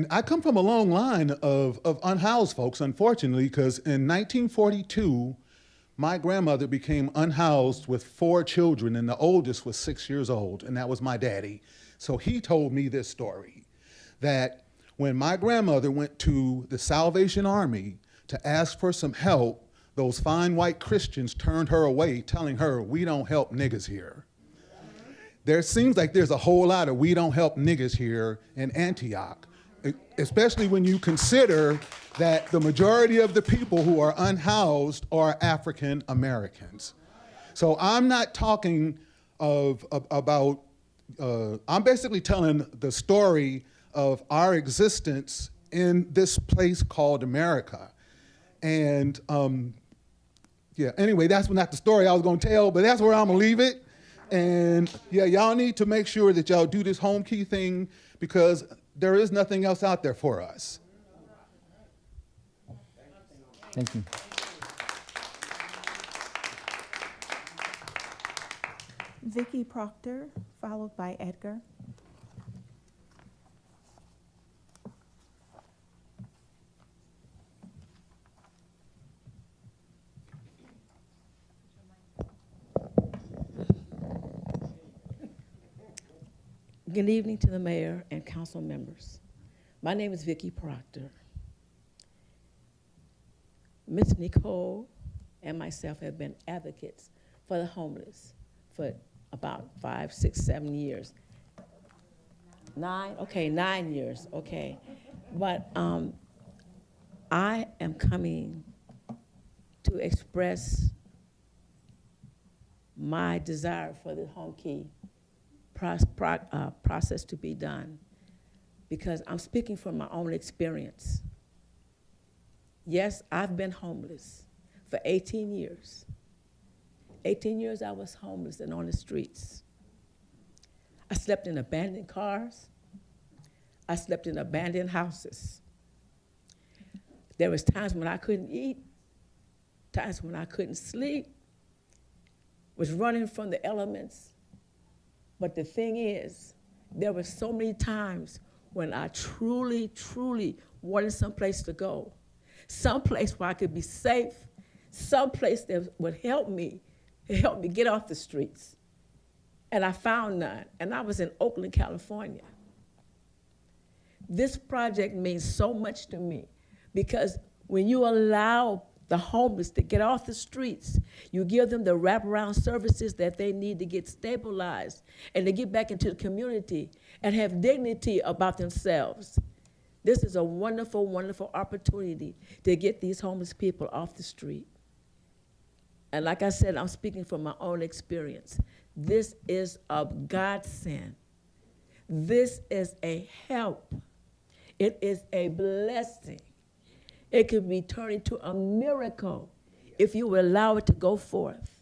I come from a long line of unhoused folks, unfortunately, because in 1942, my grandmother became unhoused with 4 children, and the oldest was 6 years old, and that was my daddy. So he told me this story, that when my grandmother went to the Salvation Army to ask for some help, those fine white Christians turned her away, telling her, "We don't help niggas here." There seems like there's a whole lot of "we don't help niggas here" in Antioch, especially when you consider that the majority of the people who are unhoused are African Americans. So I'm not talking about, I'm basically telling the story of our existence in this place called America. And yeah, anyway, that's not the story I was gonna tell, but that's where I'm gonna leave it. And yeah, y'all need to make sure that y'all do this home key thing because there is nothing else out there for us. Thank you. Vicky Proctor, followed by Edgar. Good evening to the mayor and council members. My name is Vicki Proctor. Ms. Nicole and myself have been advocates for the homeless for about 5, 6, 7 years. 9? Okay, 9 years, okay. But I am coming to express my desire for the home key process to be done, because I'm speaking from my own experience. Yes, I've been homeless for 18 years. 18 years I was homeless and on the streets. I slept in abandoned cars. I slept in abandoned houses. There was times when I couldn't eat, times when I couldn't sleep, was running from the elements. But the thing is, there were so many times when I truly, truly wanted someplace to go, someplace where I could be safe, someplace that would help me get off the streets. And I found none, and I was in Oakland, California. This project means so much to me, because when you allow the homeless to get off the streets, you give them the wraparound services that they need to get stabilized and to get back into the community and have dignity about themselves. This is a wonderful, wonderful opportunity to get these homeless people off the street. And like I said, I'm speaking from my own experience. This is a godsend. This is a help. It is a blessing. It can be turned into a miracle if you will allow it to go forth.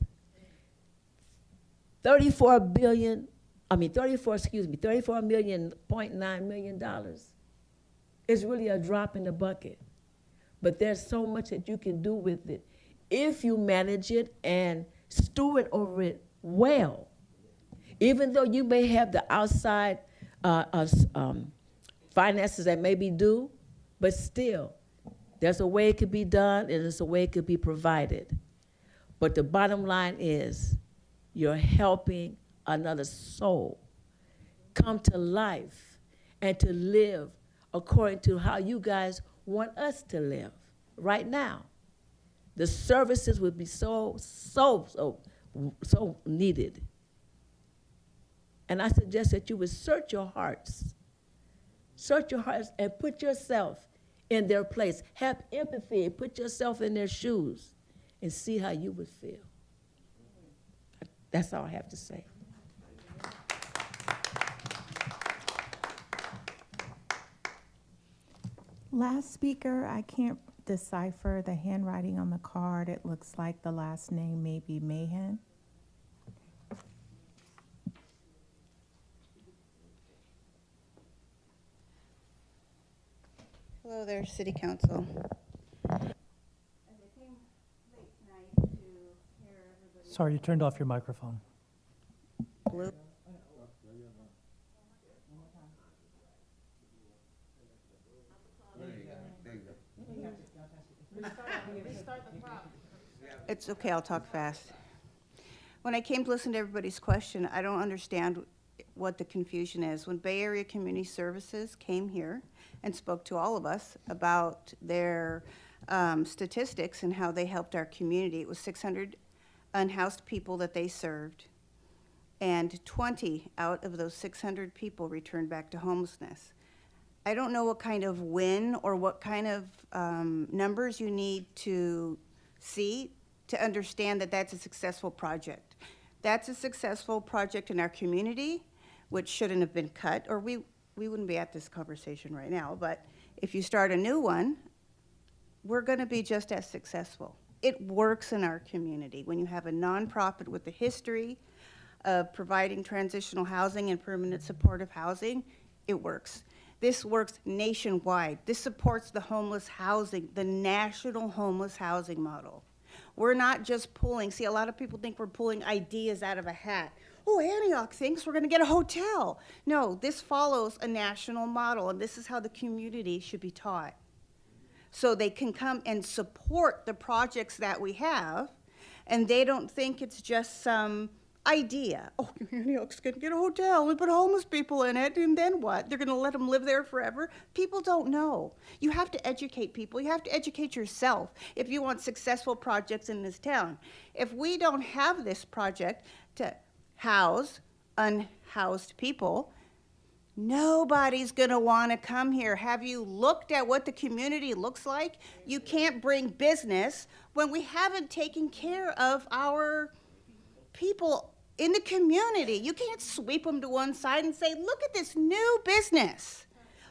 34.9 million is really a drop in the bucket. But there's so much that you can do with it if you manage it and steward over it well. Even though you may have the outside finances that may be due, but still, there's a way it could be done, and there's a way it could be provided. But the bottom line is, you're helping another soul come to life and to live according to how you guys want us to live right now. The services would be so needed. And I suggest that you would search your hearts and put yourself in their place. Have empathy and put yourself in their shoes and see how you would feel. That's all I have to say. Last speaker, I can't decipher the handwriting on the card. It looks like the last name may be Mahan. Hello there, City Council. Sorry, you turned off your microphone. Blue. It's okay, I'll talk fast. When I came to listen to everybody's question, I don't understand what the confusion is. When Bay Area Community Services came here and spoke to all of us about their statistics and how they helped our community, it was 600 unhoused people that they served, and 20 out of those 600 people returned back to homelessness. I don't know what kind of win or what kind of numbers you need to see to understand that that's a successful project. That's a successful project in our community, which shouldn't have been cut, or we wouldn't be at this conversation right now. But if you start a new one, we're going to be just as successful. It works in our community. When you have a nonprofit with a history of providing transitional housing and permanent supportive housing, it works. This works nationwide. This supports the homeless housing, the national homeless housing model. We're not just pulling, see, a lot of people think we're pulling ideas out of a hat. Oh, Antioch thinks we're going to get a hotel. No, this follows a national model, and this is how the community should be taught. So they can come and support the projects that we have, and they don't think it's just some idea. Oh, Antioch's going to get a hotel and put homeless people in it, and then what? They're going to let them live there forever? People don't know. You have to educate people. You have to educate yourself if you want successful projects in this town. If we don't have this project to house unhoused people, nobody's going to want to come here. Have you looked at what the community looks like? You can't bring business when we haven't taken care of our people in the community. You can't sweep them to one side and say, look at this new business.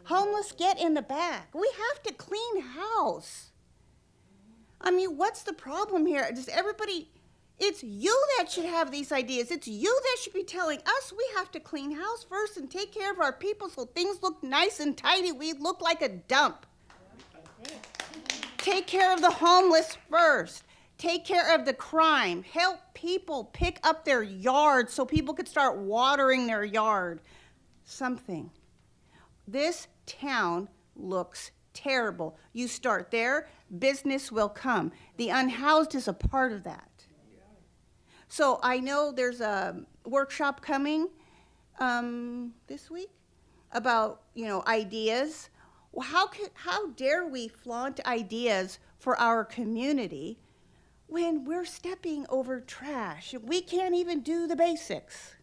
Homeless, get in the back. We have to clean house. I mean, what's the problem here? Does everybody, it's you that should have these ideas. It's you that should be telling us we have to clean house first and take care of our people so things look nice and tidy. We look like a dump. Take care of the homeless first. Take care of the crime. Help people pick up their yard so people could start watering their yard. Something. This town looks terrible. You start there, business will come. The unhoused is a part of that. So I know there's a workshop coming this week about, ideas. Well, how dare we flaunt ideas for our community when we're stepping over trash? We can't even do the basics.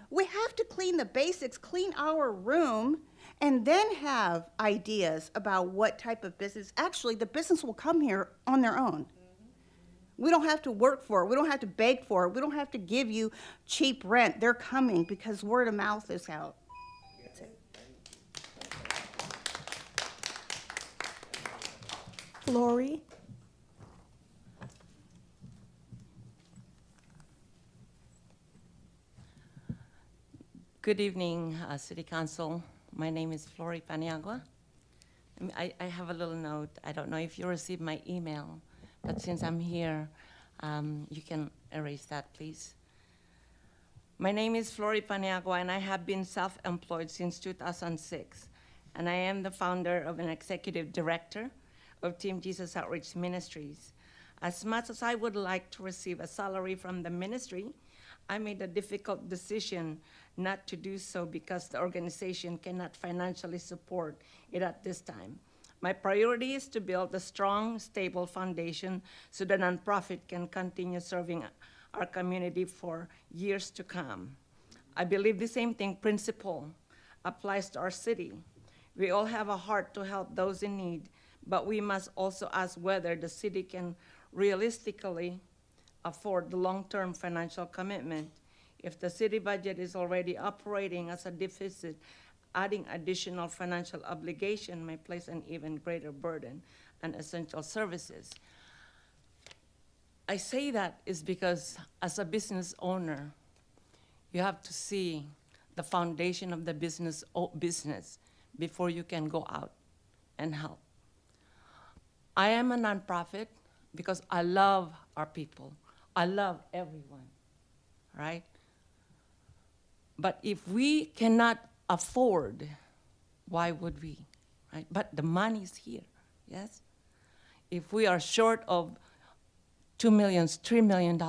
We have to clean the basics, clean our room, and then have ideas about what type of business. Actually, the business will come here on their own. We don't have to work for it. We don't have to beg for it. We don't have to give you cheap rent. They're coming because word of mouth is out. That's it. Lori? Good evening, City Council. My name is Flori Paniagua. I have a little note. I don't know if you received my email, but since I'm here, you can erase that, please. My name is Flori Paniagua, and I have been self-employed since 2006. And I am the founder of an executive director of Team Jesus Outreach Ministries. As much as I would like to receive a salary from the ministry, I made a difficult decision not to do so because the organization cannot financially support it at this time. My priority is to build a strong, stable foundation so the nonprofit can continue serving our community for years to come. I believe the same principle applies to our city. We all have a heart to help those in need, but we must also ask whether the city can realistically afford the long-term financial commitment. If the city budget is already operating as a deficit, adding additional financial obligation may place an even greater burden on essential services. I say that is because as a business owner, you have to see the foundation of the business before you can go out and help. I am a nonprofit because I love our people. I love everyone, right? But if we cannot afford, why would we, right? But the money's here, yes? If we are short of $2 million, $3 million,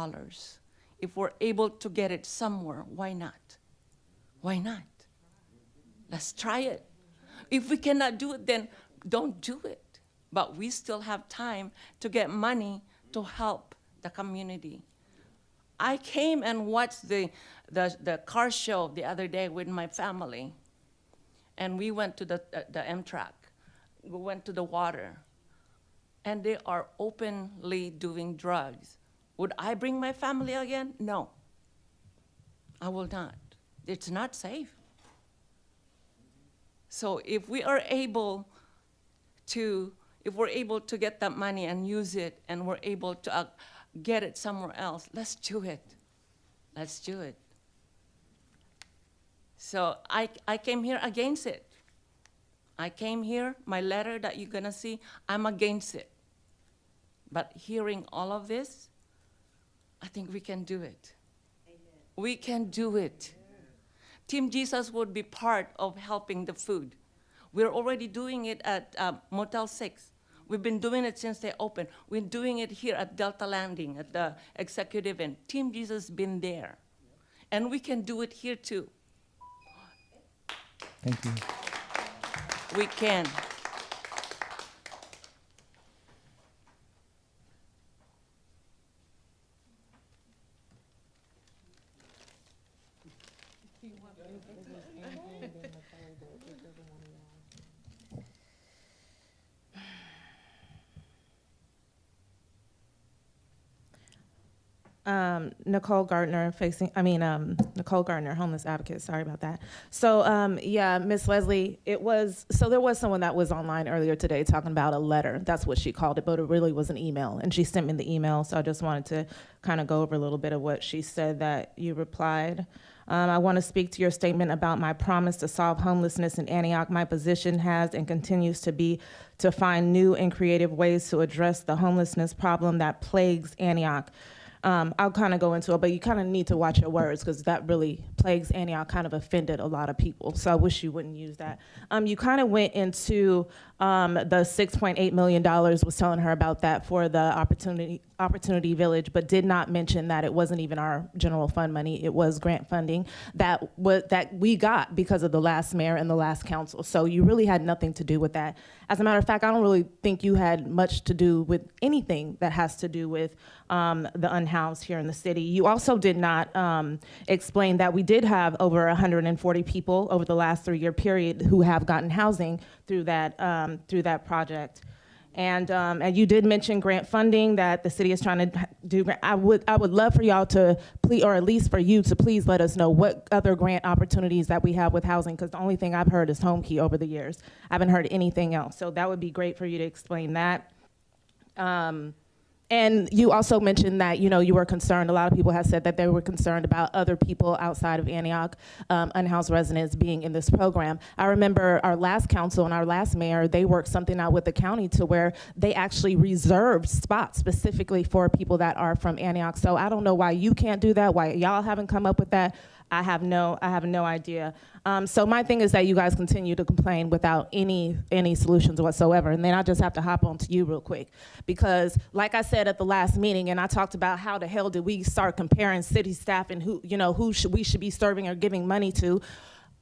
if we're able to get it somewhere, why not? Why not? Let's try it. If we cannot do it, then don't do it. But we still have time to get money to help the community. I came and watched the car show the other day with my family, and we went to the Amtrak. We went to the water, and they are openly doing drugs. Would I bring my family again? No, I will not. It's not safe. So if we are able to, get that money and use it, and we're able to get it somewhere else, let's do it. Let's do it. So I came here against it. I came here, my letter that you're gonna see, I'm against it. But hearing all of this, I think we can do it. Amen. We can do it. Team Jesus would be part of helping the food. We're already doing it at Motel 6. We've been doing it since they opened. We're doing it here at Delta Landing, at the executive end. Team Jesus has been there. And we can do it here too. Thank you. We can. Nicole Gardner, Nicole Gardner, homeless advocate. Sorry about that. So, yeah, Miss Leslie, there was someone that was online earlier today talking about a letter. That's what she called it, but it really was an email. And she sent me the email, so I just wanted to kind of go over a little bit of what she said that you replied. I want to speak to your statement about my promise to solve homelessness in Antioch. My position has and continues to be to find new and creative ways to address the homelessness problem that plagues Antioch. I'll kind of go into it, but you kind of need to watch your words because that really plagues Antioch, kind of offended a lot of people. So I wish you wouldn't use that. You kind of went into the $6.8 million, was telling her about that for the Opportunity Village, but did not mention that it wasn't even our general fund money. It was grant funding that we got because of the last mayor and the last council. So you really had nothing to do with that. As a matter of fact, I don't really think you had much to do with anything that has to do with the unhoused here in the city. You also did not explain that we did have over 140 people over the last 3-year period who have gotten housing through that project. And you did mention grant funding that the city is trying to do. I would love for y'all to please, or at least for you to please let us know what other grant opportunities that we have with housing, because the only thing I've heard is Home Key over the years. I haven't heard anything else. So that would be great for you to explain that. And you also mentioned that, you were concerned, a lot of people have said that they were concerned about other people outside of Antioch, unhoused residents being in this program. I remember our last council and our last mayor, they worked something out with the county to where they actually reserved spots specifically for people that are from Antioch. So I don't know why you can't do that, why y'all haven't come up with that. I have no idea. So my thing is that you guys continue to complain without any solutions whatsoever. And then I just have to hop on to you real quick. Because like I said at the last meeting, and I talked about how the hell did we start comparing city staff and who we should be serving or giving money to.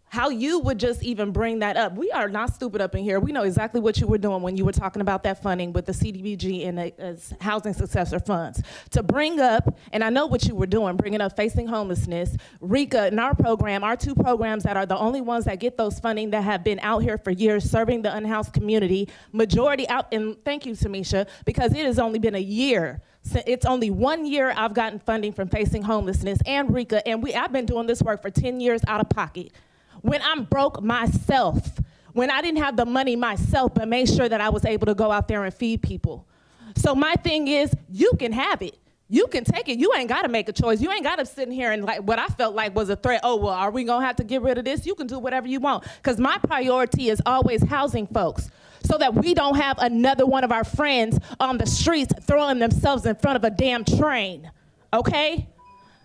How you would just even bring that up. We are not stupid up in here. We know exactly what you were doing when you were talking about that funding with the CDBG and the housing successor funds. To bring up, and I know what you were doing, bringing up facing homelessness, RICA and our program, our 2 programs that are the only ones that get those funding that have been out here for years serving the unhoused community, majority out, and thank you, Tamisha, because it has only been a year. It's only 1 year I've gotten funding from Facing Homelessness and RICA, and I've been doing this work for 10 years out of pocket. When I'm broke myself, when I didn't have the money myself, but made sure that I was able to go out there and feed people. So my thing is, you can have it. You can take it. You ain't got to make a choice. You ain't got to sit in here and like what I felt like was a threat. Oh, well, are we going to have to get rid of this? You can do whatever you want. Because my priority is always housing folks so that we don't have another one of our friends on the streets throwing themselves in front of a damn train. Okay?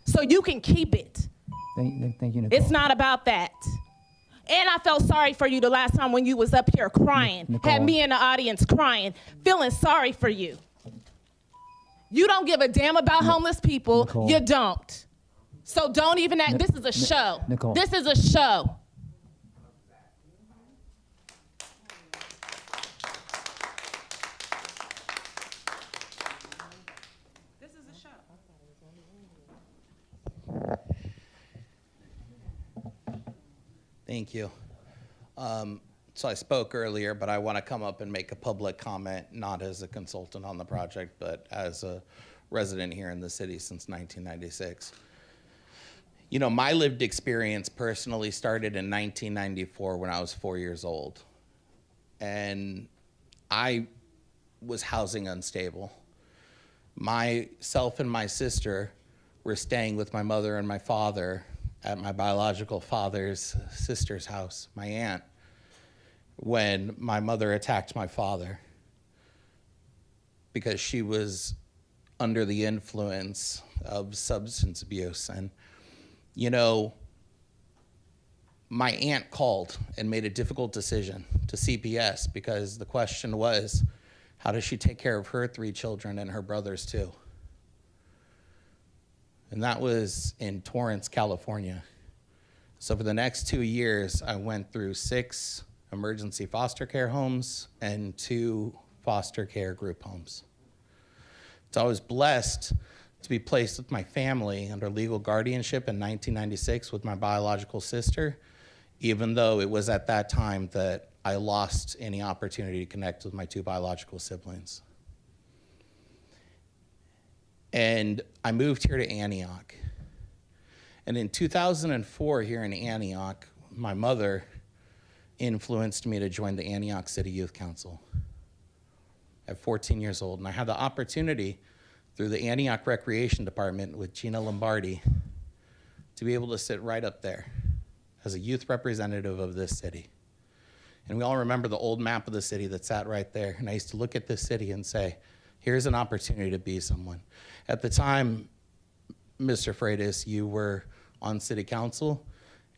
So you can keep it. Thank you, Nicole. It's not about that. And I felt sorry for you the last time when you was up here crying. Nicole. Had me in the audience crying, feeling sorry for you. You don't give a damn about homeless people. Nicole. You don't. So don't even act. This is a show. Nicole. This is a show. This is a show. Thank you. So I spoke earlier, but I want to come up and make a public comment, not as a consultant on the project, but as a resident here in the city since 1996. My lived experience personally started in 1994 when I was 4 years old. And I was housing unstable. Myself and my sister were staying with my mother and my father at my biological father's sister's house, my aunt, when my mother attacked my father because she was under the influence of substance abuse. And, my aunt called and made a difficult decision to CPS because the question was, How does she take care of her 3 children and her brothers too? And that was in Torrance, California. So for the next 2 years, I went through 6 emergency foster care homes and 2 foster care group homes. So I was blessed to be placed with my family under legal guardianship in 1996 with my biological sister, even though it was at that time that I lost any opportunity to connect with my 2 biological siblings. And I moved here to Antioch. And in 2004, here in Antioch, my mother influenced me to join the Antioch City Youth Council at 14 years old. And I had the opportunity through the Antioch Recreation Department with Gina Lombardi to be able to sit right up there as a youth representative of this city. And we all remember the old map of the city that sat right there. And I used to look at this city and say, here's an opportunity to be someone. At the time, Mr. Freitas, you were on city council.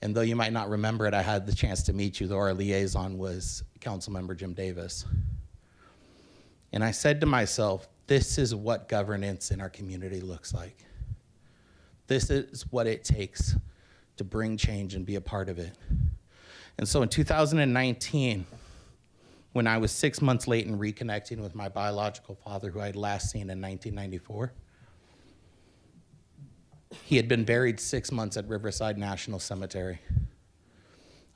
And though you might not remember it, I had the chance to meet you, though our liaison was Councilmember Jim Davis. And I said to myself, this is what governance in our community looks like. This is what it takes to bring change and be a part of it. And so in 2019, when I was 6 months late in reconnecting with my biological father, who I had last seen in 1994, he had been buried 6 months at Riverside National Cemetery.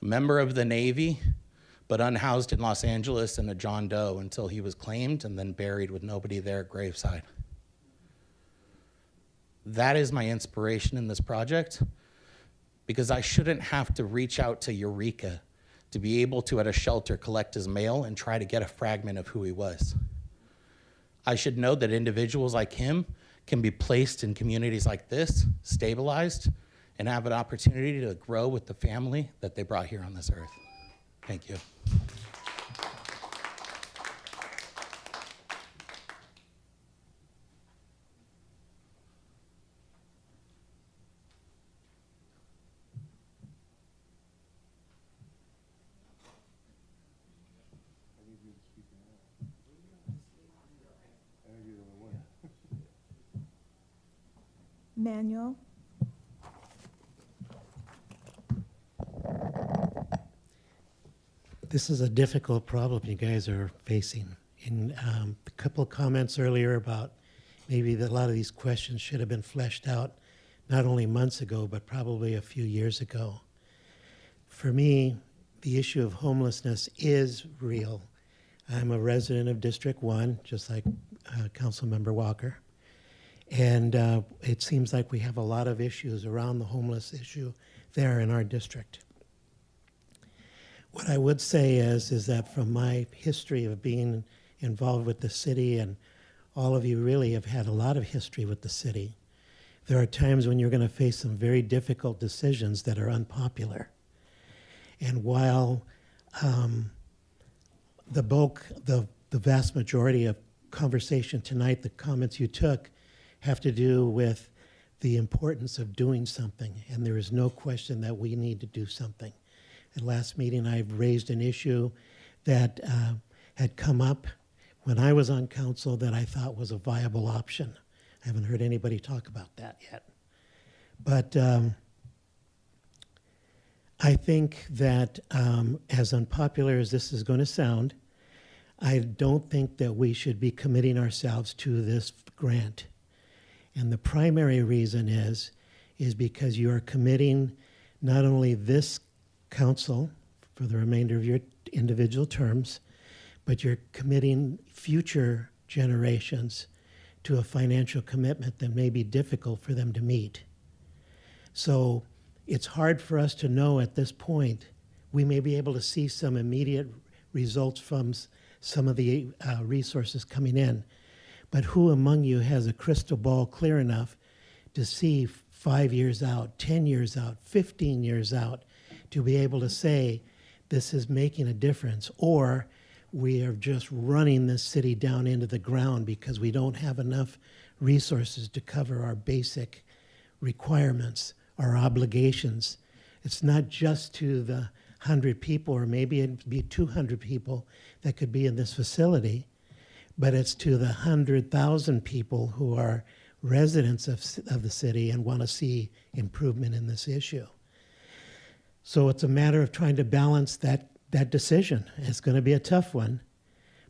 A member of the Navy, but unhoused in Los Angeles in a John Doe until he was claimed and then buried with nobody there at graveside. That is my inspiration in this project, because I shouldn't have to reach out to Eureka to be able to, at a shelter, collect his mail and try to get a fragment of who he was. I should know that individuals like him can be placed in communities like this, stabilized, and have an opportunity to grow with the family that they brought here on this earth. Thank you. Manuel? This is a difficult problem you guys are facing. In a couple of comments earlier about maybe that a lot of these questions should have been fleshed out not only months ago, but probably a few years ago. For me, the issue of homelessness is real. I'm a resident of District 1, just like Councilmember Walker. And it seems like we have a lot of issues around the homeless issue there in our district. What I would say is that from my history of being involved with the city, and all of you really have had a lot of history with the city, there are times when you're going to face some very difficult decisions that are unpopular. And while the vast majority of conversation tonight, the comments you took, have to do with the importance of doing something, and there is no question that we need to do something. At last meeting, I raised an issue that had come up when I was on council that I thought was a viable option. I haven't heard anybody talk about that yet. But I think that as unpopular as this is going to sound, I don't think that we should be committing ourselves to this grant. And the primary reason is because you are committing not only this council for the remainder of your individual terms, but you're committing future generations to a financial commitment that may be difficult for them to meet. So it's hard for us to know at this point. We may be able to see some immediate results from some of the resources coming in. But who among you has a crystal ball clear enough to see 5 years out, 10 years out, 15 years out, to be able to say this is making a difference, or we are just running this city down into the ground because we don't have enough resources to cover our basic requirements, our obligations. It's not just to the 100 people, or maybe it'd be 200 people that could be in this facility, but it's to the 100,000 people who are residents of the city and want to see improvement in this issue. So it's a matter of trying to balance that decision. It's going to be a tough one,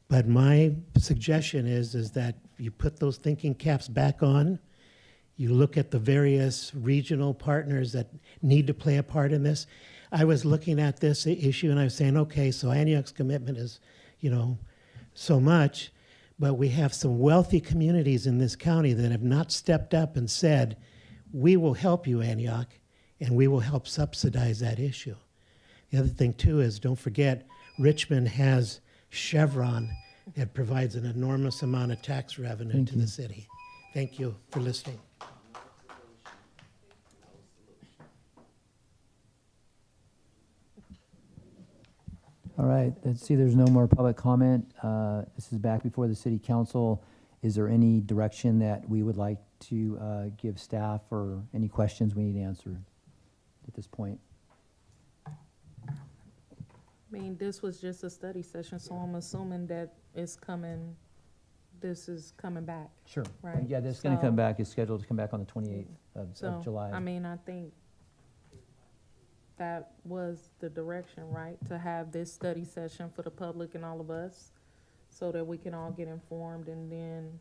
but my suggestion is that you put those thinking caps back on. You look at the various regional partners that need to play a part in this. I was looking at this issue and I was saying, okay, so Antioch's commitment is, so much, but we have some wealthy communities in this county that have not stepped up and said, we will help you, Antioch, and we will help subsidize that issue. The other thing too is, don't forget, Richmond has Chevron that provides an enormous amount of tax revenue to the city. Thank you for listening. All right, let's see, there's no more public comment. This is back before the city council. Is there any direction that we would like to give staff or any questions we need answered at this point? I mean, this was just a study session, so I'm assuming that this is coming back. Sure. Right? Yeah, this is going to come back, is scheduled to come back on the 28th of July. I mean, I think that was the direction, right? To have this study session for the public and all of us so that we can all get informed, and then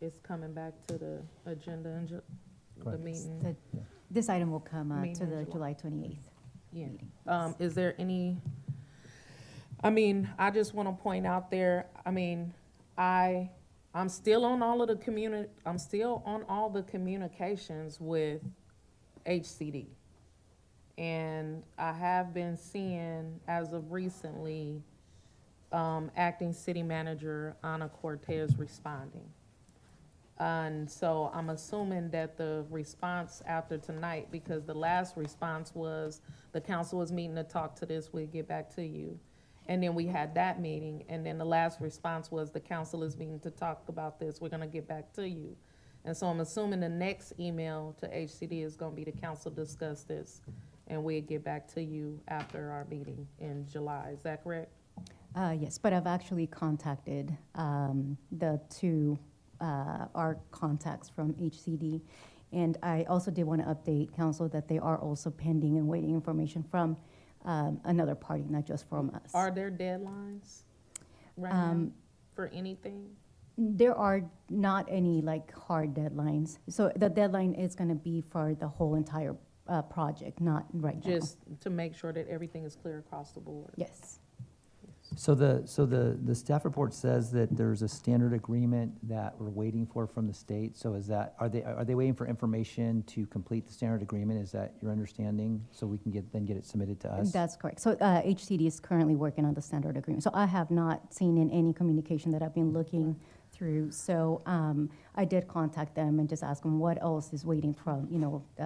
it's coming back to the agenda and the meeting. This item will come Meeting to in the July. July 28th Yeah. meeting. Is there any, I mean, I just want to point out there, I mean, I'm still on all of the I'm still on all the communications with HCD. And I have been seeing, as of recently, acting city manager Ana Cortez responding. And so I'm assuming that the response after tonight, because the last response was the council was meeting to talk to this, we'll get back to you. And then we had that meeting, and then the last response was the council is meeting to talk about this, we're gonna get back to you. And so I'm assuming the next email to HCD is gonna be the council discuss this, and we'll get back to you after our meeting in July, is that correct? Yes, but I've actually contacted the two our contacts from HCD, and I also did want to update council that they are also pending and waiting information from another party, not just from us. Are there deadlines right now for anything? There are not any hard deadlines. So the deadline is going to be for the whole entire project, not right now. Just to make sure that everything is clear across the board? Yes. So the staff report says that there's a standard agreement that we're waiting for from the state. So is that, are they waiting for information to complete the standard agreement? Is that your understanding? So we can get it submitted to us? That's correct. So HCD is currently working on the standard agreement. So I have not seen in any communication that I've been looking through. So I did contact them and just ask them what else is waiting from,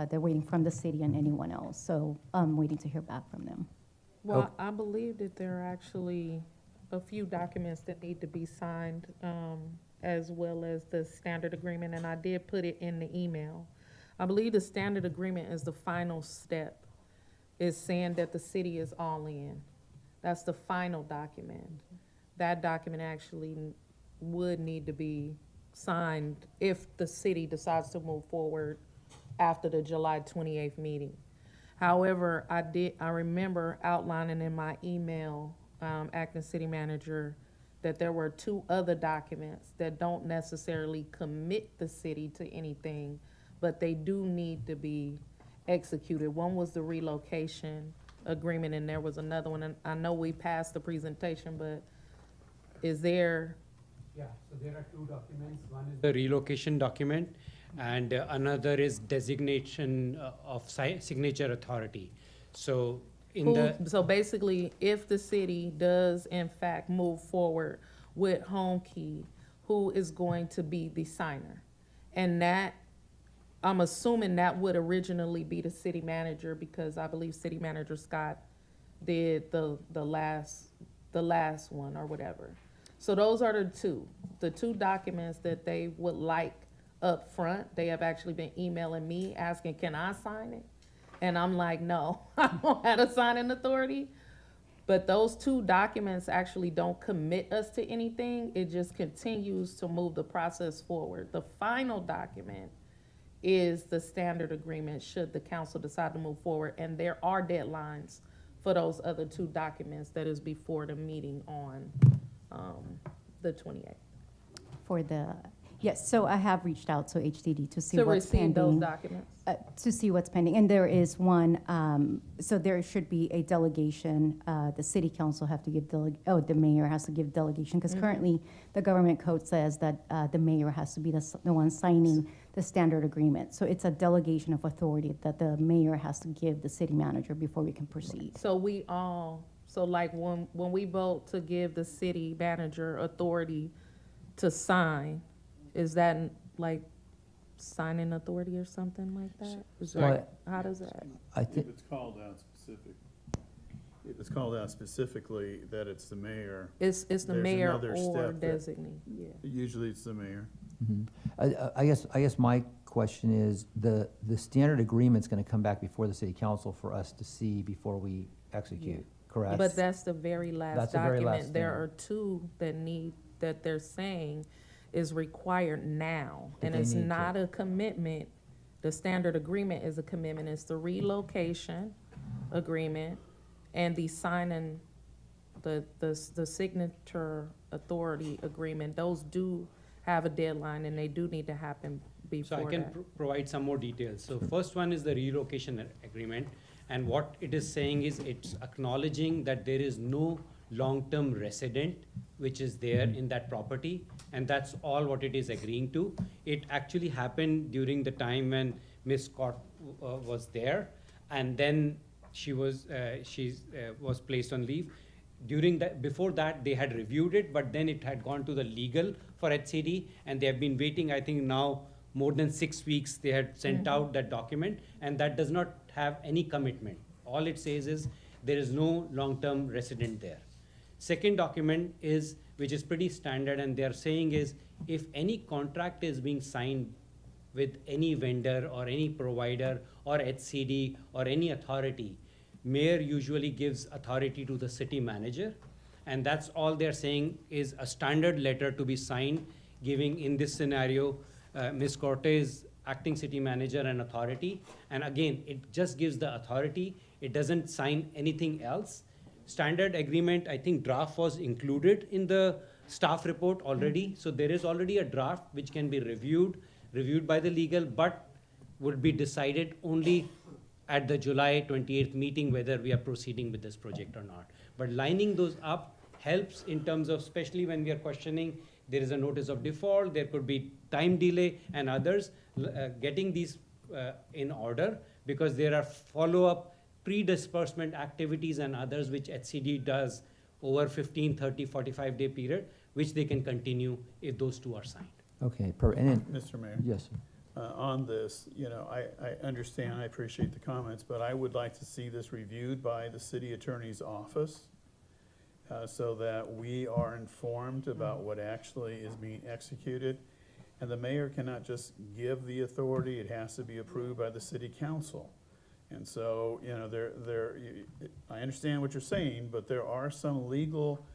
they're waiting from the city and anyone else. So I'm waiting to hear back from them. Well, I believe that there are actually a few documents that need to be signed, as well as the standard agreement, and I did put it in the email. I believe the standard agreement is the final step. It's saying that the city is all in. That's the final document. That document actually would need to be signed if the city decides to move forward after the July 28th meeting. However, I remember outlining in my email, acting city manager, that there were two other documents that don't necessarily commit the city to anything, but they do need to be executed. One was the relocation agreement, and there was another one. And I know we passed the presentation, but is there? Yeah, so there are two documents. One is the relocation document, and another is designation of signature authority. So So basically, if the city does in fact move forward with Home Key, who is going to be the signer? And that, I'm assuming that would originally be the city manager, because I believe City Manager Scott did the last one or whatever. So those are the two documents that they would like up front. They have actually been emailing me asking, can I sign it? And I'm like, no, I don't have a signing authority. But those two documents actually don't commit us to anything. It just continues to move the process forward. The final document is the standard agreement should the council decide to move forward. And there are deadlines for those other two documents that is before the meeting on the 28th. For the, yes, so I have reached out to HDD to see To what's receive those pending. documents. To see what's pending, and there is one, so there should be a delegation, the city council have to give the mayor has to give delegation, because currently the government code says that the mayor has to be the one signing the standard agreement. So it's a delegation of authority that the mayor has to give the city manager before we can proceed. So we all, so like when we vote to give the city manager authority to sign, is that like signing authority or something like that? Is that, how does that? I If think, it's called out specific, if it's called out specifically that it's the mayor. It's the there's mayor another or step that- designee, yeah. Usually it's the mayor. I guess my question is, the standard agreement's gonna come back before the city council for us to see before we execute, correct? But that's the very last That's the very document. last There thing. are two that they're saying is required now. That And they it's need to. not a commitment. The standard agreement is a commitment. It's the relocation agreement and the signing, the signature authority agreement. Those do have a deadline and they do need to happen So before I can that. provide some more details. So first one is the relocation agreement. And what it is saying is it's acknowledging that there is no long-term resident which is there in that property. And that's all what it is agreeing to. It actually happened during the time when Ms. Scott was there. And then she was placed on leave. Before that, they had reviewed it, but then it had gone to the legal for HCD, and they have been waiting, I think now, more than 6 weeks. They had sent out that document, and that does not have any commitment. All it says is there is no long-term resident there. Second document is, which is pretty standard, and they're saying is, if any contract is being signed with any vendor or any provider or HCD or any authority, mayor usually gives authority to the city manager. And that's all they're saying is a standard letter to be signed, giving, in this scenario, Ms. Cortez, acting city manager, and authority. And again, it just gives the authority. It doesn't sign anything else. Standard agreement, I think draft was included in the staff report already. So there is already a draft which can be reviewed by the legal, but would be decided only at the July 28th meeting whether we are proceeding with this project or not. But lining those up helps in terms of, especially when we are questioning, there is a notice of default, there could be time delay and others, getting these in order, because there are follow-up pre-disbursement activities and others which HCD does over 15, 30, 45-day period, which they can continue if those two are signed. okay, and then, Mr. Mayor? yes, On this, I understand, I appreciate the comments, but I would like to see this reviewed by the city attorney's office so that we are informed about what actually is being executed. And the mayor cannot just give the authority, it has to be approved by the city council. And so, I understand what you're saying, but there are some legal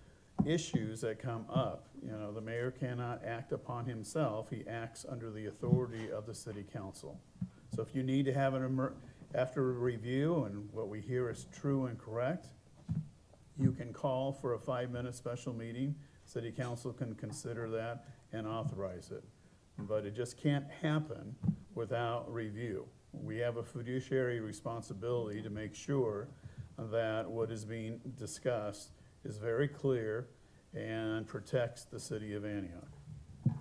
issues that come up. The mayor cannot act upon himself, he acts under the authority of the city council. So if you need to have after a review and what we hear is true and correct, you can call for a 5-minute special meeting. City council can consider that and authorize it. But it just can't happen without review. We have a fiduciary responsibility to make sure that what is being discussed is very clear and protects the city of Antioch.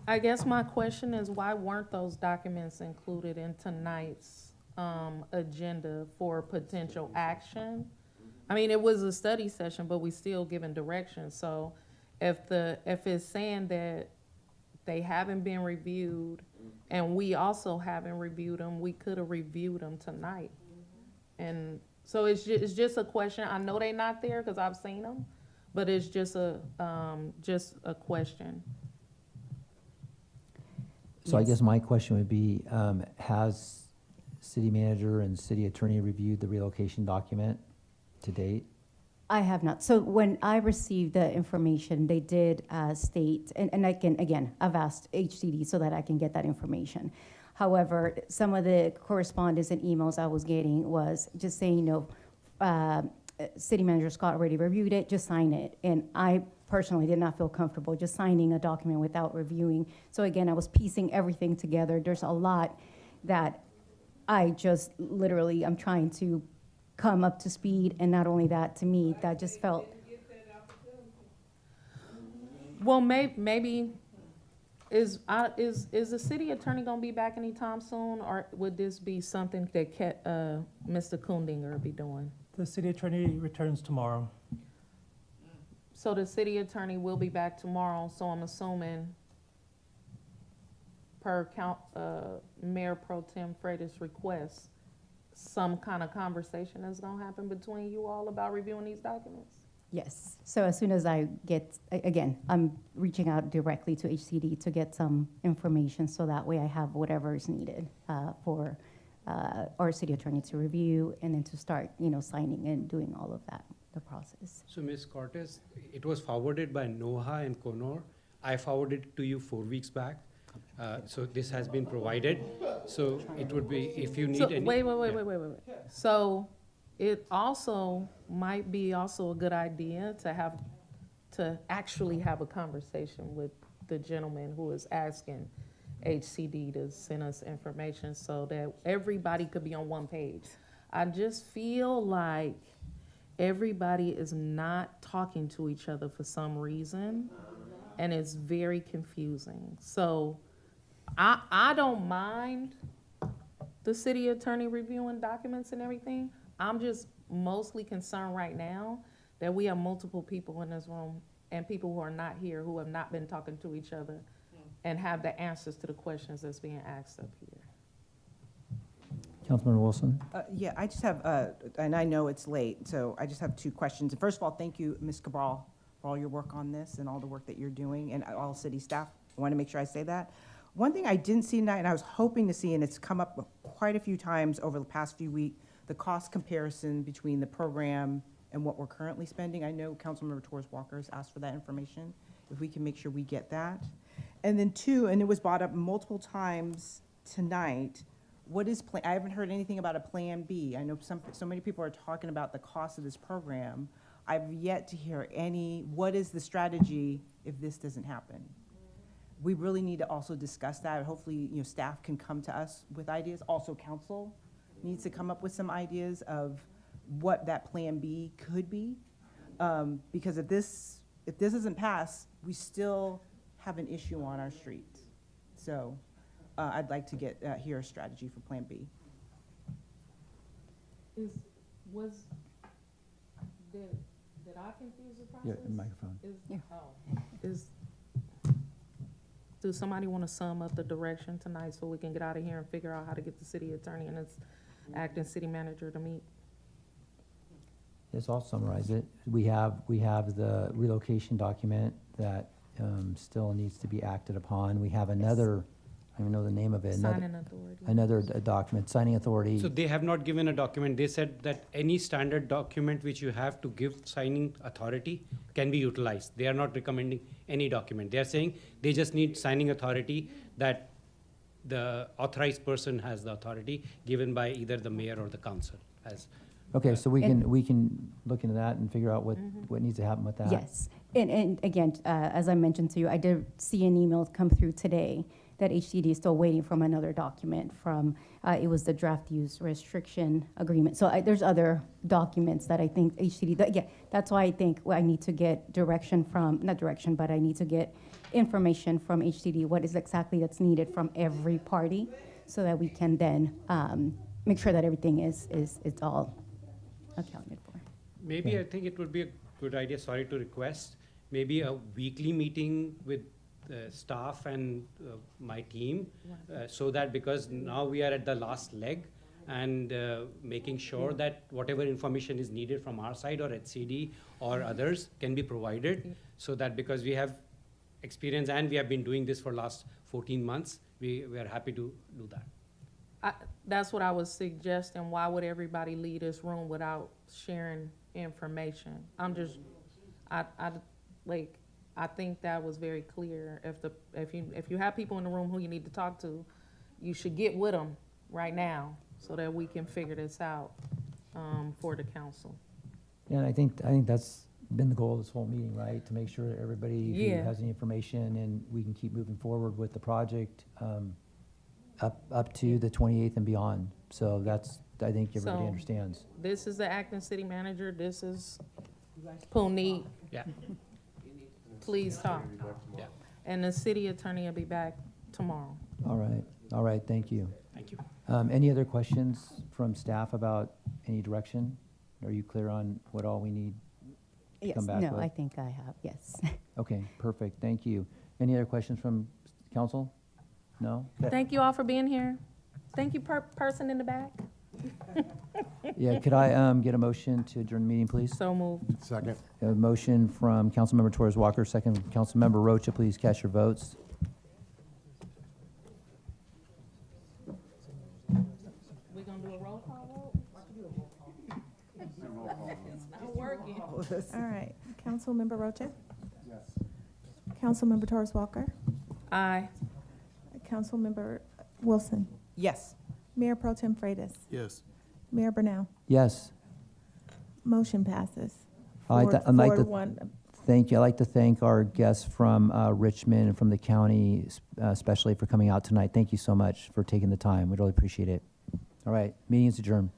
I guess my question is, why weren't those documents included in tonight's agenda for potential action? I mean, it was a study session, but we still given direction. So if it's saying that they haven't been reviewed and we also haven't reviewed them, we could have reviewed them tonight. And so it's just a question. I know they're not there because I've seen them, but it's just a question. so I guess my question would be, has city manager and city attorney reviewed the relocation document to date? I have not. So when I received the information, they did state, and I can, again, I've asked HCD so that I can get that information. However, some of the correspondence and emails I was getting was just saying, City Manager Scott already reviewed it, just sign it. And I personally did not feel comfortable just signing a document without reviewing. So again, I was piecing everything together. There's a lot that I just literally, I'm trying to come up to speed, and not only that, to me, that just felt. Well, maybe is the city attorney gonna be back anytime soon, or would this be something that Mr. Kundinger be doing? The city attorney returns tomorrow. So the city attorney will be back tomorrow, so I'm assuming per Mayor Pro Tem Freitas' request, some kind of conversation is gonna happen between you all about reviewing these documents? Yes. So as soon as I get, again, I'm reaching out directly to HCD to get some information, so that way I have whatever is needed for our city attorney to review, and then to start, signing and doing all of that, the process. So Ms. Cortez, it was forwarded by Noha and Conor. I forwarded it to you 4 weeks back. So this has been provided. So it would be, if you need any. Wait. So it also might be also a good idea to actually have a conversation with the gentleman who is asking HCD to send us information, so that everybody could be on one page. I just feel like everybody is not talking to each other for some reason, and it's very confusing. So I don't mind the city attorney reviewing documents and everything. I'm just mostly concerned right now that we have multiple people in this room and people who are not here, who have not been talking to each other and have the answers to the questions that's being asked up here. Councilmember Wilson? Yeah, I just have, and I know it's late, so I just have 2 questions. First of all, thank you, Ms. Cabral, for all your work on this and all the work that you're doing, and all city staff. I want to make sure I say that. One thing I didn't see tonight, and I was hoping to see, and it's come up quite a few times over the past few weeks, the cost comparison between the program and what we're currently spending. I know Councilmember Torres Walker has asked for that information, if we can make sure we get that. And then 2, and it was brought up multiple times tonight, I haven't heard anything about a plan B. I know so many people are talking about the cost of this program. I've yet to hear what is the strategy if this doesn't happen? We really need to also discuss that. Hopefully, staff can come to us with ideas. Also, council needs to come up with some ideas of what that plan B could be. Because if this doesn't pass, we still have an issue on our streets. So I'd like to hear a strategy for plan B. Did I confuse the process? Yeah, microphone. Does somebody want to sum up the direction tonight so we can get out of here and figure out how to get the city attorney and its acting city manager to meet? Yes, I'll summarize it. We have the relocation document that still needs to be acted upon. We have another, I don't even know the name of it. Signing authority. Another document, signing authority. So they have not given a document. They said that any standard document which you have to give signing authority can be utilized. They are not recommending any document. They are saying they just need signing authority, that the authorized person has the authority given by either the mayor or the council. Okay, so we can look into that and figure out what needs to happen with that. Yes, and again, as I mentioned to you, I did see an email come through today that HCD is still waiting from another document from, it was the draft use restriction agreement. So there's other documents that I think HCD, that's why I think I need to get direction from, not direction, but I need to get information from HCD, what is exactly that's needed from every party, so that we can then make sure that everything is all accounted for. Maybe I think it would be a good idea, sorry to request, maybe a weekly meeting with staff and my team, so that, because now we are at the last leg, and making sure that whatever information is needed from our side or HCD or others can be provided, so that, because we have experience and we have been doing this for last 14 months, we are happy to do that. That's what I was suggesting. Why would everybody leave this room without sharing information. I think that was very clear. If you have people in the room who you need to talk to, you should get with them right now so that we can figure this out, for the council. Yeah, and I think that's been the goal of this whole meeting, right? To make sure that everybody Yeah. who has any information and we can keep moving forward with the project, up to the 28th and beyond. So that's, I think everybody So, understands. This is the acting city manager, this is Puneet. Yeah. Please talk. Yeah. And the city attorney will be back tomorrow. All right, thank you. Thank you. Any other questions from staff about any direction? Are you clear on what all we need to Yes, come back with? no, I think I have, yes. Okay, perfect, thank you. Any other questions from council? No? Thank you all for being here. Thank you, person in the back. Yeah, could I get a motion to adjourn the meeting, please? So moved. Second. A motion from Councilmember Torres Walker, second from Councilmember Rocha. Please cast your votes. We gonna do a roll call vote? It's not working. All right, Councilmember Rocha? Yes. Councilmember Torres Walker? Aye. Councilmember Wilson? Yes. Mayor Pro Tem Freitas? Yes. Mayor Burnell? Yes. Motion passes. I'd Four like to to one. thank you. I'd like to thank our guests from Richmond and from the county, especially for coming out tonight. Thank you so much for taking the time. We really appreciate it. All right, meeting is adjourned.